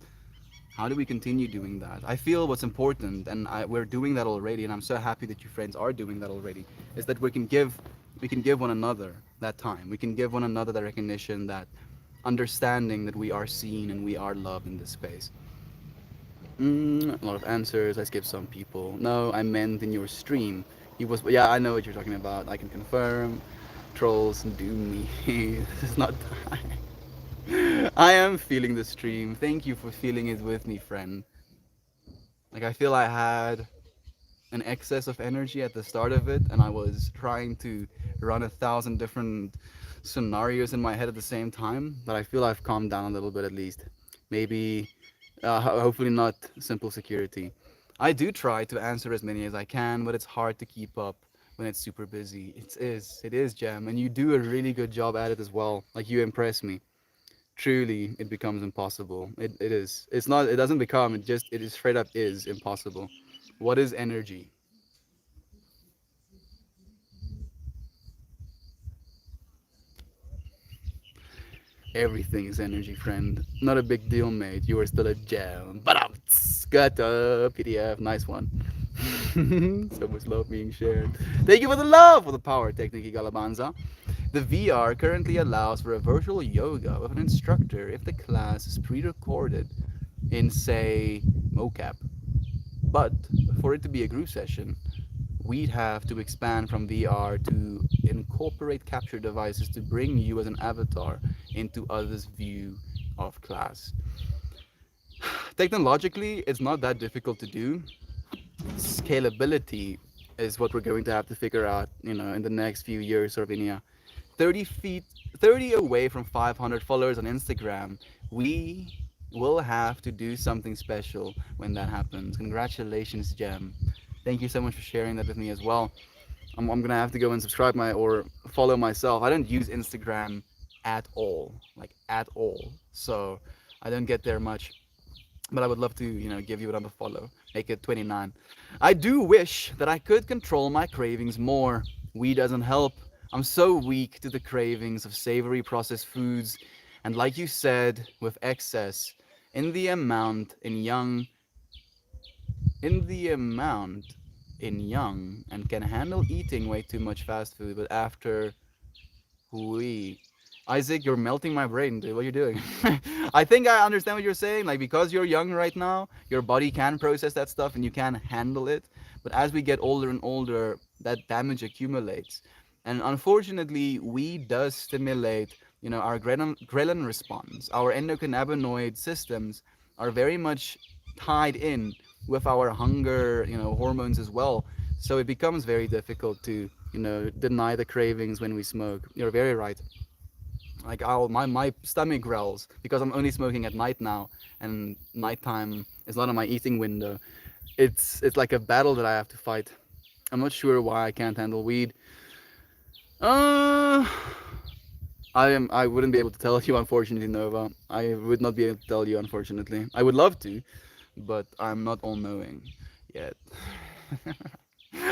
How do we continue doing that? I feel what's important, and we're doing that already, and I'm so happy that you friends are doing that already. Is that we can give one another that time. We can give one another that recognition, that understanding that we are seen and we are loved in this space. A lot of answers. I skipped some people. No, I meant in your stream. He was. Yeah, I know what you're talking about. I can confirm. Trolls do me. This is not time. I am feeling the stream. Thank you for feeling it with me, friend. Like, I feel I had an excess of energy at the start of it, and I was trying to run 1,000 different scenarios in my head at the same time. But I feel I've calmed down a little bit, at least. Maybe, hopefully not simple security. I do try to answer as many as I can, but it's hard to keep up when it's super busy. It is, Jam, and you do a really good job at it as well. Like, you impress me. Truly, it becomes impossible. It is. It's not. It doesn't become. It is straight up is impossible. What is energy? Everything is energy, friend. Not a big deal, mate. You are still a gem. But got a PDF. Nice one. So much love being shared. Thank you for the love, for the power, Technique Galabanza. The VR currently allows for a virtual yoga with an instructor if the class is pre-recorded in, say, mocap. But for it to be a group session, we'd have to expand from VR to incorporate capture devices to bring you as an avatar into others' view of class. Technologically, it's not that difficult to do. Scalability is what we're going to have to figure out, in the next few years, Sarvinia. 30 feet, 30 away from 500 followers on Instagram, we will have to do something special when that happens. Congratulations, Gem. Thank you so much for sharing that with me as well. I'm gonna have to go and subscribe or follow myself. I don't use Instagram at all, like at all. So I don't get there much, but I would love to, give you another follow. Make it 29. I do wish that I could control my cravings more. Weed doesn't help. I'm so weak to the cravings of savory processed foods, and like you said, with excess, in the amount in young, in the amount in young, and can handle eating way too much fast food, but after we, Isaac, you're melting my brain, dude. What are you doing? I think I understand what you're saying. Like, because you're young right now, your body can process that stuff and you can handle it. But as we get older and older, that damage accumulates. And unfortunately, weed does stimulate, our ghrelin response. Our endocannabinoid systems are very much tied in with our hunger, hormones as well. So it becomes very difficult to, deny the cravings when we smoke. You're very right. Like, my stomach growls because I'm only smoking at night now, and nighttime is not on my eating window. It's like a battle that I have to fight. I'm not sure why I can't handle weed. Uh, I wouldn't be able to tell you, unfortunately, Nova. I would not be able to tell you, unfortunately. I would love to, but I'm not all knowing yet.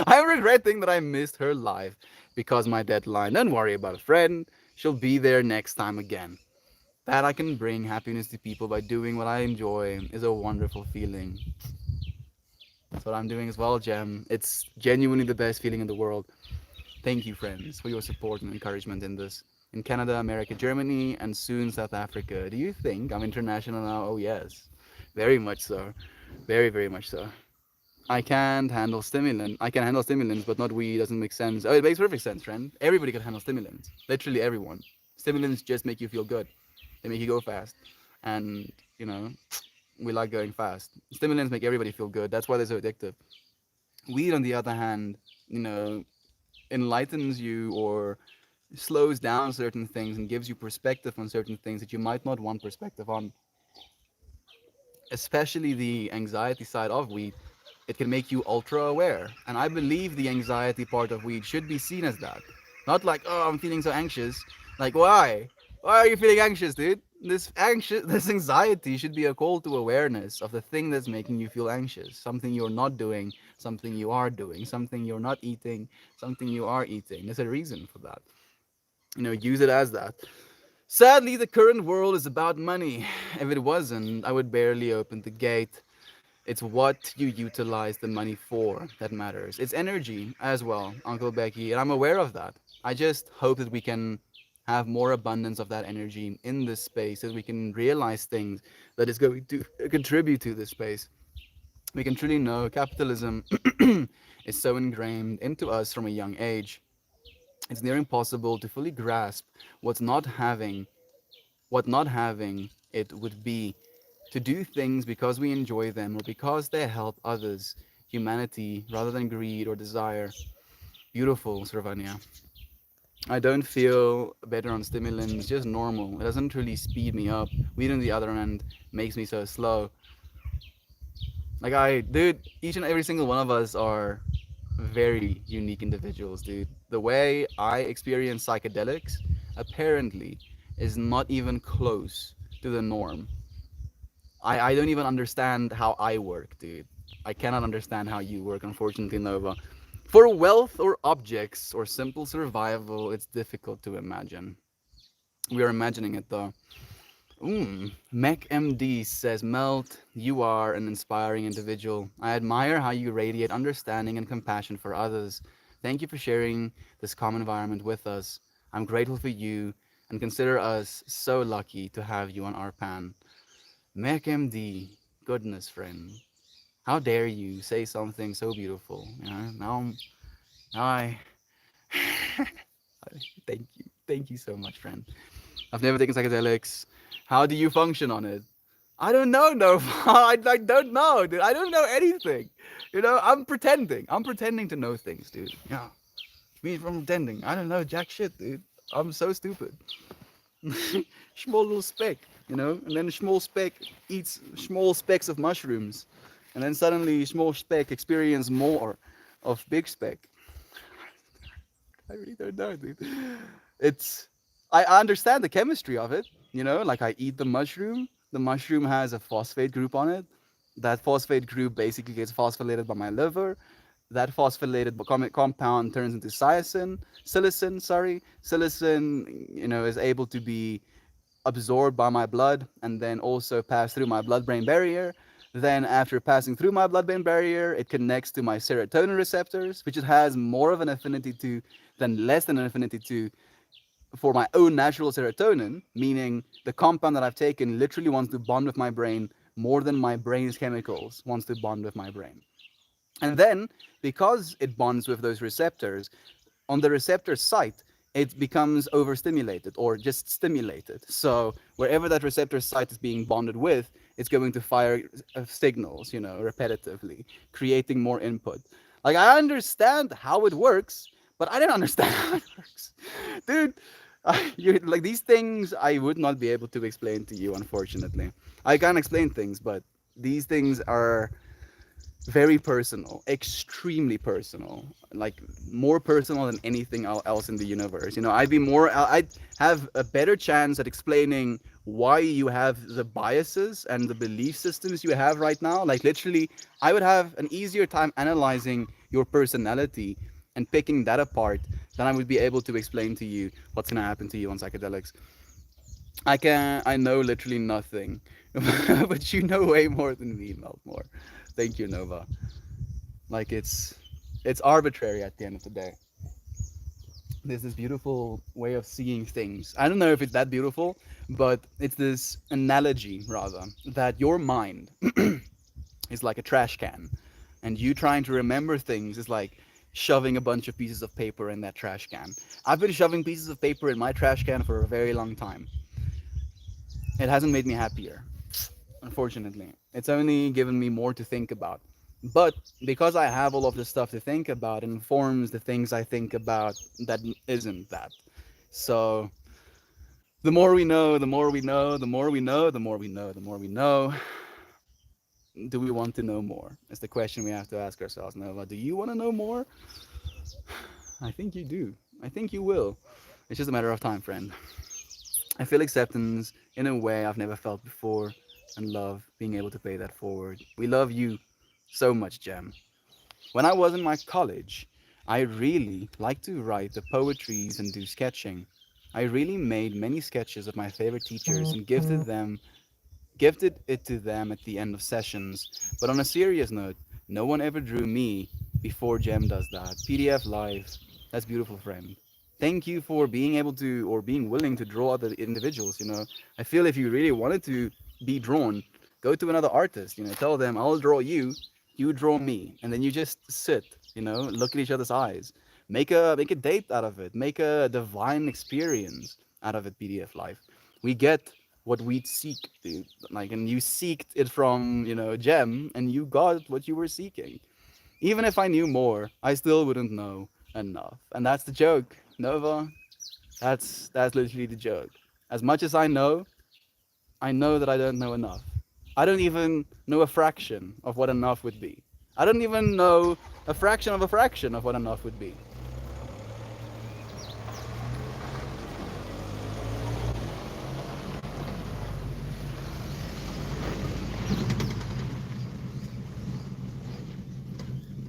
I'm regretting that I missed her live because my deadline. Don't worry about it, friend. She'll be there next time again. That I can bring happiness to people by doing what I enjoy is a wonderful feeling. That's what I'm doing as well, Jem. It's genuinely the best feeling in the world. Thank you, friends, for your support and encouragement in this. In Canada, America, Germany, and soon South Africa. Do you think I'm international now? Oh, yes. Very much so. Very, very much so. I can't handle stimulant. I can handle stimulants, but not weed. Doesn't make sense. Oh, it makes perfect sense, friend. Everybody can handle stimulants. Literally everyone. Stimulants just make you feel good. They make you go fast, and we like going fast. Stimulants make everybody feel good. That's why they're so addictive. Weed, on the other hand, you know, enlightens you or slows down certain things and gives you perspective on certain things that you might not want perspective on. Especially the anxiety side of weed. It can make you ultra aware. And I believe the anxiety part of weed should be seen as that. Not like, oh, I'm feeling so anxious. Like, why? Why are you feeling anxious, dude? This anxiety should be a call to awareness of the thing that's making you feel anxious. Something you're not doing, something you are doing, something you're not eating, something you are eating. There's a reason for that. Use it as that. Sadly, the current world is about money. If it wasn't, I would barely open the gate. It's what you utilize the money for that matters. It's energy as well, Uncle Becky, and I'm aware of that. I just hope that we can have more abundance of that energy in this space, that we can realize things that is going to contribute to this space. We can truly know capitalism is so ingrained into us from a young age. It's near impossible to fully grasp what's not having what not having it would be, to do things because we enjoy them or because they help others, humanity, rather than greed or desire. Beautiful, Sravanya. I don't feel better on stimulants, just normal. It doesn't really speed me up. Weed on the other end makes me so slow. Dude, each and every single one of us are very unique individuals, dude. The way I experience psychedelics apparently is not even close to the norm. I don't even understand how I work, dude. I cannot understand how you work, unfortunately, Nova. For wealth or objects or simple survival, it's difficult to imagine. We are imagining it though. MacMD says, Melt, you are an inspiring individual. I admire how you radiate understanding and compassion for others. Thank you for sharing this calm environment with us. I'm grateful for you and consider us so lucky to have you on our pan. MacMD, goodness, friend. How dare you say something so beautiful? Now I thank you so much, friend. I've never taken psychedelics. How do you function on it? I don't know, no. I don't know, dude. I don't know anything. I'm pretending to know things, dude. Yeah, me from pretending. I don't know jack shit, dude. I'm so stupid. Small little speck, and then a small speck eats small specks of mushrooms, and then suddenly small speck experience more of big speck. I really don't know, dude. It's I understand the chemistry of it, like I eat the mushroom. The mushroom has a phosphate group on it. That phosphate group basically gets phosphorylated by my liver. That phosphorylated compound turns into psilocin, sorry. Psilocin, is able to be absorbed by my blood and then also pass through my blood-brain barrier. Then, after passing through my blood-brain barrier, it connects to my serotonin receptors, which it has more of an affinity to than less than an affinity to for my own natural serotonin, meaning the compound that I've taken literally wants to bond with my brain more than my brain's chemicals wants to bond with my brain. And then, because it bonds with those receptors, on the receptor site, it becomes overstimulated or just stimulated. So wherever that receptor site is being bonded with, it's going to fire signals, repetitively, creating more input. Like I understand how it works, but I don't understand how it works, dude. Like these things, I would not be able to explain to you, unfortunately. I can explain things, but these things are very personal, extremely personal, like more personal than anything else in the universe. I'd have a better chance at explaining why you have the biases and the belief systems you have right now. Like literally, I would have an easier time analyzing your personality and picking that apart than I would be able to explain to you what's gonna happen to you on psychedelics. I know literally nothing, but you know way more than me, Meltmore. Thank you, Nova. Like it's arbitrary at the end of the day. There's this beautiful way of seeing things. I don't know if it's that beautiful, but it's this analogy rather that your mind is like a trash can, and you trying to remember things is like shoving a bunch of pieces of paper in that trash can. I've been shoving pieces of paper in my trash can for a very long time. It hasn't made me happier, unfortunately. It's only given me more to think about. But because I have all of this stuff to think about, it informs the things I think about that isn't that. So the more we know, the more we know, the more we know, the more we know, the more we know, do we want to know more? It's the question we have to ask ourselves, Nova. Do you want to know more? I think you do. I think you will. It's just a matter of time, friend. I feel acceptance in a way I've never felt before and love being able to pay that forward. We love you so much, Jem. When I was in my college, I really liked to write the poetries and do sketching. I really made many sketches of my favorite teachers and gifted it to them at the end of sessions. But on a serious note, no one ever drew me before Jem does that. PDF Live, that's beautiful, friend. Thank you for being able to or being willing to draw other individuals. I feel if you really wanted to be drawn, go to another artist. Tell them I'll draw you, you draw me, and then you just sit. Look at each other's eyes. Make a date out of it. Make a divine experience out of it. PDF Live. We get what we seek, dude. Like, and you seeked it from, Gem, and you got what you were seeking. Even if I knew more, I still wouldn't know enough. And that's the joke, Nova. That's literally the joke. As much as I know that I don't know enough. I don't even know a fraction of what enough would be. I don't even know a fraction of what enough would be.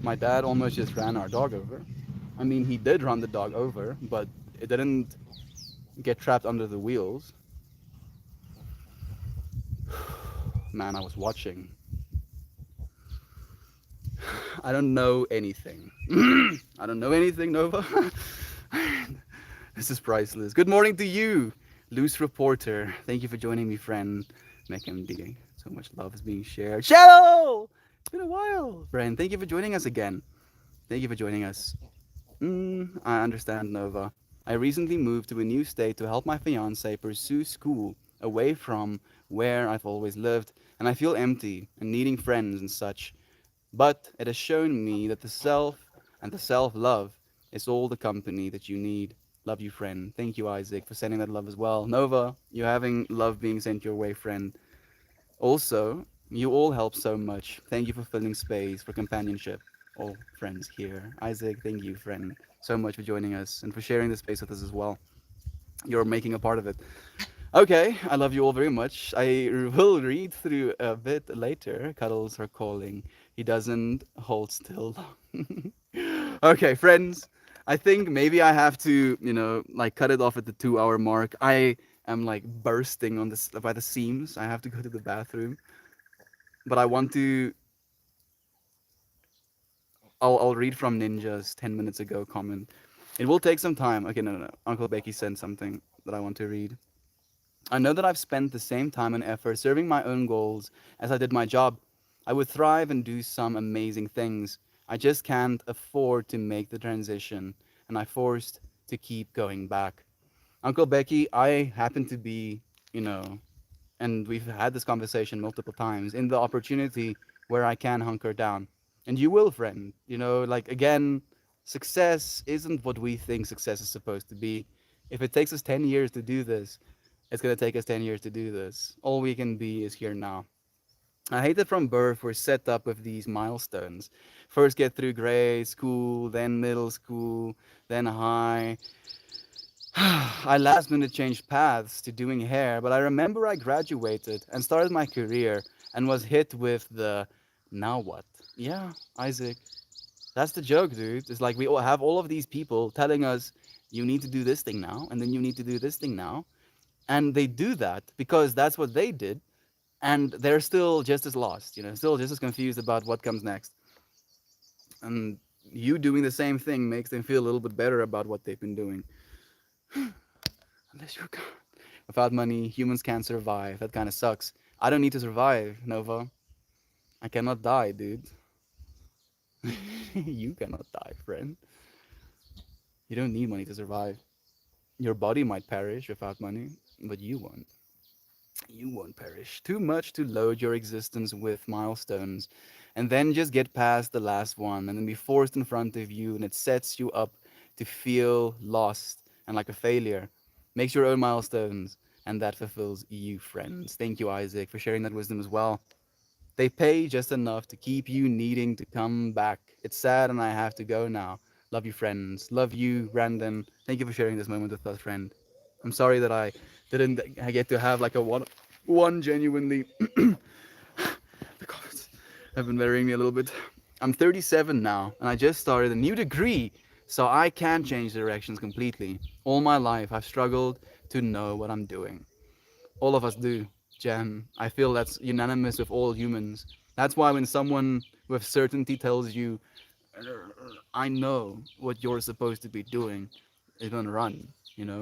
My dad almost just ran our dog over. I mean, he did run the dog over, but it didn't get trapped under the wheels. Man, I was watching. I don't know anything. I don't know anything, Nova. This is priceless. Good morning to you, loose reporter. Thank you for joining me, friend. MacMD. So much love is being shared. Shadow! It's been a while, friend. Thank you for joining us again. Thank you for joining us. I understand, Nova. I recently moved to a new state to help my fiance pursue school away from where I've always lived, and I feel empty and needing friends and such. But it has shown me that the self and the self love is all the company that you need. Love you, friend. Thank you, Isaac, for sending that love as well. Nova, you having love being sent your way, friend. Also, you all help so much. Thank you for filling space for companionship. All friends here. Isaac, thank you, friend, so much for joining us and for sharing the space with us as well. You're making a part of it. Okay, I love you all very much. I will read through a bit later. Cuddles are calling. He doesn't hold still long. Okay, friends. I think maybe I have to, like cut it off at the 2 hour mark. I am like bursting on this by the seams. I have to go to the bathroom. But I want to. I'll read from Ninja's 10 minutes ago comment. It will take some time. Okay, no, no, no. Uncle Becky sent something that I want to read. I know that I've spent the same time and effort serving my own goals as I did my job. I would thrive and do some amazing things. I just can't afford to make the transition, and I forced to keep going back. Uncle Becky, I happen to be, you know, and we've had this conversation multiple times, in the opportunity where I can hunker down. And you will, friend. Like, again, success isn't what we think success is supposed to be. If it takes us 10 years to do this, it's going to take us 10 years to do this. All we can be is here now. I hate that from birth we're set up with these milestones. First get through grade school, then middle school, then high. I last minute changed paths to doing hair, but I remember I graduated and started my career and was hit with the now what? Yeah, Isaac, that's the joke, dude. It's like we all have all of these people telling us you need to do this thing now, and then you need to do this thing now. And they do that because that's what they did, and they're still just as lost, still just as confused about what comes next. And you doing the same thing makes them feel a little bit better about what they've been doing. Unless you're gone. Without money, humans can't survive. That kind of sucks. I don't need to survive, Nova. I cannot die, dude. You cannot die, friend. You don't need money to survive. Your body might perish without money, but you won't. You won't perish. Too much to load your existence with milestones, and then just get past the last one, and then be forced in front of you, and it sets you up to feel lost and like a failure. Makes your own milestones, and that fulfills you, friends. Thank you, Isaac, for sharing that wisdom as well. They pay just enough to keep you needing to come back. It's sad and I have to go now. Love you, friends. Love you, Brandon. Thank you for sharing this moment with us, friend. I'm sorry that I didn't get to have like a one genuinely. The comments have been worrying me a little bit. I'm 37 now, and I just started a new degree, so I can change directions completely. All my life, I've struggled to know what I'm doing. All of us do, Jen. I feel that's unanimous with all humans. That's why when someone with certainty tells you, I know what you're supposed to be doing, you're gonna run.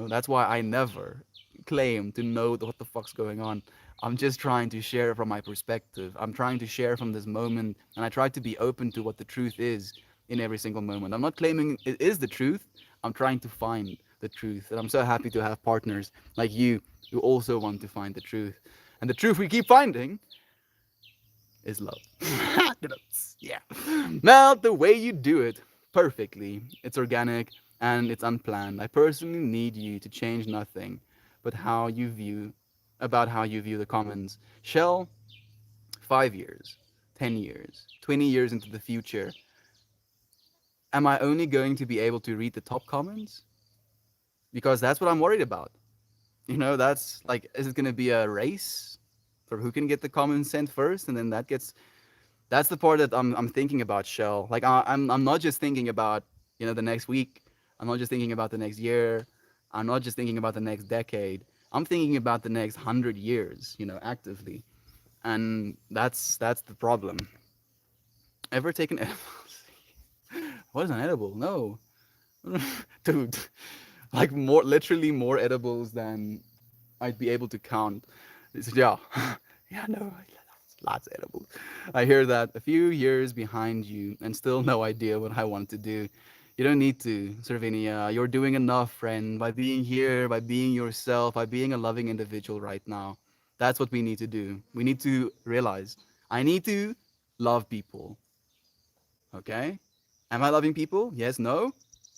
That's why I never claim to know what the fuck's going on. I'm just trying to share from my perspective. I'm trying to share from this moment, and I try to be open to what the truth is in every single moment. I'm not claiming it is the truth. I'm trying to find the truth, and I'm so happy to have partners like you who also want to find the truth. And the truth we keep finding is love. Yeah. Now, the way you do it perfectly, it's organic and it's unplanned. I personally need you to change nothing but how you view the comments. Shell, 5 years, 10 years, 20 years into the future, am I only going to be able to read the top comments? Because that's what I'm worried about. That's like, is it going to be a race for who can get the comments sent first? And then that's the part that I'm thinking about, Shell. Like I'm not just thinking about the next week. I'm not just thinking about the next year. I'm not just thinking about the next decade. I'm thinking about the next 100 years. Actively, and that's the problem. Ever taken edibles? What is an edible? No, dude. Like literally more edibles than I'd be able to count. Yeah, yeah, no, lots of edibles. I hear that a few years behind you and still no idea what I want to do. You don't need to, Servinia. You're doing enough, friend, by being here, by being yourself, by being a loving individual right now. That's what we need to do. We need to realize I need to love people. Okay? Am I loving people? Yes, no?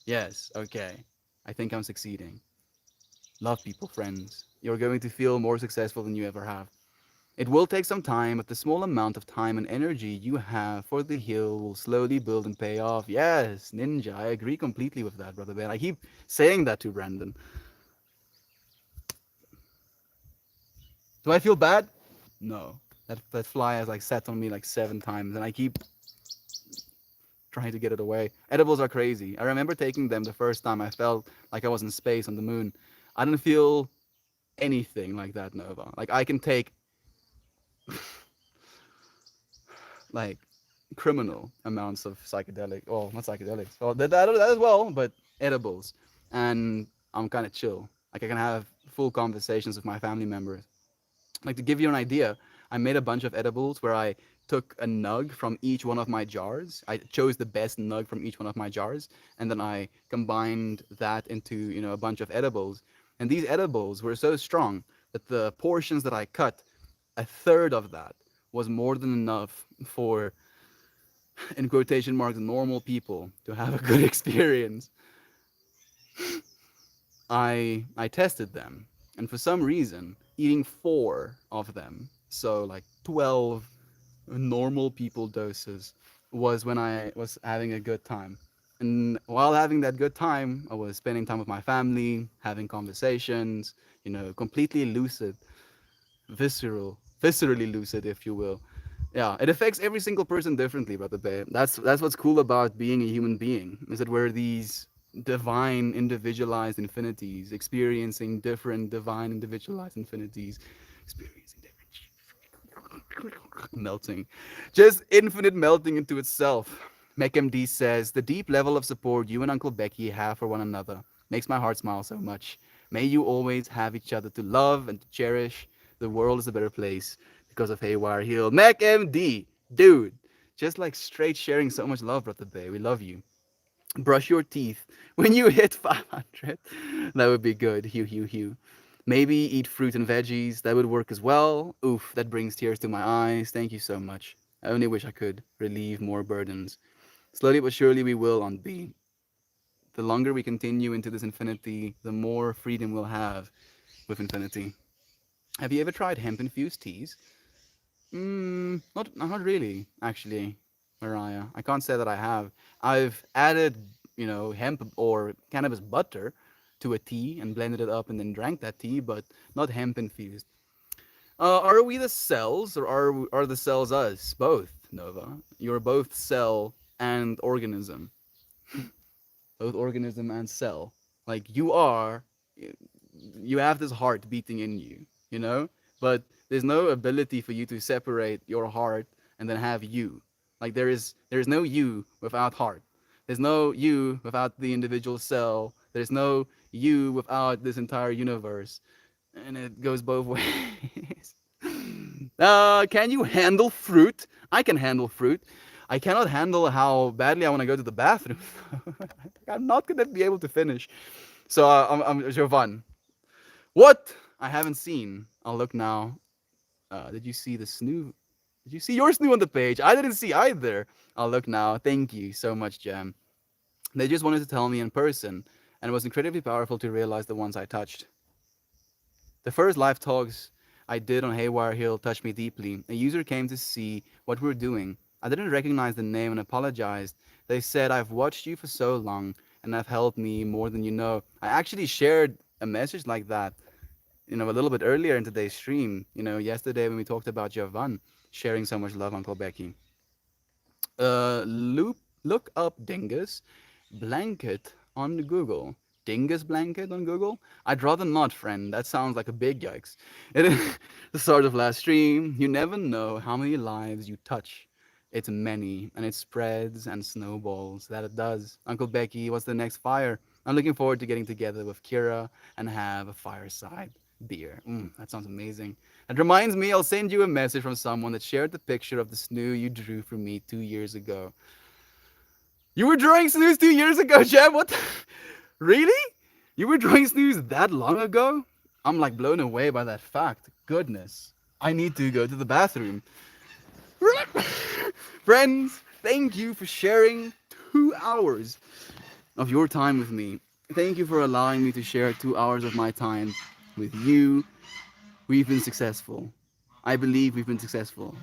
Yes, okay. I think I'm succeeding. Love people, friends. You're going to feel more successful than you ever have. It will take some time, but the small amount of time and energy you have for the hill will slowly build and pay off. Yes, Ninja, I agree completely with that, brother Ben. I keep saying that to Brandon. Do I feel bad? No. That fly has like sat on me like 7 times, and I keep trying to get it away. Edibles are crazy. I remember taking them the first time. I felt like I was in space on the moon. I didn't feel anything like that, Nova. Like I can take like criminal amounts of psychedelic, well, not psychedelics, well, that as well, but edibles, and I'm kind of chill. Like I can have full conversations with my family members. Like to give you an idea, I made a bunch of edibles where I took a nug from each one of my jars. I chose the best nug from each one of my jars, and then I combined that into a bunch of edibles. And these edibles were so strong that the portions that I cut, a third of that was more than enough for, in quotation marks, normal people to have a good experience. I tested them, and for some reason, eating 4 of them, so like 12 normal people doses, was when I was having a good time. And while having that good time, I was spending time with my family, having conversations, completely lucid, viscerally lucid, if you will. Yeah, it affects every single person differently, brother Bay. That's what's cool about being a human being, is that we're these divine individualized infinities, experiencing different divine individualized infinities, experiencing different melting, just infinite melting into itself. MacMD says the deep level of support you and Uncle Becky have for one another makes my heart smile so much. May you always have each other to love and to cherish. The world is a better place because of Haywire Hill. MacMD, dude, just like straight sharing so much love, brother Bay. We love you. Brush your teeth when you hit 500. That would be good. Hugh, Hugh, Hugh. Maybe eat fruit and veggies. That would work as well. Oof, that brings tears to my eyes. Thank you so much. I only wish I could relieve more burdens. Slowly but surely we will on B. The longer we continue into this infinity, the more freedom we'll have with infinity. Have you ever tried hemp infused teas? Not really, actually, Mariah. I can't say that I have. I've added, hemp or cannabis butter to a tea and blended it up and then drank that tea, but not hemp infused. Are we the cells or are the cells us? Both, Nova. You're both cell and organism. Both organism and cell. Like you have this heart beating in you, you know? But there's no ability for you to separate your heart and then have you. Like there is no you without heart. There's no you without the individual cell. There's no you without this entire universe. And it goes both ways. Can you handle fruit? I can handle fruit. I cannot handle how badly I want to go to the bathroom. I'm not gonna be able to finish. So I'm Jovan. What? I haven't seen. I'll look now. Did you see the snoo? Did you see your snoo on the page? I didn't see either. I'll look now. Thank you so much, Jem. They just wanted to tell me in person, and it was incredibly powerful to realize the ones I touched. The first live talks I did on Haywire Hill touched me deeply. A user came to see what we were doing. I didn't recognize the name and apologized. They said, I've watched you for so long and have helped me more than you know. I actually shared a message like that, a little bit earlier in today's stream. Yesterday when we talked about Javan sharing so much love, Uncle Becky. Look up Dingus blanket on Google. Dingus blanket on Google? I'd rather not, friend. That sounds like a big yikes. It is the start of last stream. You never know how many lives you touch. It's many, and it spreads and snowballs. That it does. Uncle Becky, what's the next fire? I'm looking forward to getting together with Kira and have a fireside beer. That sounds amazing. It reminds me, I'll send you a message from someone that shared the picture of the snoo you drew for me 2 years ago. You were drawing snooze 2 years ago, Jeb? What? Really? You were drawing snooze that long ago? I'm like blown away by that fact. Goodness. I need to go to the bathroom. Friends, thank you for sharing 2 hours of your time with me. Thank you for allowing me to share 2 hours of my time with you. We've been successful. I believe we've been successful.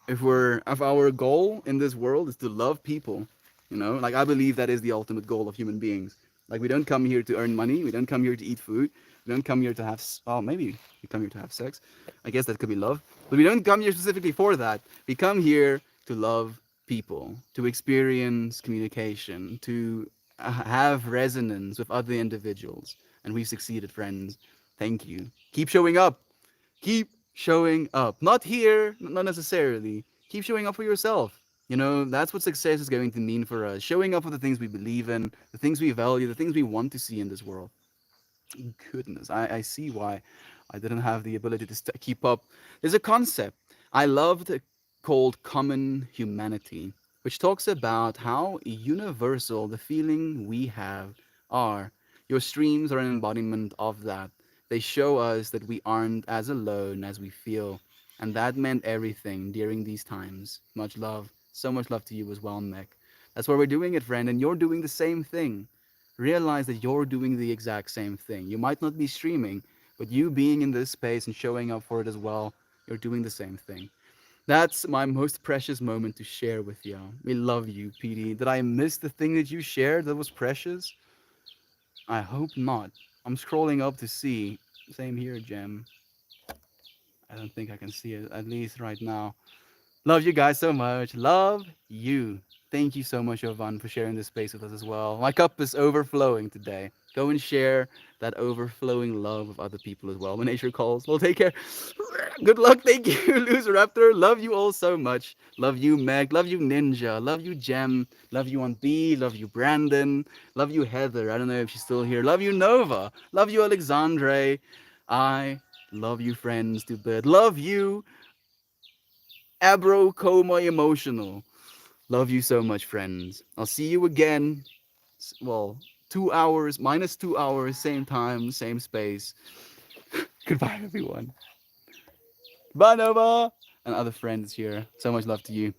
If our goal in this world is to love people, like I believe that is the ultimate goal of human beings. Like we don't come here to earn money, we don't come here to eat food, we don't come here to have maybe we come here to have sex. I guess that could be love, but we don't come here specifically for that. We come here to love people, to experience communication, to have resonance with other individuals, and we've succeeded, friends. Thank you. Keep showing up. Keep showing up. Not here, not necessarily. Keep showing up for yourself. That's what success is going to mean for us. Showing up for the things we believe in, the things we value, the things we want to see in this world. Goodness, I see why I didn't have the ability to keep up. There's a concept I loved called common humanity, which talks about how universal the feeling we have are. Your streams are an embodiment of that. They show us that we aren't as alone as we feel. And that meant everything during these times. Much love. So much love to you as well, Meg. That's why we're doing it, friend, and you're doing the same thing. Realize that you're doing the exact same thing. You might not be streaming, but you being in this space and showing up for it as well, you're doing the same thing. That's my most precious moment to share with you. We love you, PD. Did I miss the thing that you shared that was precious? I hope not. I'm scrolling up to see. Same here, Jem. I don't think I can see it, at least right now. Love you guys so much. Love you. Thank you so much, Jovan, for sharing this space with us as well. My cup is overflowing today. Go and share that overflowing love with other people as well. When nature calls, well, take care. Good luck. Thank you, Loser Raptor. Love you all so much. Love you, Meg. Love you, Ninja. Love you, Jem. Love you, Aunt B. Love you, Brandon. Love you, Heather. I don't know if she's still here. Love you, Nova. Love you, Alexandre. I love you, friends, to bed. Love you, Abro Coma Emotional. Love you so much, friends. I'll see you again. Well, 2 hours, minus 2 hours, same time, same space. Goodbye, everyone. Bye, Nova. And other friends here. So much love to you.